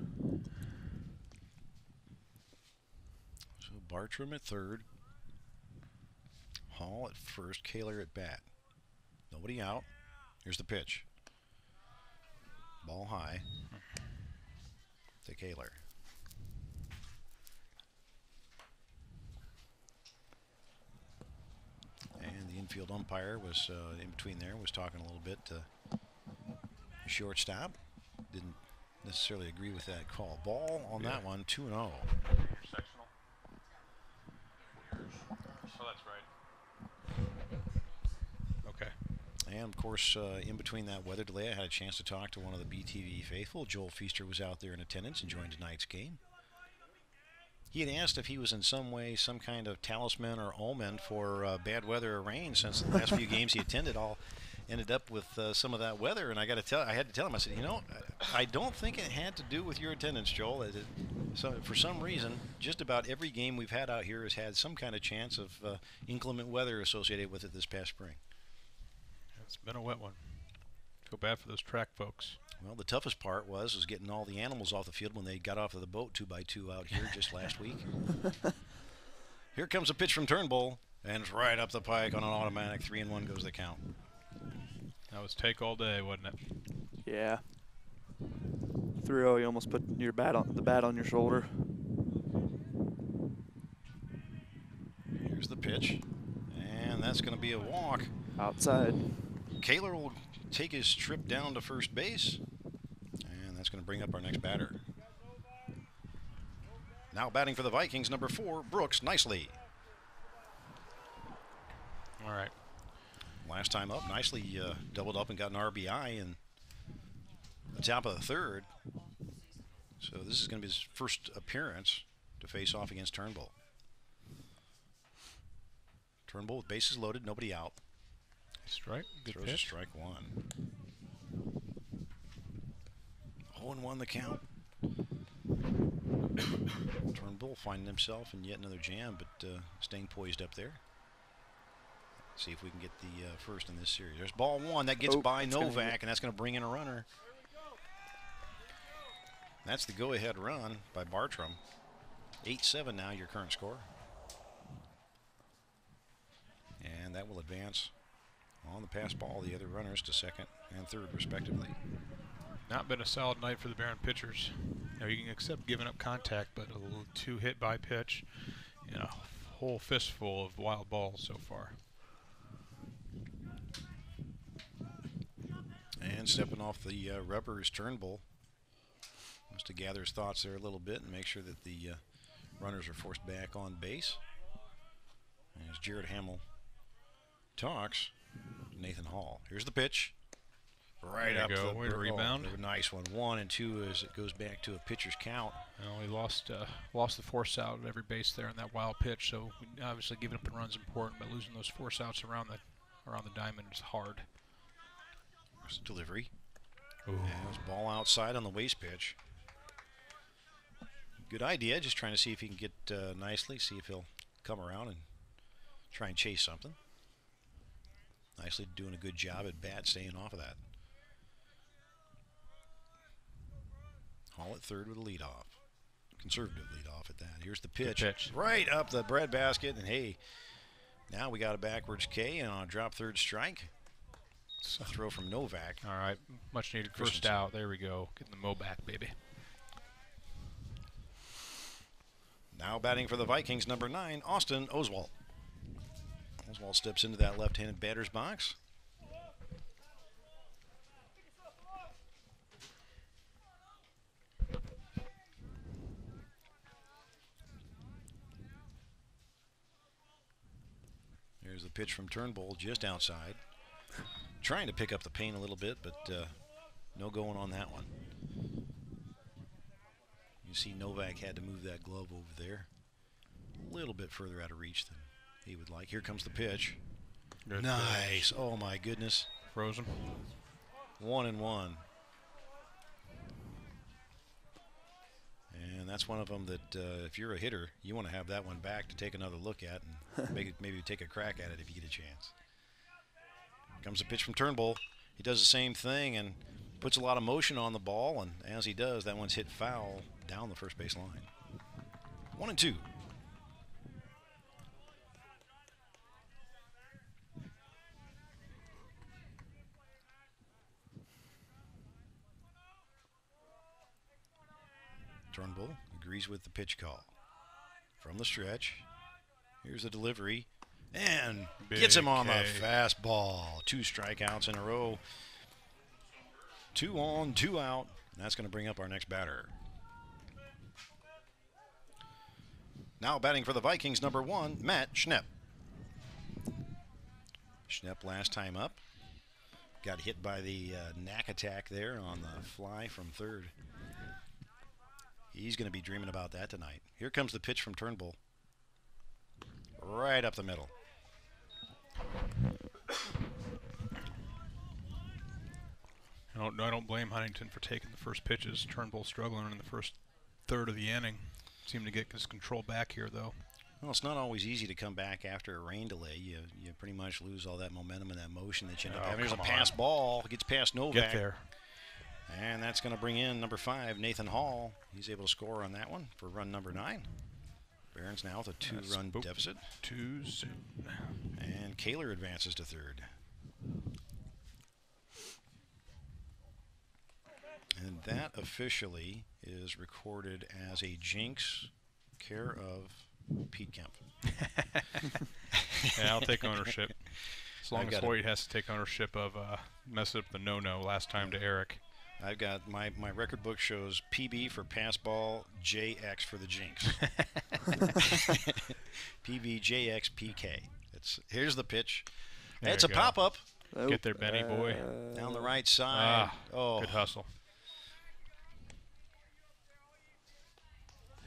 So Bartram at third, Hall at first, Keeler at bat. Nobody out. Here's the pitch. Ball high to Keeler. And the infield umpire was in between there, was talking a little bit to shortstop. Didn't necessarily agree with that call. Ball on that one, 2-0. Sectional. Oh, that's right. Okay. And, of course, in between that weather delay, I had a chance to talk to one of the BTV faithful. Joel Feaster was out there in attendance enjoying tonight's game. He had asked if he was in some way some kind of talisman or omen for bad weather or rain, since the last few games he attended all ended up with some of that weather. And I had to tell him, I said, you know, I don't think it had to do with your attendance, Joel. So for some reason, just about every game we've had out here has had some kind of chance of inclement weather associated with it this past spring. It's been a wet one. Feel bad for those track folks. Well, the toughest part was getting all the animals off the field when they got off of the boat 2x2 out here just last week. Here comes a pitch from Turnbull, and it's right up the pike on an automatic. 3-1 goes the count. That was take all day, wasn't it? Yeah. 3-0, you almost put the bat on your shoulder. Here's the pitch, and that's going to be a walk. Outside. Keeler will take his trip down to first base, and that's going to bring up our next batter. Now batting for the Vikings, number 4, Brooks Nicely. All right. Last time up, Nicely doubled up and got an RBI in the top of the third. So this is going to be his first appearance to face off against Turnbull. Turnbull with bases loaded, nobody out. Strike. Good Throws pitch. a strike one. 0-1 the count. Turnbull finding himself in yet another jam, but staying poised up there. See if we can get the first in this series. There's ball one. That gets by Novak, and that's going to bring in a runner. That's the go-ahead run by Bartram. 8-7 now, your current score. And that will advance on the pass ball the other runners to second and third, respectively. Not been a solid night for the Barron pitchers. Now you can accept giving up contact, but a little 2 hit by pitch and a whole fistful of wild balls so far. And stepping off the rubber is Turnbull. Wants to gather his thoughts there a little bit and make sure that the runners are forced back on base. As Jared Hamill talks to Nathan Hall. Here's the pitch. Right up the rebound. A nice one. 1 and 2 as it goes back to a pitcher's count. Well, he lost the force out at every base there in that wild pitch. So obviously giving up the run's important, but losing those force outs around the diamond is hard. There's a delivery. Ooh. And it was ball outside on the waste pitch. Good idea. Just trying to see if he can get nicely. See if he'll come around and try and chase something. Nicely doing a good job at bat, staying off of that. Hall at third with a leadoff. Conservative leadoff at that. Here's the pitch. Right up the breadbasket. And hey, now we got a backwards K and on a drop third strike. It's a throw from Novak. All right. Much needed first out. There we go. Getting the Mo back, baby. Now batting for the Vikings, number 9, Austin Oswalt. Oswalt steps into that left-handed batter's box. There's the pitch from Turnbull just outside. Trying to pick up the pain a little bit, but no going on that one. You see Novak had to move that glove over there. A little bit further out of reach than he would like. Here comes the pitch. Good nice. pitch. Oh, my goodness. Frozen. 1 and 1. And that's one of them that if you're a hitter, you want to have that one back to take another look at and maybe take a crack at it if you get a chance. Comes a pitch from Turnbull. He does the same thing and puts a lot of motion on the ball, and as he does, that one's hit foul down the first base line. 1 and 2. Turnbull agrees with the pitch call. From the stretch, here's a delivery, and gets him on the fastball. 2 strikeouts in a row. 2 on, 2 out. And that's going to bring up our next batter. Now batting for the Vikings, number 1, Matt Schnepp. Schnepp last time up. Got hit by the knack attack there on the fly from third. He's going to be dreaming about that tonight. Here comes the pitch from Turnbull. Right up the middle. I don't blame Huntington for taking the first pitches. Turnbull struggling in the first third of the inning. Seemed to get his control back here, though. Well, it's not always easy to come back after a rain delay. You pretty much lose all that momentum and that motion that you end up having. There's a pass ball. Gets past Novak. Get there. And that's going to bring in number 5, Nathan Hall. He's able to score on that one for run number 9. Barron's now with a 2-run deficit. Too soon. And Keeler advances to third. And that officially is recorded as a jinx, care of Pete Kemp. Yeah, I'll take ownership. As long as Hoyt has to take ownership of messing up the no-no last time to Eric. I've got my record book shows PB for pass ball, JX for the jinx. PB, JX, PK. Here's the pitch. It's a pop-up. Oh, get there, Benny boy. Down the right side. Good hustle.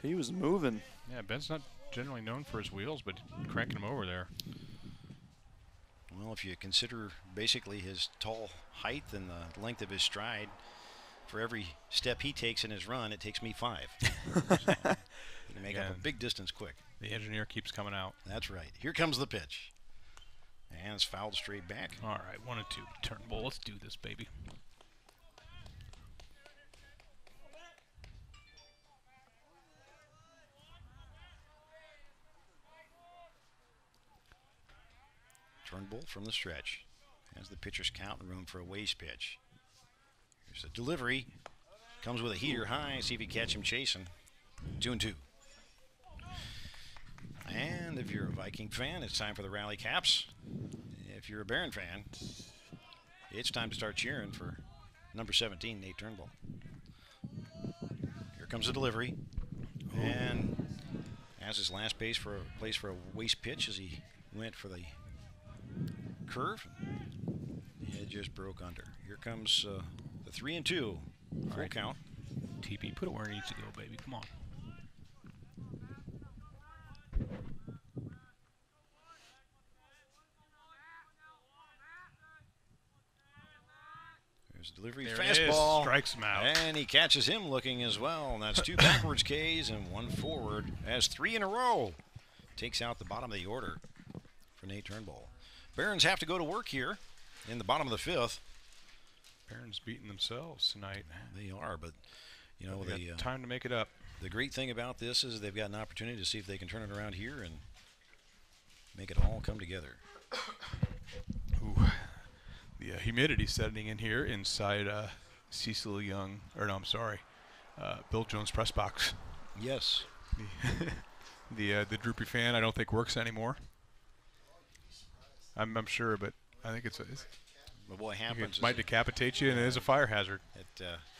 He was moving. Yeah, Ben's not generally known for his wheels, but cranking him over there. Well, if you consider basically his tall height and the length of his stride, for every step he takes in his run, it takes me 5. So you can make up a big distance quick. The engineer keeps coming out. That's right. Here comes the pitch. And it's fouled straight back. All right, 1 and 2. Turnbull, let's do this, baby. Turnbull from the stretch. Has the pitcher's count and room for a waste pitch. Here's the delivery. Comes with a heater high. See if you catch him chasing. 2 and 2. And if you're a Viking fan, it's time for the rally caps. If you're a Barron fan, it's time to start cheering for number 17, Nate Turnbull. Here comes the delivery. And has his last place for a waste pitch as he went for the curve. It just broke under. Here comes the 3-2. Full count. TP, put it where it needs to go, baby. Come on. There's a delivery, there fastball. Strikes him out. And he catches him looking as well. And that's 2 backwards Ks and 1 forward. Has 3 in a row. Takes out the bottom of the order for Nate Turnbull. Barons have to go to work here in the bottom of the 5th. Barons beating themselves tonight. They are, but you know, they got time to make it up. The great thing about this is they've got an opportunity to see if they can turn it around here and make it all come together. Ooh. The humidity setting in here inside Cecil Young, or no, I'm sorry, Bill Jones press box. Yes. The droopy fan I don't think works anymore. I'm sure, but I think it's but what happens it might decapitate you, and it is a fire hazard.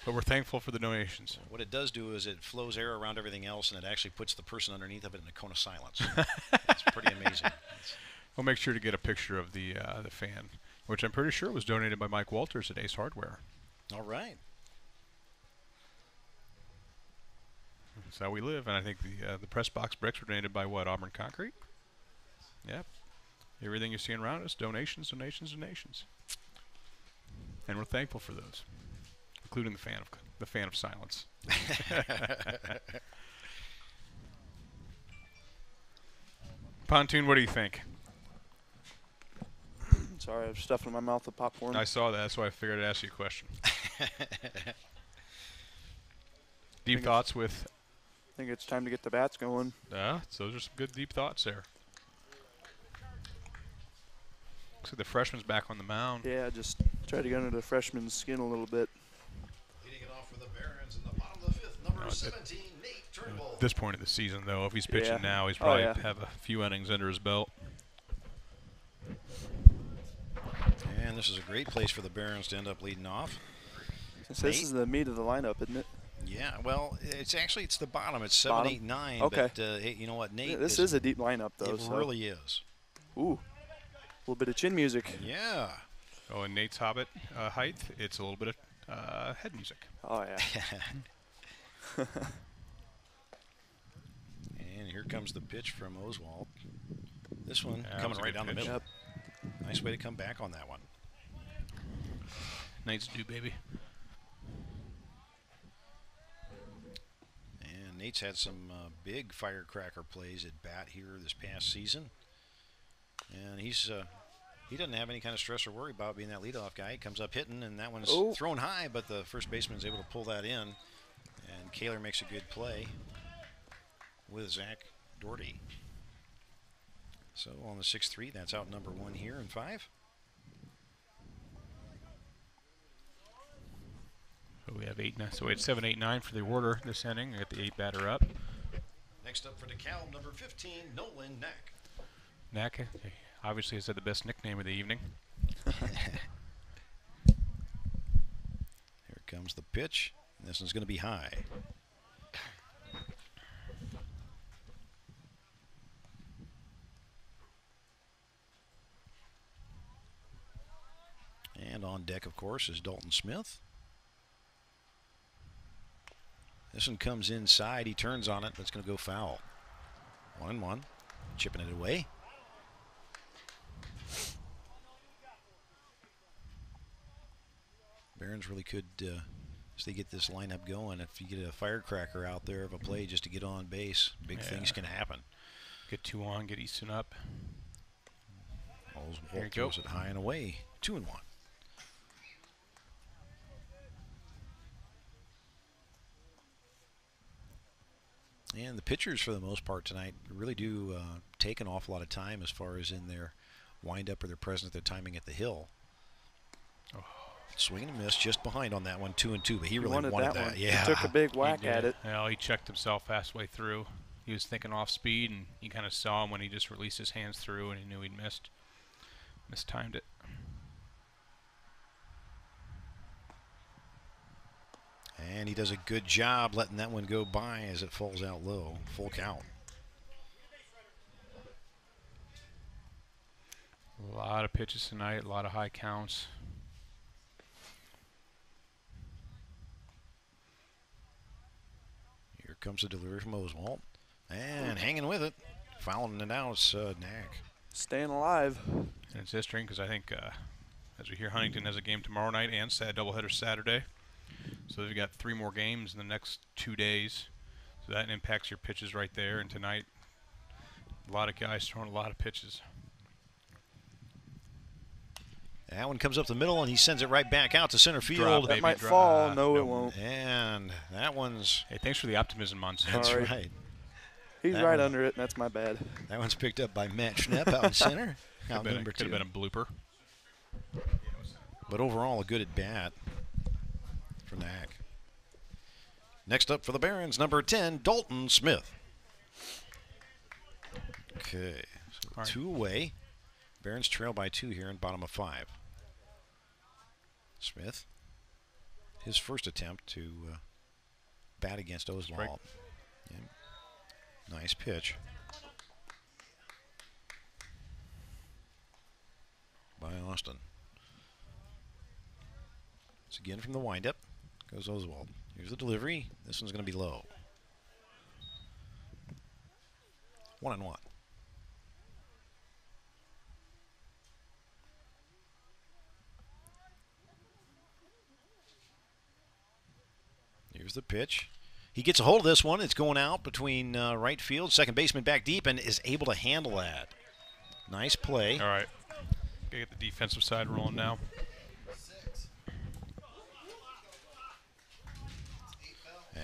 But we're thankful for the donations. What it does do is it flows air around everything else, and it actually puts the person underneath of it in a cone of silence. It's pretty amazing. We'll make sure to get a picture of the fan, which I'm pretty sure was donated by Mike Walters at Ace Hardware. All right. That's how we live, and I think the press box bricks were donated by what, Auburn Concrete? Yep. Everything you're seeing around us, donations, donations, donations. And we're thankful for those, including the fan of silence. Pontoon, what do you think? Sorry, I was stuffing my mouth with popcorn. I saw that. That's why I figured I'd ask you a question. Deep thoughts with... I think it's time to get the bats going. So those are some good deep thoughts there. Looks like the freshman's back on the mound. Yeah, just try to get under the freshman's skin a little bit. Leading it off for the Barons in the bottom of the 5th, number 17, Nate Turnbull. At this point of the season, though, if he's pitching now, he's probably have a few innings under his belt. And this is a great place for the Barons to end up leading off. So this is the meat of the lineup, isn't it? Yeah, well, it's the bottom. It's 7, 8, 9. Okay. But hey, you know what, Nate? Yeah, this is a deep lineup, though. It really is. Ooh. A little bit of chin music. Yeah. Oh, and Nate's Hobbit height, it's a little bit of head music. Oh, yeah. And here comes the pitch from Oswald. This one coming right down the middle. Yep. Nice way to come back on that one. Nate's due, baby. And Nate's had some big firecracker plays at bat here this past season. And he doesn't have any kind of stress or worry about being that leadoff guy. He comes up hitting, and that one's thrown high, but the first baseman's able to pull that in. And Keeler makes a good play with Zach Doherty. So on the 6-3, that's out number 1 here in 5. So we have 8, so we had 7, 8, 9 for the order this inning. We got the 8 batter up. Next up for DeKalb, number 15, Nolan Knack. Knack obviously has had the best nickname of the evening. Here comes the pitch. This one's going to be high. And on deck, of course, is Dalton Smith. This one comes inside. He turns on it. That's going to go foul. 1-1. Chipping it away. Barons really could, as they get this lineup going, if you get a firecracker out there of a play just to get on base, big things can happen. Get 2 on, get Easton up. Oswald throws it high and away. 2-1. And the pitchers, for the most part tonight, really do take an awful lot of time as far as in their wind-up or their presence, their timing at the hill. Oh. Swing and a miss, just behind on that one, 2-2, but he really wanted that. Yeah, he took a big whack at it. Well, he checked himself halfway through. He was thinking off speed, and you kind of saw him when he just released his hands through, and he knew he'd mistimed it. And he does a good job letting that one go by as it falls out low. Full count. lot of pitches tonight, a lot of high counts. Here comes the delivery from Oswald. And hanging with it. Fouling it out, it's Knack. Staying alive. And it's interesting because I think, as we hear, Huntington has a game tomorrow night and doubleheader Saturday. So they've got 3 more games in the next 2 days. So that impacts your pitches right there. And tonight, a lot of guys throwing a lot of pitches. That one comes up the middle, and he sends it right back out to center field. That might fall. No, it won't. And that one's... Hey, thanks for the optimism, Monson. That's right. He's that right one, under it, and that's my bad. That one's picked up by Matt Schnepp out in center. Could have been a blooper. But overall, a good at bat for Knack. Next up for the Barons, number 10, Dalton Smith. Okay, so All right. 2 away. Barons trail by 2 here in bottom of 5. Smith, his first attempt to bat against Oswald. Yeah. Nice pitch by Austin. It's again from the windup. Goes Oswald. Here's the delivery. This one's going to be low. 1-1. Here's the pitch. He gets a hold of this one. It's going out between right field, second baseman back deep, and is able to handle that. Nice play. All right. Gotta get the defensive side rolling now.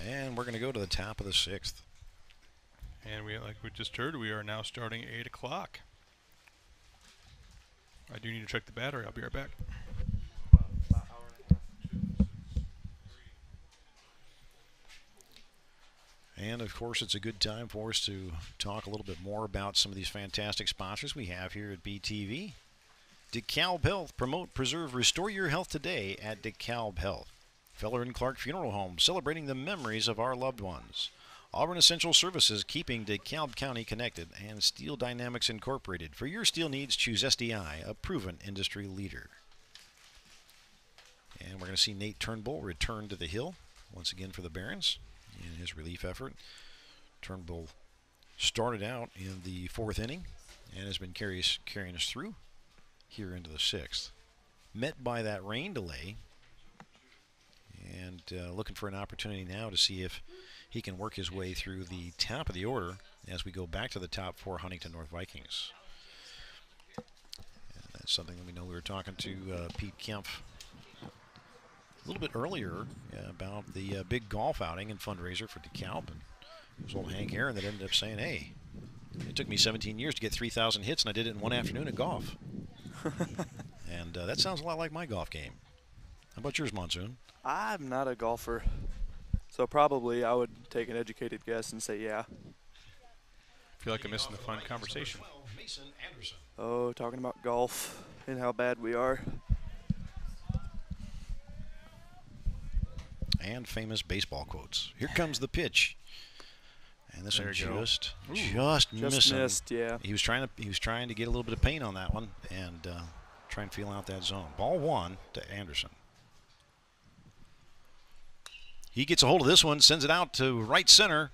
And we're going to go to the top of the 6th. And like we just heard, we are now starting at 8 o'clock. I do need to check the battery. I'll be right back. And, of course, it's a good time for us to talk a little bit more about some of these fantastic sponsors we have here at BTV. DeKalb Health. Promote, preserve, restore your health today at DeKalb Health. Feller and Clark Funeral Home, celebrating the memories of our loved ones. Auburn Essential Services, keeping DeKalb County connected. And Steel Dynamics Incorporated. For your steel needs, choose SDI, a proven industry leader. And we're going to see Nate Turnbull return to the hill once again for the Barons in his relief effort. Turnbull started out in the 4th inning and has been carrying us through here into the 6th. Met by that rain delay, and looking for an opportunity now to see if he can work his way through the top of the order as we go back to the top 4 Huntington North Vikings. And that's something that we know. We were talking to Pete Kempf a little bit earlier about the big golf outing and fundraiser for DeKalb, and it was old Hank Aaron that ended up saying, hey, it took me 17 years to get 3,000 hits, and I did it in one afternoon at golf. And that sounds a lot like my golf game. How about yours, Monsoon? I'm not a golfer, so probably I would take an educated guess and say yeah. I feel like I'm missing the fun conversation. Oh, talking about golf and how bad we are. And famous baseball quotes. Here comes the pitch, and this one just missed. Yeah, he was trying to get a little bit of paint on that one and try and feel out that zone. Ball 1 to Anderson. He gets a hold of this one, sends it out to right center,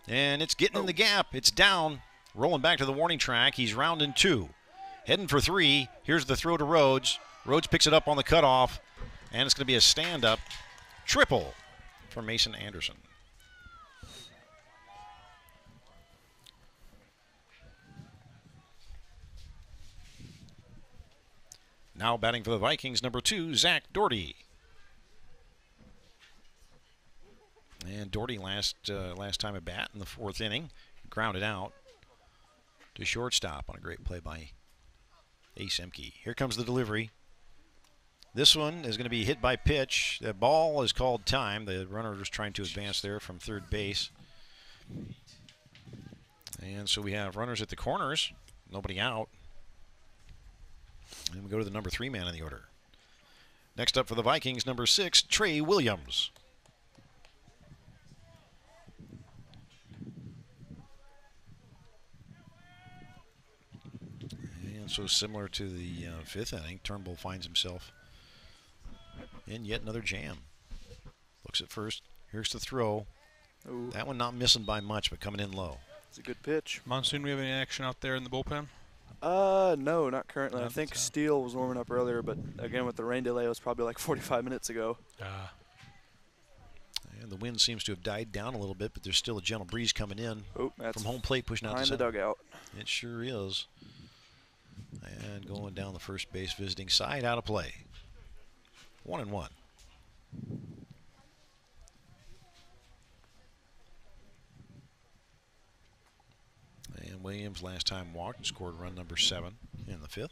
and it's getting in the gap. It's down, rolling back to the warning track. He's rounding 2, heading for 3. Here's the throw to Rhodes. Rhodes picks it up on the cutoff, and it's going to be a stand-up triple for Mason Anderson. Now batting for the Vikings, number 2, Zach Doherty. And Doherty last time at bat in the 4th inning, grounded out to shortstop on a great play by Ace Emke. Here comes the delivery. This one is going to be hit by pitch. The ball is called time. The runner was trying to advance there from third base. And so we have runners at the corners, nobody out. And we go to the number 3 man in the order. Next up for the Vikings, number 6, Trey Williams. And so similar to the 5th inning, Turnbull finds himself in yet another jam. Looks at first. Here's the throw. Ooh. That one not missing by much, but coming in low. It's a good pitch. Monsoon, we have any action out there in the bullpen? No, not currently. No, I think so. Steele was warming up earlier, but again with the rain delay, it was probably like 45 minutes ago. And the wind seems to have died down a little bit, but there's still a gentle breeze coming in That's from home plate, pushing out behind the dugout. It sure is. And going down the first base visiting side, out of play. 1-1. And Williams last time walked and scored run number 7 in the 5th.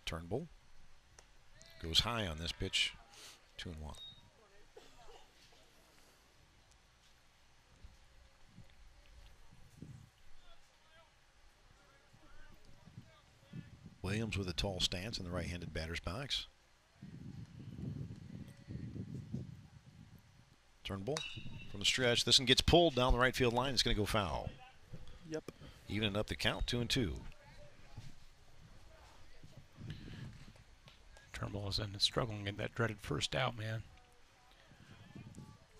Turnbull goes high on this pitch. 2-1. Williams with a tall stance in the right-handed batter's box. Turnbull from the stretch. This one gets pulled down the right field line. It's going to go foul. Yep. Evening up the count, 2-2. Turnbull is struggling in that dreaded first out, man.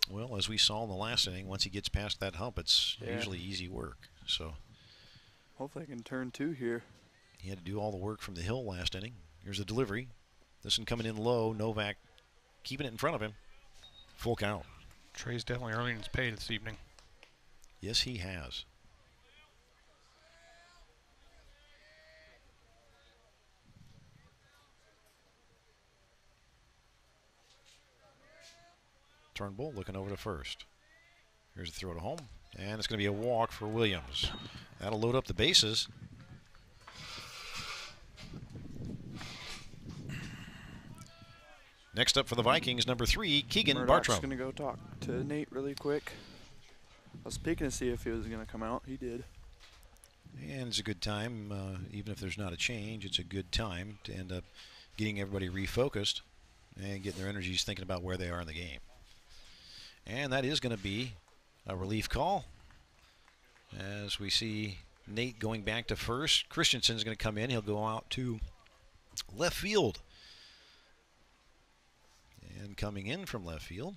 Well, as we saw in the last inning, once he gets past that hump, it's usually easy work. So hopefully I can turn 2 here. He had to do all the work from the hill last inning. Here's the delivery. This one coming in low. Novak keeping it in front of him. Full count. Trey's definitely earning his pay this evening. Yes, he has. Turnbull looking over to first. Here's a throw to home. And it's going to be a walk for Williams. That'll load up the bases. Next up for the Vikings, number 3, Keegan Bartram. I'm going to go talk to Nate really quick. I was peeking to see if he was going to come out. He did. And it's a good time, even if there's not a change, it's a good time to end up getting everybody refocused and getting their energies thinking about where they are in the game. And that is going to be a relief call. As we see Nate going back to first, Christianson is going to come in. He'll go out to left field. And coming in from left field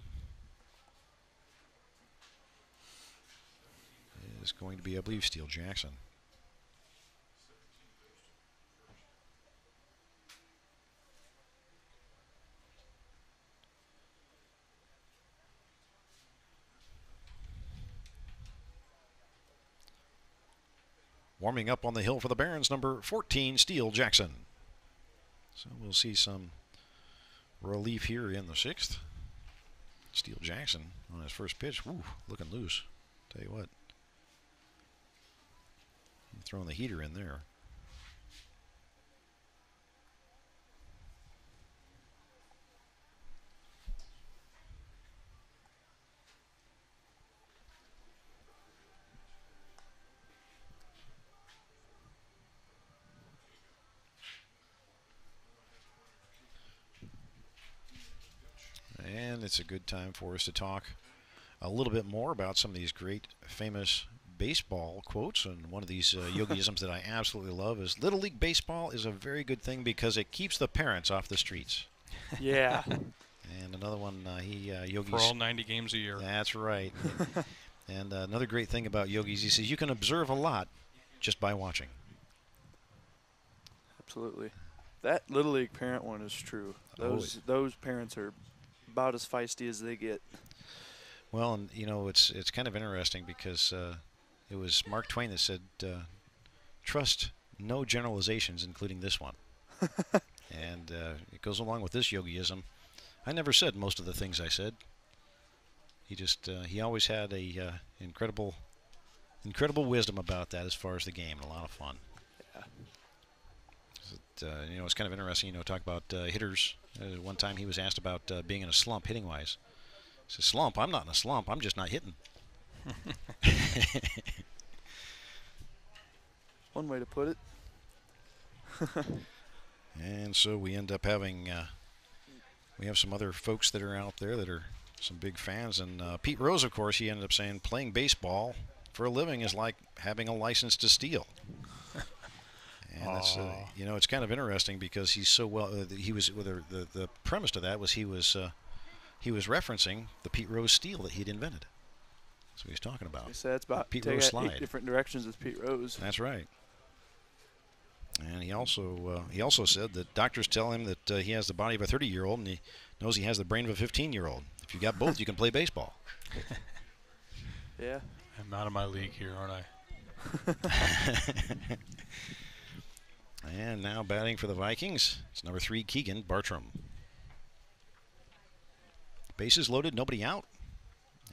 is going to be, I believe, Steele Jackson. Warming up on the hill for the Barons, number 14, Steele Jackson. So we'll see some relief here in the 6th. Steele Jackson on his first pitch. Woo, looking loose. Tell you what. I'm throwing the heater in there. And it's a good time for us to talk a little bit more about some of these great famous baseball quotes. And one of these yogiisms that I absolutely love is Little League Baseball is a very good thing because it keeps the parents off the streets. Yeah. And another one, yogis. For all 90 games a year. That's right. And another great thing about yogis, he says you can observe a lot just by watching. Absolutely. That Little League parent one is true. Those parents are about as feisty as they get. Well, and you know, it's kind of interesting because it was Mark Twain that said, trust no generalizations, including this one. And it goes along with this yogiism. I never said most of the things I said. He always had a incredible wisdom about that as far as the game, and a lot of fun. Yeah. You know, it's kind of interesting, you know, talk about hitters. One time he was asked about being in a slump hitting-wise. He says, slump? I'm not in a slump. I'm just not hitting. One way to put it. And so we end up having, we have some other folks that are out there that are some big fans. And Pete Rose, of course, he ended up saying playing baseball for a living is like having a license to steal. And that's, you know, it's kind of interesting because he's so well. He was the premise to that was he was referencing the Pete Rose steal that he'd invented. That's what he's talking about. He said it's about Pete taking Rose it slide. 8 different directions with Pete Rose. That's right. And he also said that doctors tell him that he has the body of a 30-year-old and he knows he has the brain of a 15-year-old. If you got both, you can play baseball. Yeah. I'm out of my league here, aren't I? And now batting for the Vikings, it's number 3, Keegan Bartram. Bases loaded, nobody out.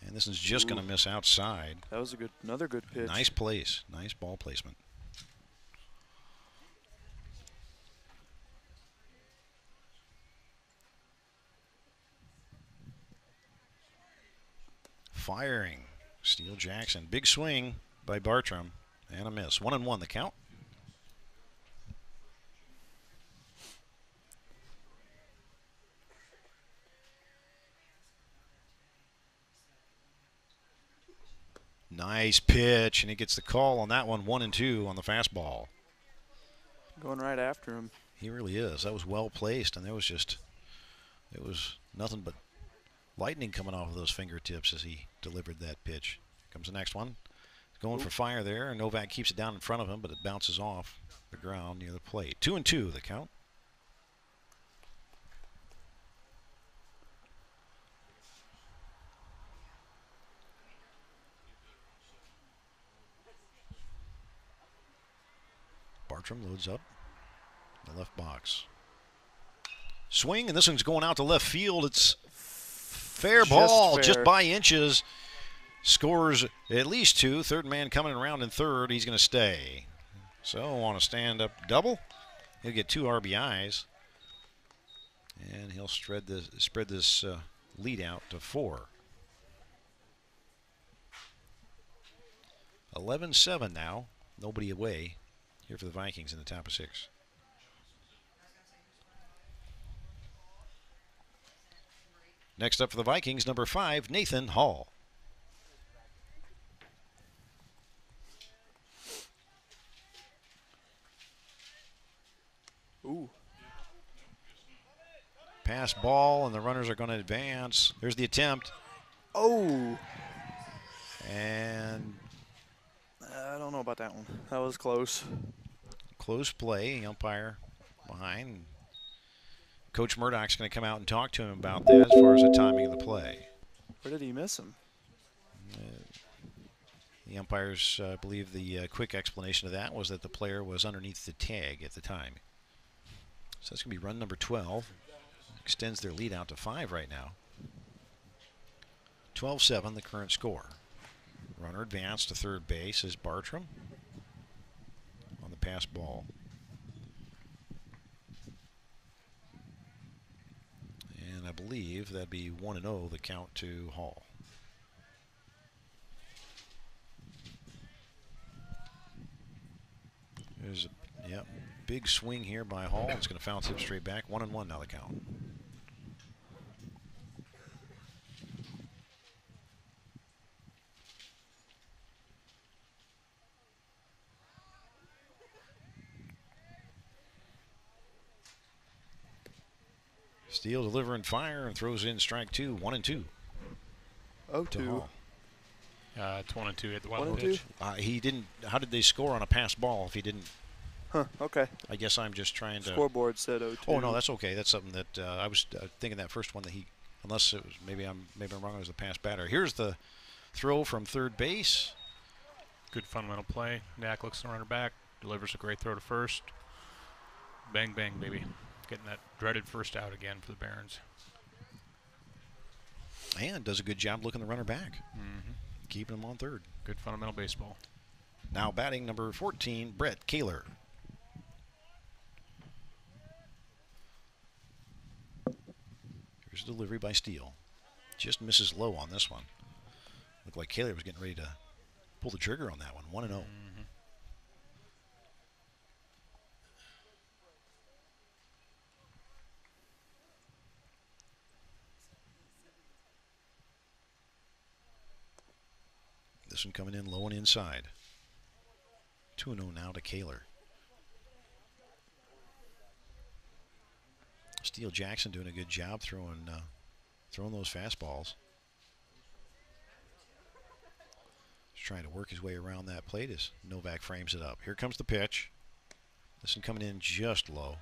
And this is just going to miss outside. That was another good pitch. Nice place, nice ball placement. Firing, Steele Jackson. Big swing by Bartram and a miss. 1-1 the count. Nice pitch, and he gets the call on that one. 1-2 on the fastball. Going right after him. He really is. That was well placed, and there was just, it was nothing but lightning coming off of those fingertips as he delivered that pitch. Here comes the next one. He's going for fire there, and Novak keeps it down in front of him, but it bounces off the ground near the plate. 2-2 the count. Bartram loads up the left box. Swing, and this one's going out to left field. It's fair ball, just by inches. Scores at least 2. Third man coming around in third. He's going to stay. So on a stand-up double, he'll get 2 RBIs. And he'll spread this lead out to 4. 11-7 now. Nobody away here for the Vikings in the top of 6. Next up for the Vikings, number 5, Nathan Hall. Ooh. Pass ball, and the runners are going to advance. There's the attempt. Oh. And I don't know about that one. That was close. Close play. Umpire behind. Coach Murdoch's going to come out and talk to him about that as far as the timing of the play. Where did he miss him? The umpires, I believe the quick explanation of that was that the player was underneath the tag at the time. So that's going to be run number 12. Extends their lead out to 5 right now. 12-7, the current score. Runner advanced to third base is Bartram on the pass ball. And I believe that'd be 1-0 the count to Hall. There's a big swing here by Hall. It's going to foul tip straight back. 1-1 now the count. Steele delivering fire and throws in strike 2. 1-2. 0-2. It's 1-2 at the 1-2? pitch. He didn't. How did they score on a pass ball if he didn't? Huh, okay. I guess I'm just trying to. Scoreboard said 0-2. Oh no, that's okay. That's something that I was thinking that first one that he, unless it was maybe I'm wrong. It was the pass batter. Here's the throw from third base. Good fundamental play. Knack looks the runner back, delivers a great throw to first. Bang bang, baby. Getting that dreaded first out again for the Barons. And does a good job looking the runner back. Keeping him on third. Good fundamental baseball. Now batting number 14, Brett Keeler. Here's a delivery by Steele. Just misses low on this one. Looked like Keeler was getting ready to pull the trigger on that one. 1-0. This one coming in low and inside. 2-0 now to Keeler. Steele Jackson doing a good job throwing those fastballs. He's trying to work his way around that plate as Novak frames it up. Here comes the pitch. This one coming in just low.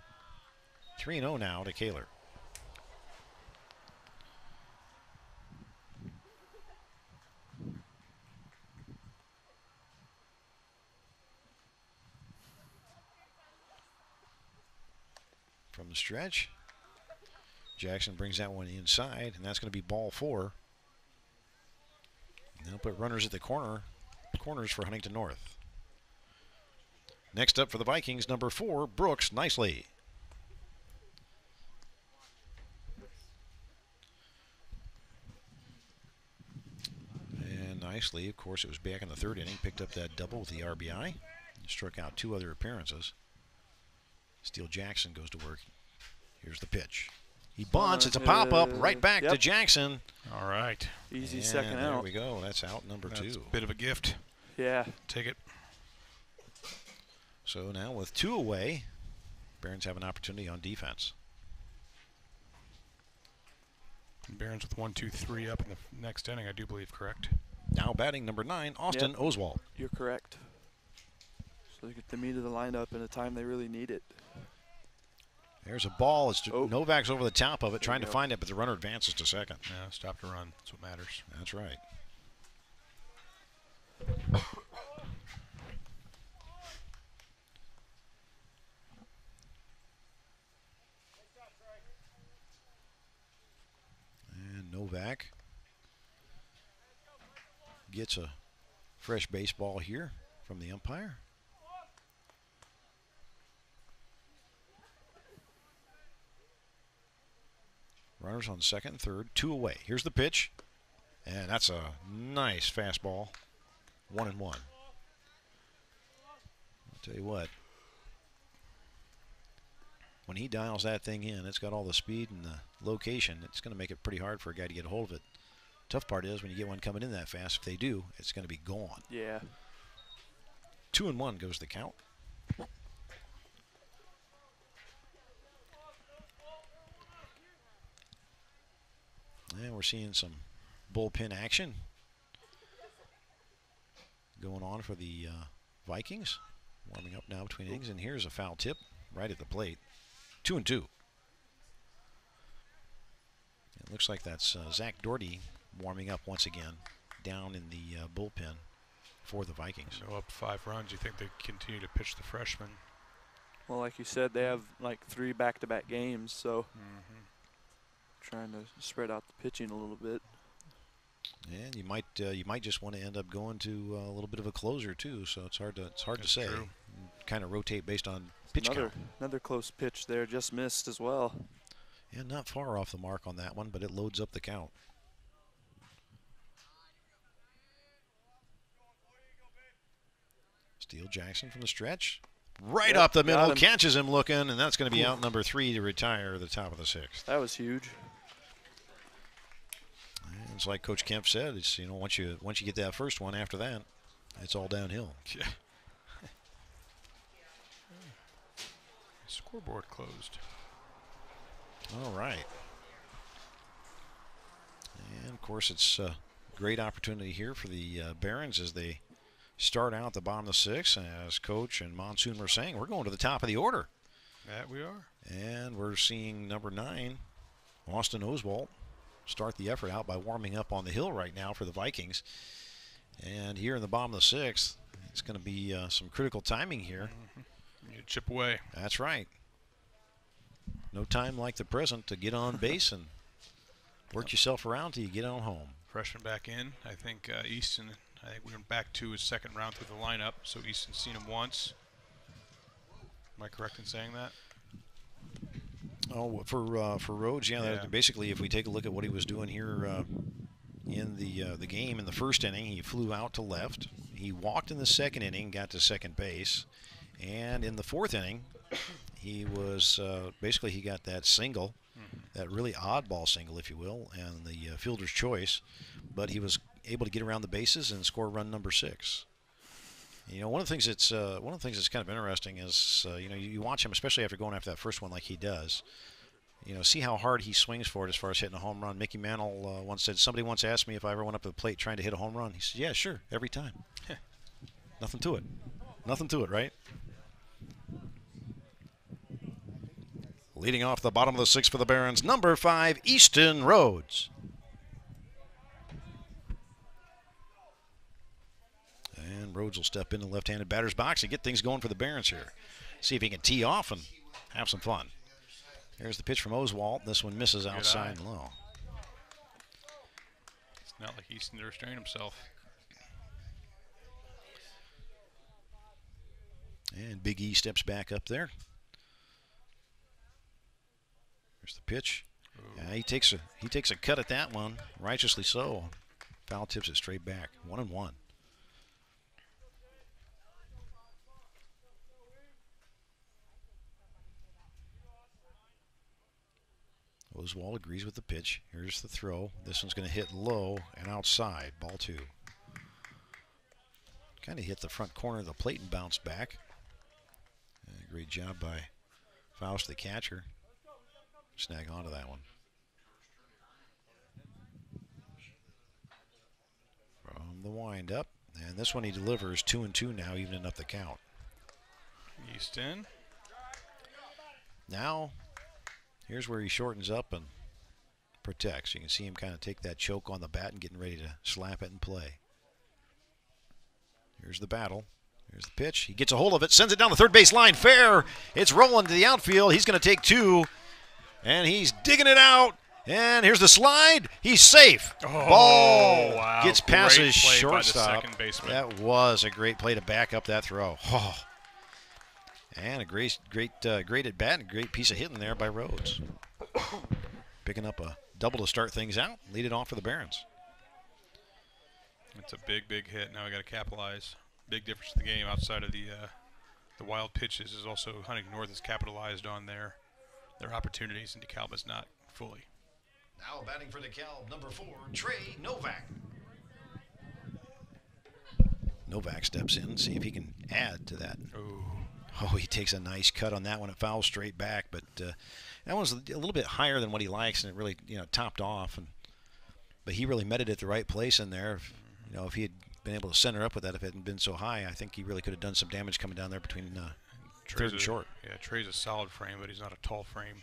3-0 now to Keeler. From the stretch, Jackson brings that one inside, and that's going to be ball 4. And they'll put runners at the corners for Huntington North. Next up for the Vikings, number 4, Brooks Nicely. And Nicely, of course, it was back in the 3rd inning, picked up that double with the RBI, and struck out 2 other appearances. Steele Jackson goes to work. Here's the pitch. He bunts. It's a pop-up right back to Jackson. All right. Easy and second out. There we go. That's out number 2. That's a bit of a gift. Yeah. Take it. So now with 2 away, Barons have an opportunity on defense. Barons with 1, 2, 3 up in the next inning, I do believe, correct? Now batting number 9, Austin Oswald. You're correct. So they get the meat of the lineup in a time they really need it. There's a ball. It's Novak's over the top of it, trying to find it, but the runner advances to second. Yeah, stop to run. That's what matters. That's right. And Novak gets a fresh baseball here from the umpire. Runners on second and third, 2 away. Here's the pitch, and that's a nice fastball. 1-1. I'll tell you what, when he dials that thing in, it's got all the speed and the location. It's going to make it pretty hard for a guy to get a hold of it. Tough part is when you get one coming in that fast, if they do, it's going to be gone. Yeah. 2-1 goes the count. And we're seeing some bullpen action going on for the Vikings. Warming up now between innings, and here's a foul tip right at the plate. 2-2. It looks like that's Zach Doherty warming up once again down in the bullpen for the Vikings. So up 5 runs. You think they continue to pitch the freshman? Well, like you said, they have like 3 back-to-back games, so trying to spread out the pitching a little bit. And you might just want to end up going to a little bit of a closer too. So it's hard to say. True. Kind of rotate based on pitch count. Another close pitch there, just missed as well. Yeah, not far off the mark on that one, but it loads up the count. Steele Jackson from the stretch. Right up the middle, catches him looking, and that's going to be out number 3 to retire at the top of the 6th. That was huge. And it's like Coach Kemp said, it's, you know, once you get that first one, after that, it's all downhill. Yeah. Scoreboard closed. All right. And of course, it's a great opportunity here for the Barons as they start out the bottom of the 6th. As Coach and Monsoon were saying, we're going to the top of the order. That we are. And we're seeing number 9, Austin Oswald, start the effort out by warming up on the hill right now for the Vikings. And here in the bottom of the 6th, it's going to be some critical timing here. You chip away. That's right. No time like the present to get on base and work yourself around till you get on home. Freshman back in. I think Easton, we went back to his 2nd round through the lineup, so Easton's seen him once. Am I correct in saying that? Oh, for Rhodes, yeah. Basically, if we take a look at what he was doing here in the game in the 1st inning, he flew out to left. He walked in the 2nd inning, got to second base, and in the 4th inning, he was basically he got that single, that really oddball single, if you will, and the fielder's choice. But he was able to get around the bases and score run number 6. You know, one of the things that's kind of interesting is you know, you watch him, especially after going after that first one like he does. You know, see how hard he swings for it as far as hitting a home run. Mickey Mantle once said, somebody once asked me if I ever went up to the plate trying to hit a home run. He said, yeah, sure, every time. Nothing to it. Nothing to it, right? Leading off the bottom of the 6th for the Barons, number 5, Easton Rhodes. And Rhodes will step in the left-handed batter's box and get things going for the Barons here. See if he can tee off and have some fun. Here's the pitch from Oswalt. This one misses outside and low. It's not like Easton to restrain himself. And Big E steps back up there. Here's the pitch. Yeah, he takes a cut at that one, righteously so. Foul tips it straight back. 1-1. Oswald agrees with the pitch. Here's the throw. This one's going to hit low and outside. Ball 2. Kind of hit the front corner of the plate and bounced back. Great job by Faust, the catcher. Snag onto that one. From the windup. And this one he delivers 2-2 now, evening up the count. Easton. Now, here's where he shortens up and protects. You can see him kind of take that choke on the bat and getting ready to slap it and play. Here's the battle. Here's the pitch. He gets a hold of it, sends it down the third base line. Fair. It's rolling to the outfield. He's going to take 2. And he's digging it out. And here's the slide. He's safe. Oh, ball wow. Gets past Great his play shortstop. by the second baseman. That was a great play to back up that throw. Oh. And a great at bat and a great piece of hitting there by Rhodes. Picking up a double to start things out. Lead it off for the Barons. It's a big, big hit. Now we got to capitalize. Big difference in the game outside of the wild pitches is also Huntington North has capitalized on their opportunities, and DeKalb is not fully. Now batting for DeKalb, number 4, Trey Novak. Novak steps in, see if he can add to that. Ooh. Oh, he takes a nice cut on that one. It fouls straight back, but that one's a little bit higher than what he likes, and it really, you know, topped off. But he really met it at the right place in there. You know, if he had been able to center up with that, if it hadn't been so high, I think he really could have done some damage coming down there between third and short. Yeah, Trey's a solid frame, but he's not a tall frame.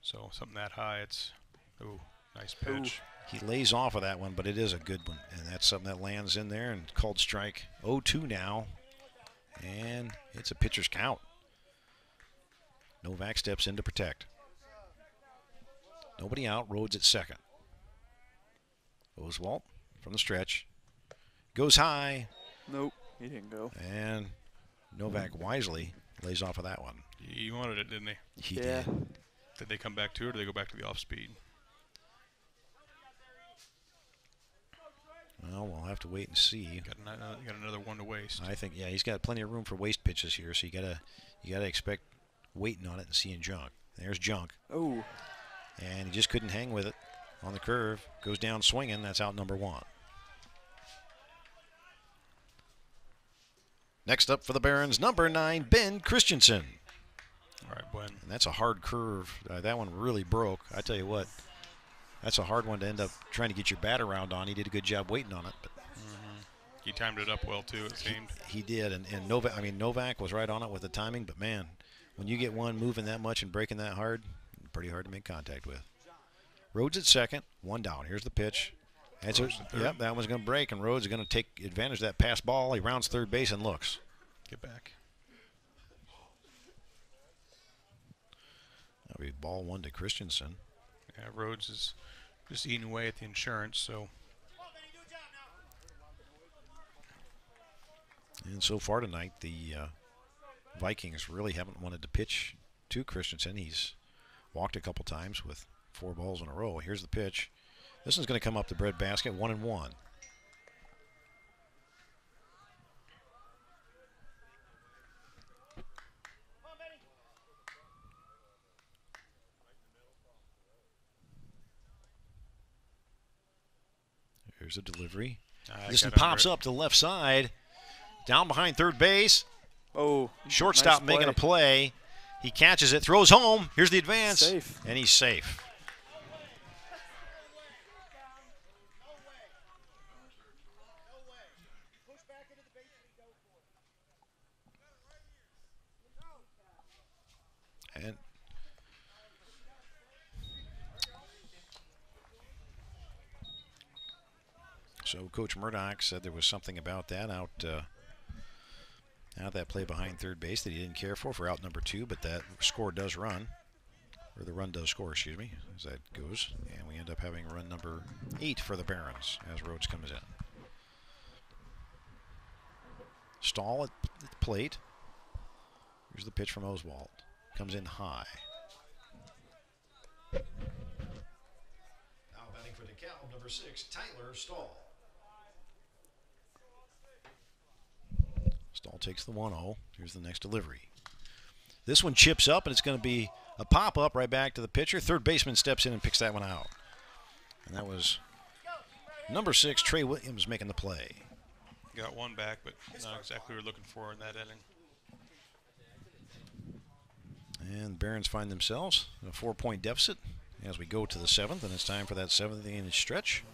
So something that high, it's, ooh, nice pitch. Ooh. He lays off of that one, but it is a good one, and that's something that lands in there and called strike. 0-2 now, and it's a pitcher's count. Novak steps in to protect. Nobody out. Rhodes at second. Oswalt from the stretch. Goes high. Nope, he didn't go. And Novak wisely lays off of that one. He wanted it, didn't he? He did. Did they come back to it, or did they go back to the off-speed? Well, we'll have to wait and see. Got another one to waste. I think, yeah, he's got plenty of room for waste pitches here, so you gotta expect waiting on it and seeing junk. There's junk. Oh. And he just couldn't hang with it on the curve. Goes down swinging. That's out number 1. Next up for the Barons, number 9, Ben Christianson. All right, Ben. And that's a hard curve. That one really broke. I tell you what, that's a hard one to end up trying to get your bat around on. He did a good job waiting on it. But He timed it up well, too, it seemed. He did. And Novak was right on it with the timing. But, man, when you get one moving that much and breaking that hard, pretty hard to make contact with. Rhodes at second, 1 down. Here's the pitch. Yep, that one's going to break, and Rhodes is going to take advantage of that pass ball. He rounds third base and looks. Get back. That'll be ball 1 to Christianson. Yeah, Rhodes is just eating away at the insurance, so. And so far tonight, the Vikings really haven't wanted to pitch to Christianson. He's walked a couple times with 4 balls in a row. Here's the pitch. This one's going to come up the breadbasket, 1-1. Here's a delivery. I This one got pops up to the left side. Down behind third base. Oh, Shortstop nice making a play. He catches it, throws home. Here's the advance. Safe. And he's safe. And so Coach Murdoch said there was something about that out that play behind third base that he didn't care for out number 2, but that score does run, or the run does score, excuse me, as that goes, and we end up having run number 8 for the Barons as Rhodes comes in. Stahl at the plate. Here's the pitch from Oswald. Comes in high. Now batting for DeKalb, number 6, Tyler Stahl. Stahl takes the 1-0. Here's the next delivery. This one chips up, and it's going to be a pop-up right back to the pitcher. Third baseman steps in and picks that one out. And that was number 6, Trey Williams, making the play. Got one back, but not exactly what we're looking for in that inning. And the Barons find themselves in a 4-point deficit as we go to the 7th, and it's time for that 7th inning stretch.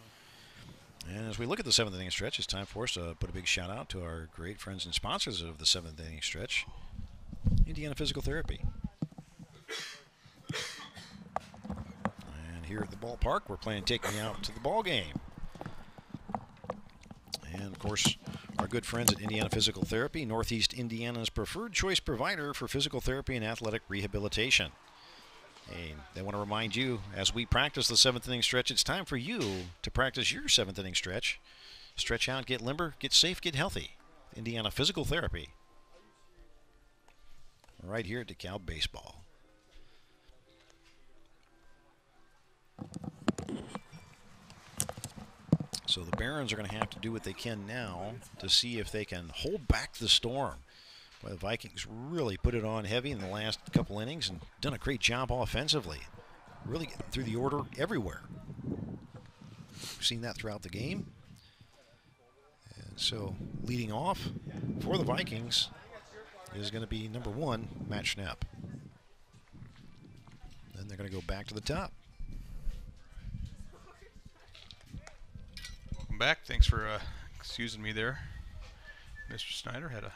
And as we look at the 7th inning stretch, it's time for us to put a big shout out to our great friends and sponsors of the 7th inning stretch, Indiana Physical Therapy. And here at the ballpark, we're playing Take Me Out to the Ball Game. And of course, our good friends at Indiana Physical Therapy, Northeast Indiana's preferred choice provider for physical therapy and athletic rehabilitation. And they want to remind you, as we practice the 7th inning stretch, it's time for you to practice your 7th inning stretch. Stretch out, get limber, get safe, get healthy. Indiana Physical Therapy. Right here at DeKalb Baseball. So the Barons are going to have to do what they can now to see if they can hold back the storm. Well, the Vikings really put it on heavy in the last couple innings and done a great job offensively. Really getting through the order everywhere. We've seen that throughout the game. And so leading off for the Vikings is going to be number 1, Matt Schnepp. Then they're going to go back to the top. Welcome back. Thanks for excusing me there. Mr. Snyder had to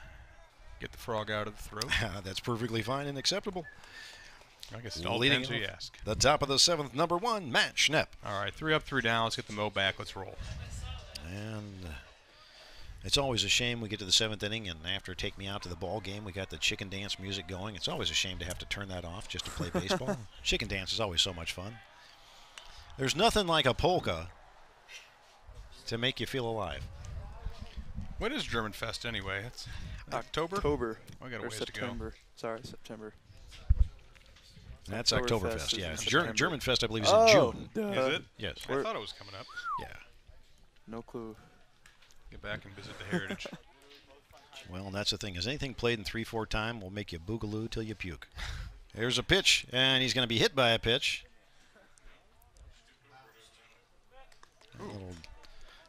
get the frog out of the throat. That's perfectly fine and acceptable. I guess it all depends who you ask. The top of the 7th, number 1, Matt Schnepp. All right, 3 up, 3 down. Let's get the mo back. Let's roll. And it's always a shame we get to the 7th inning, and after Take Me Out to the Ball Game, we got the chicken dance music going. It's always a shame to have to turn that off just to play baseball. Chicken dance is always so much fun. There's nothing like a polka to make you feel alive. What is German Fest anyway? It's October? October. I got a Or ways September. to go. Sorry, September. That's Oktoberfest Oktoberfest, is yeah. in September. German Fest, I believe, is in Oh, June. duh. Is it? Yes. I thought it was coming up. Yeah. No clue. Get back and visit the Heritage. Well, and that's the thing. Is anything played in 3/4 time will make you boogaloo till you puke. There's a pitch, and he's going to be hit by a pitch.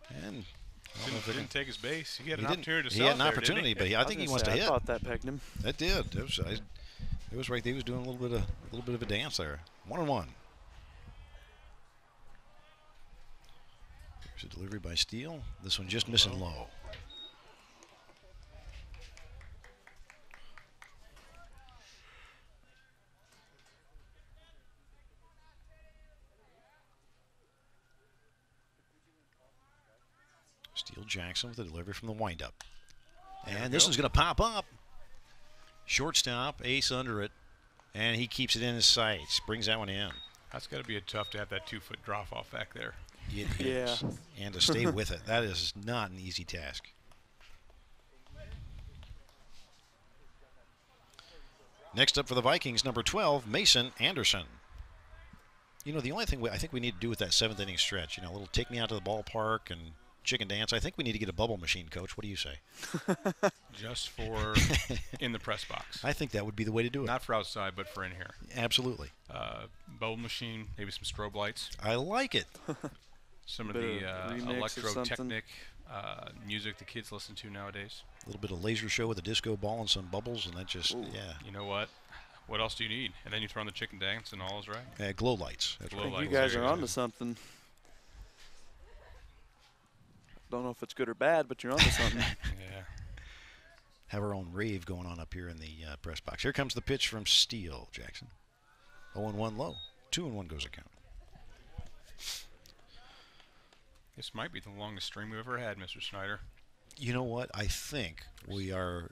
And Didn't take his base. He had an opportunity to He sell had an there, opportunity, didn't but I think he wants to I hit. thought that pegged him. That did. It was right there. He was doing a little bit of a dance there. 1-1. There's a delivery by Steele. This one just missing low. Steele Jackson with a delivery from the windup. And this one's going to pop up. Shortstop, ace under it. And he keeps it in his sights. Brings that one in. That's got to be tough to have that 2-foot drop off back there. It is. And to stay with it. That is not an easy task. Next up for the Vikings, number 12, Mason Anderson. You know, the only thing I think we need to do with that 7th inning stretch, a little take me out to the ballpark and chicken dance. I think we need to get a bubble machine, Coach. What do you say? Just for in the press box. I think that would be the way to do it. Not for outside, but for in here. Absolutely. Bubble machine, maybe some strobe lights. I like it. Some of the remix or something. electro-technic music the kids listen to nowadays. A little bit of laser show with a disco ball and some bubbles, and that just, yeah. You know what? What else do you need? And then you throw on the chicken dance, and all is right. Glow lights. That's Glow right. lights. You guys are onto something. Don't know if it's good or bad, but you're onto something. Yeah. Have our own rave going on up here in the press box. Here comes the pitch from Steele, Jackson. 0-1 low. 2-1 goes a count. This might be the longest stream we've ever had, Mr. Snyder. You know what? I think we are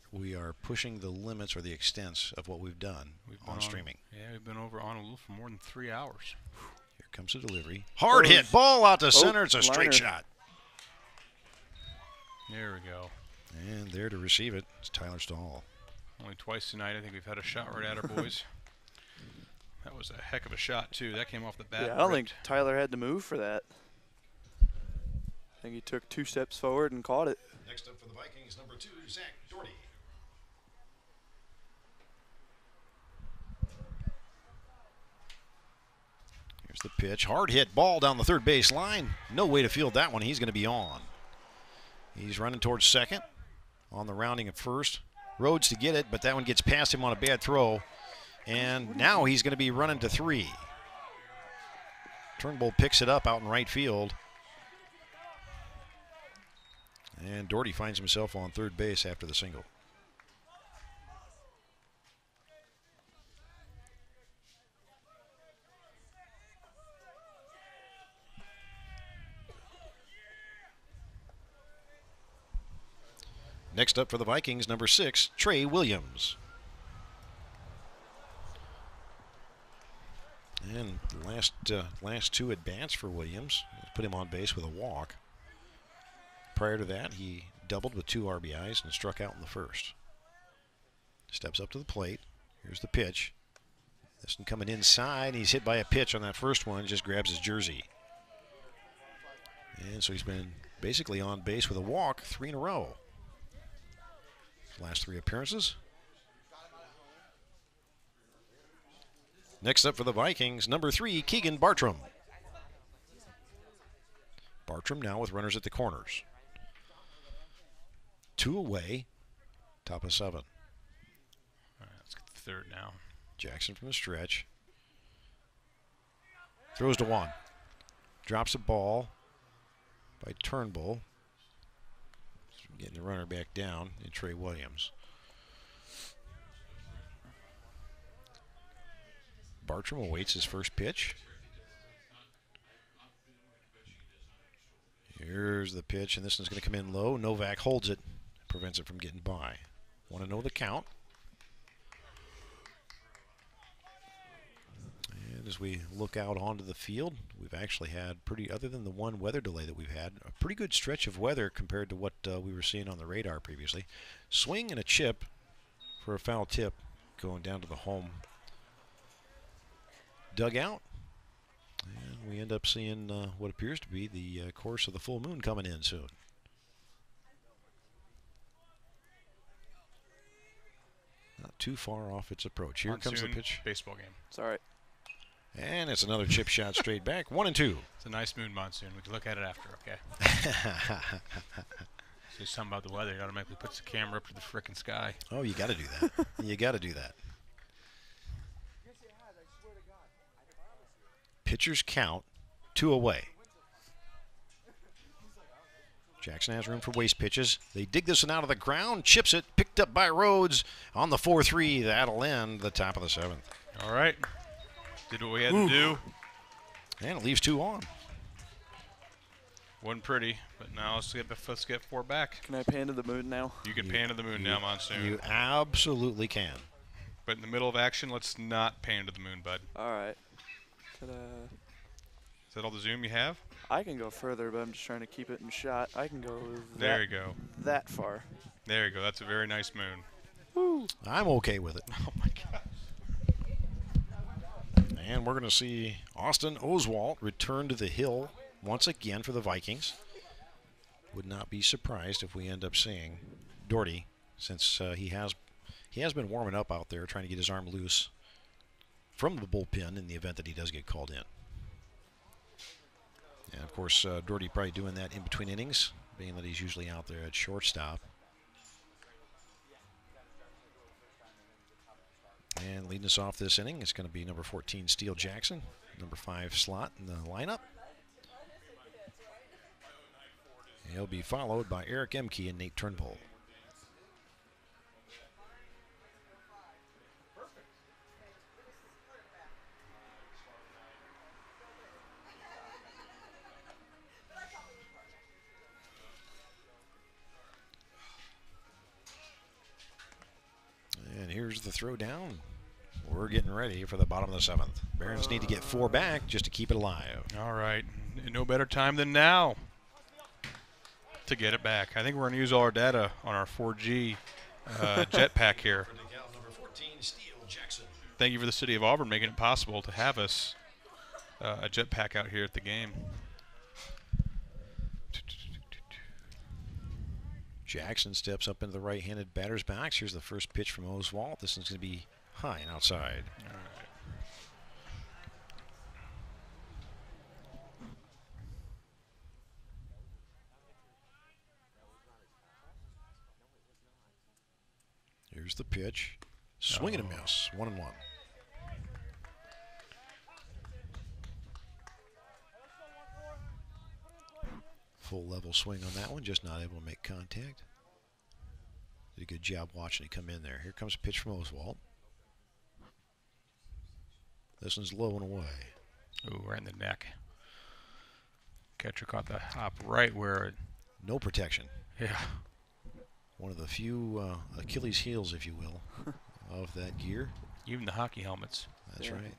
pushing the limits or the extents of what we've done on streaming. Yeah, we've been on a little for more than 3 hours. Here comes the delivery. Hard hit. Ball out to center. It's a straight liner. shot. There we go. And there to receive it is Tyler Stahl. Only twice tonight I think we've had a shot right at our boys. That was a heck of a shot, too. That came off the bat. Yeah, I don't think Tyler had to move for that. I think he took 2 steps forward and caught it. Next up for the Vikings, number 2, Zach Doherty. Here's the pitch. Hard hit ball down the third base line. No way to field that one. He's going to be on. He's running towards second on the rounding at first. Rhodes to get it, but that one gets past him on a bad throw. And now he's going to be running to 3. Turnbull picks it up out in right field. And Doherty finds himself on third base after the single. Next up for the Vikings, number 6, Trey Williams. And the last 2 at bats for Williams. Put him on base with a walk. Prior to that, he doubled with 2 RBIs and struck out in the first. Steps up to the plate. Here's the pitch. This one coming inside. He's hit by a pitch on that first one. Just grabs his jersey. And so he's been basically on base with a walk 3 in a row. Last 3 appearances. Next up for the Vikings, number 3, Keegan Bartram. Bartram now with runners at the corners. 2 away, top of 7. All right, let's get the third now. Jackson from the stretch. Throws to 1. Drops a ball by Turnbull. Getting the runner back down in Trey Williams. Bartram awaits his first pitch. Here's the pitch, and this one's going to come in low. Novak holds it, prevents it from getting by. Want to know the count. And as we look out onto the field, we've actually had other than the one weather delay that we've had, a pretty good stretch of weather compared to what we were seeing on the radar previously. Swing and a chip for a foul tip going down to the home dugout. And we end up seeing what appears to be the course of the full moon coming in soon. Not too far off its approach. Here comes the pitch. Baseball game. It's all right. And it's another chip shot straight back. 1-2. It's a nice moon monsoon. We can look at it after, okay? Say something about the weather. It automatically puts the camera up to the frickin' sky. Oh, you got to do that. You got to do that. Pitchers count 2 away. Jackson has room for waste pitches. They dig this one out of the ground, chips it, picked up by Rhodes on the 4-3. That'll end the top of the 7th. All right. Did what we had to do. And it leaves 2 on. Wasn't pretty, but now let's get 4 back. Can I pan to the moon now? You can pan to the moon now, Monsoon. You absolutely can. But in the middle of action, let's not pan to the moon, bud. All right. Is that all the zoom you have? I can go further, but I'm just trying to keep it in shot. I can go there you go. That far. There you go. That's a very nice moon. Woo. I'm okay with it. Oh, my God. And we're going to see Austin Oswalt return to the hill once again for the Vikings. Would not be surprised if we end up seeing Doherty, since he has been warming up out there, trying to get his arm loose from the bullpen in the event that he does get called in. And of course, Doherty probably doing that in between innings, being that he's usually out there at shortstop. And leading us off this inning is going to be number 14, Steele Jackson, number 5 slot in the lineup. He'll be followed by Eric Emke and Nate Turnbull. And here's the throw down. We're getting ready for the bottom of the 7th. Barons need to get 4 back just to keep it alive. All right. No better time than now to get it back. I think we're going to use all our data on our 4G jetpack here. Thank you for the City of Auburn making it possible to have us a jetpack out here at the game. Jackson steps up into the right-handed batter's box. Here's the first pitch from Oswalt. This is going to be high and outside. All right. Here's the pitch. Swing and a miss. 1-1. Full level swing on that one, just not able to make contact. Did a good job watching it come in there. Here comes a pitch from Oswalt. This one's low and away. Ooh, right in the neck. Catcher caught the hop right where it... No protection. Yeah. One of the few Achilles heels, if you will, of that gear. Even the hockey helmets. That's right.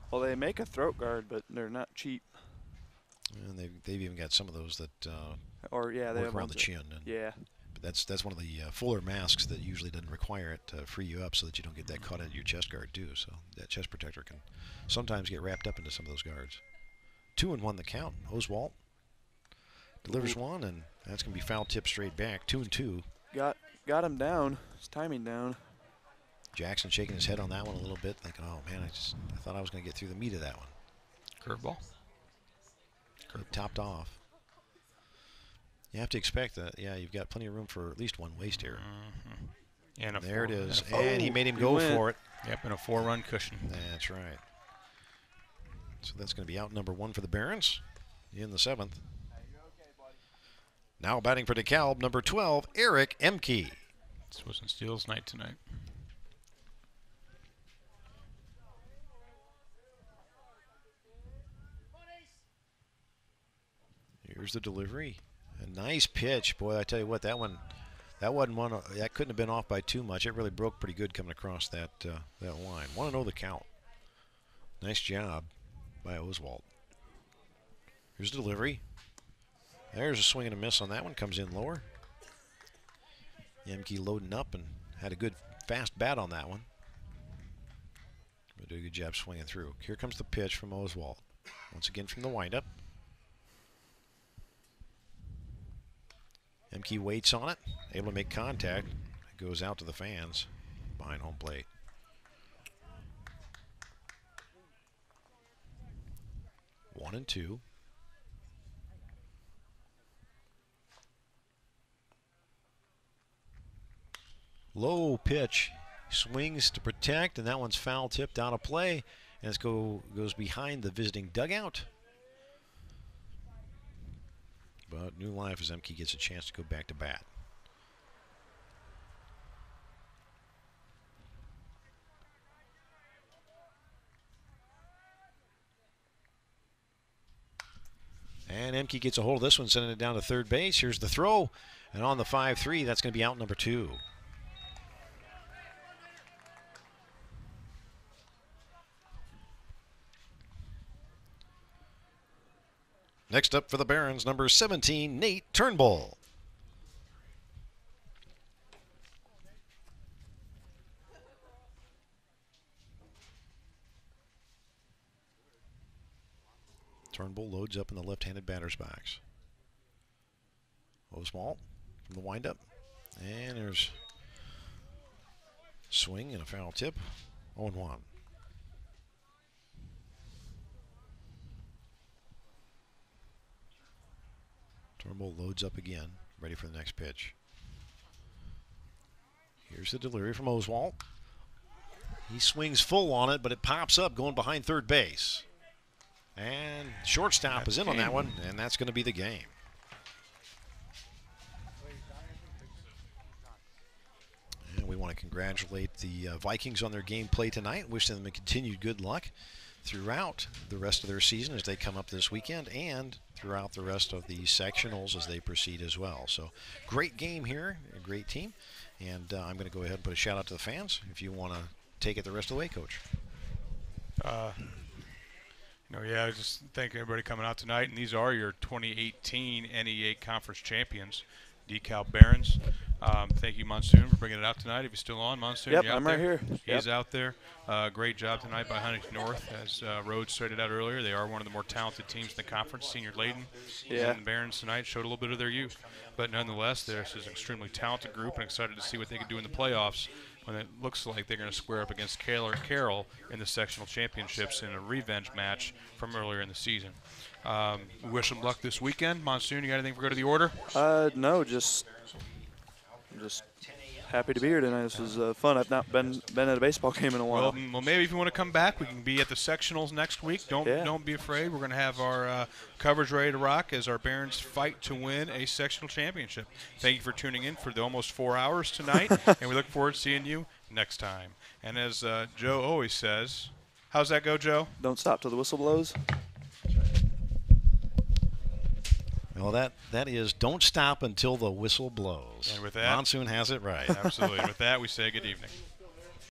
Well, they make a throat guard, but they're not cheap. And they've even got some of those that they work have around the chin. And yeah. But that's one of the fuller masks that usually doesn't require it to free you up so that you don't get that caught into your chest guard too. So that chest protector can sometimes get wrapped up into some of those guards. 2-1 the count. Oswalt delivers one, and that's going to be foul tip straight back. 2-2. Got him down. His timing down. Jackson shaking his head on that one a little bit, thinking, "Oh man, I thought I was going to get through the meat of that one." Curveball. Topped off. You have to expect that. Yeah, you've got plenty of room for at least one waste here. And there it is. And And he made him go for it. Yep, and a 4-run cushion. That's right. So that's going to be out number 1 for the Barons in the 7th. Now batting for DeKalb, number 12, Eric Emke. This wasn't Steele's night tonight. Here's the delivery. A nice pitch. Boy, I tell you what, that one, that wasn't one. That couldn't have been off by too much. It really broke pretty good coming across that that line. 1-0 the count. Nice job by Oswalt. Here's the delivery. There's a swing and a miss on that one. Comes in lower. Emke loading up and had a good fast bat on that one. But did a good job swinging through. Here comes the pitch from Oswalt. Once again from the windup. Emke waits on it, able to make contact. It goes out to the fans behind home plate. One and two. Low pitch, swings to protect, and that one's foul tipped out of play, and it goes behind the visiting dugout. But new life as Emke gets a chance to go back to bat. And Emke gets a hold of this one, sending it down to third base. Here's the throw, and on the 5-3, that's going to be out number 2. Next up for the Barons, number 17, Nate Turnbull. Turnbull loads up in the left-handed batter's box. Oswalt from the windup. And there's swing and a foul tip. 0-1. Turnbull loads up again, ready for the next pitch. Here's the delivery from Oswalt. He swings full on it, but it pops up going behind third base. And shortstop is in on that one, and that's going to be the game. And we want to congratulate the Vikings on their gameplay tonight. Wish them continued good luck throughout the rest of their season as they come up this weekend, and throughout the rest of the sectionals as they proceed as well. So great game here, a great team. And I'm going to go ahead and put a shout out to the fans if you want to take it the rest of the way, Coach. I just thank everybody coming out tonight. And these are your 2018 NEA Conference champions, DeKalb Barons. Thank you, Monsoon, for bringing it out tonight. If you're still on, Monsoon, yep, you out I'm there? right here. He's out there. Great job tonight by Huntington North. As Rhodes stated out earlier, they are one of the more talented teams in the conference. Senior Layton and the Barons tonight showed a little bit of their youth. But nonetheless, this is an extremely talented group, and excited to see what they can do in the playoffs when it looks like they're going to square up against Carroll in the sectional championships in a revenge match from earlier in the season. We wish them luck this weekend. Monsoon, you got anything for go to the order? No, just happy to be here tonight. This was fun. I've not been at a baseball game in a while. Well, maybe if you want to come back, we can be at the sectionals next week. Don't be afraid. We're going to have our coverage ready to rock as our Barons fight to win a sectional championship. Thank you for tuning in for the almost 4 hours tonight, and we look forward to seeing you next time. And as Joe always says, how's that go, Joe? Don't stop till the whistle blows. Well, that is don't stop until the whistle blows. And with that, Monsoon has it right. Absolutely. With that, we say good evening.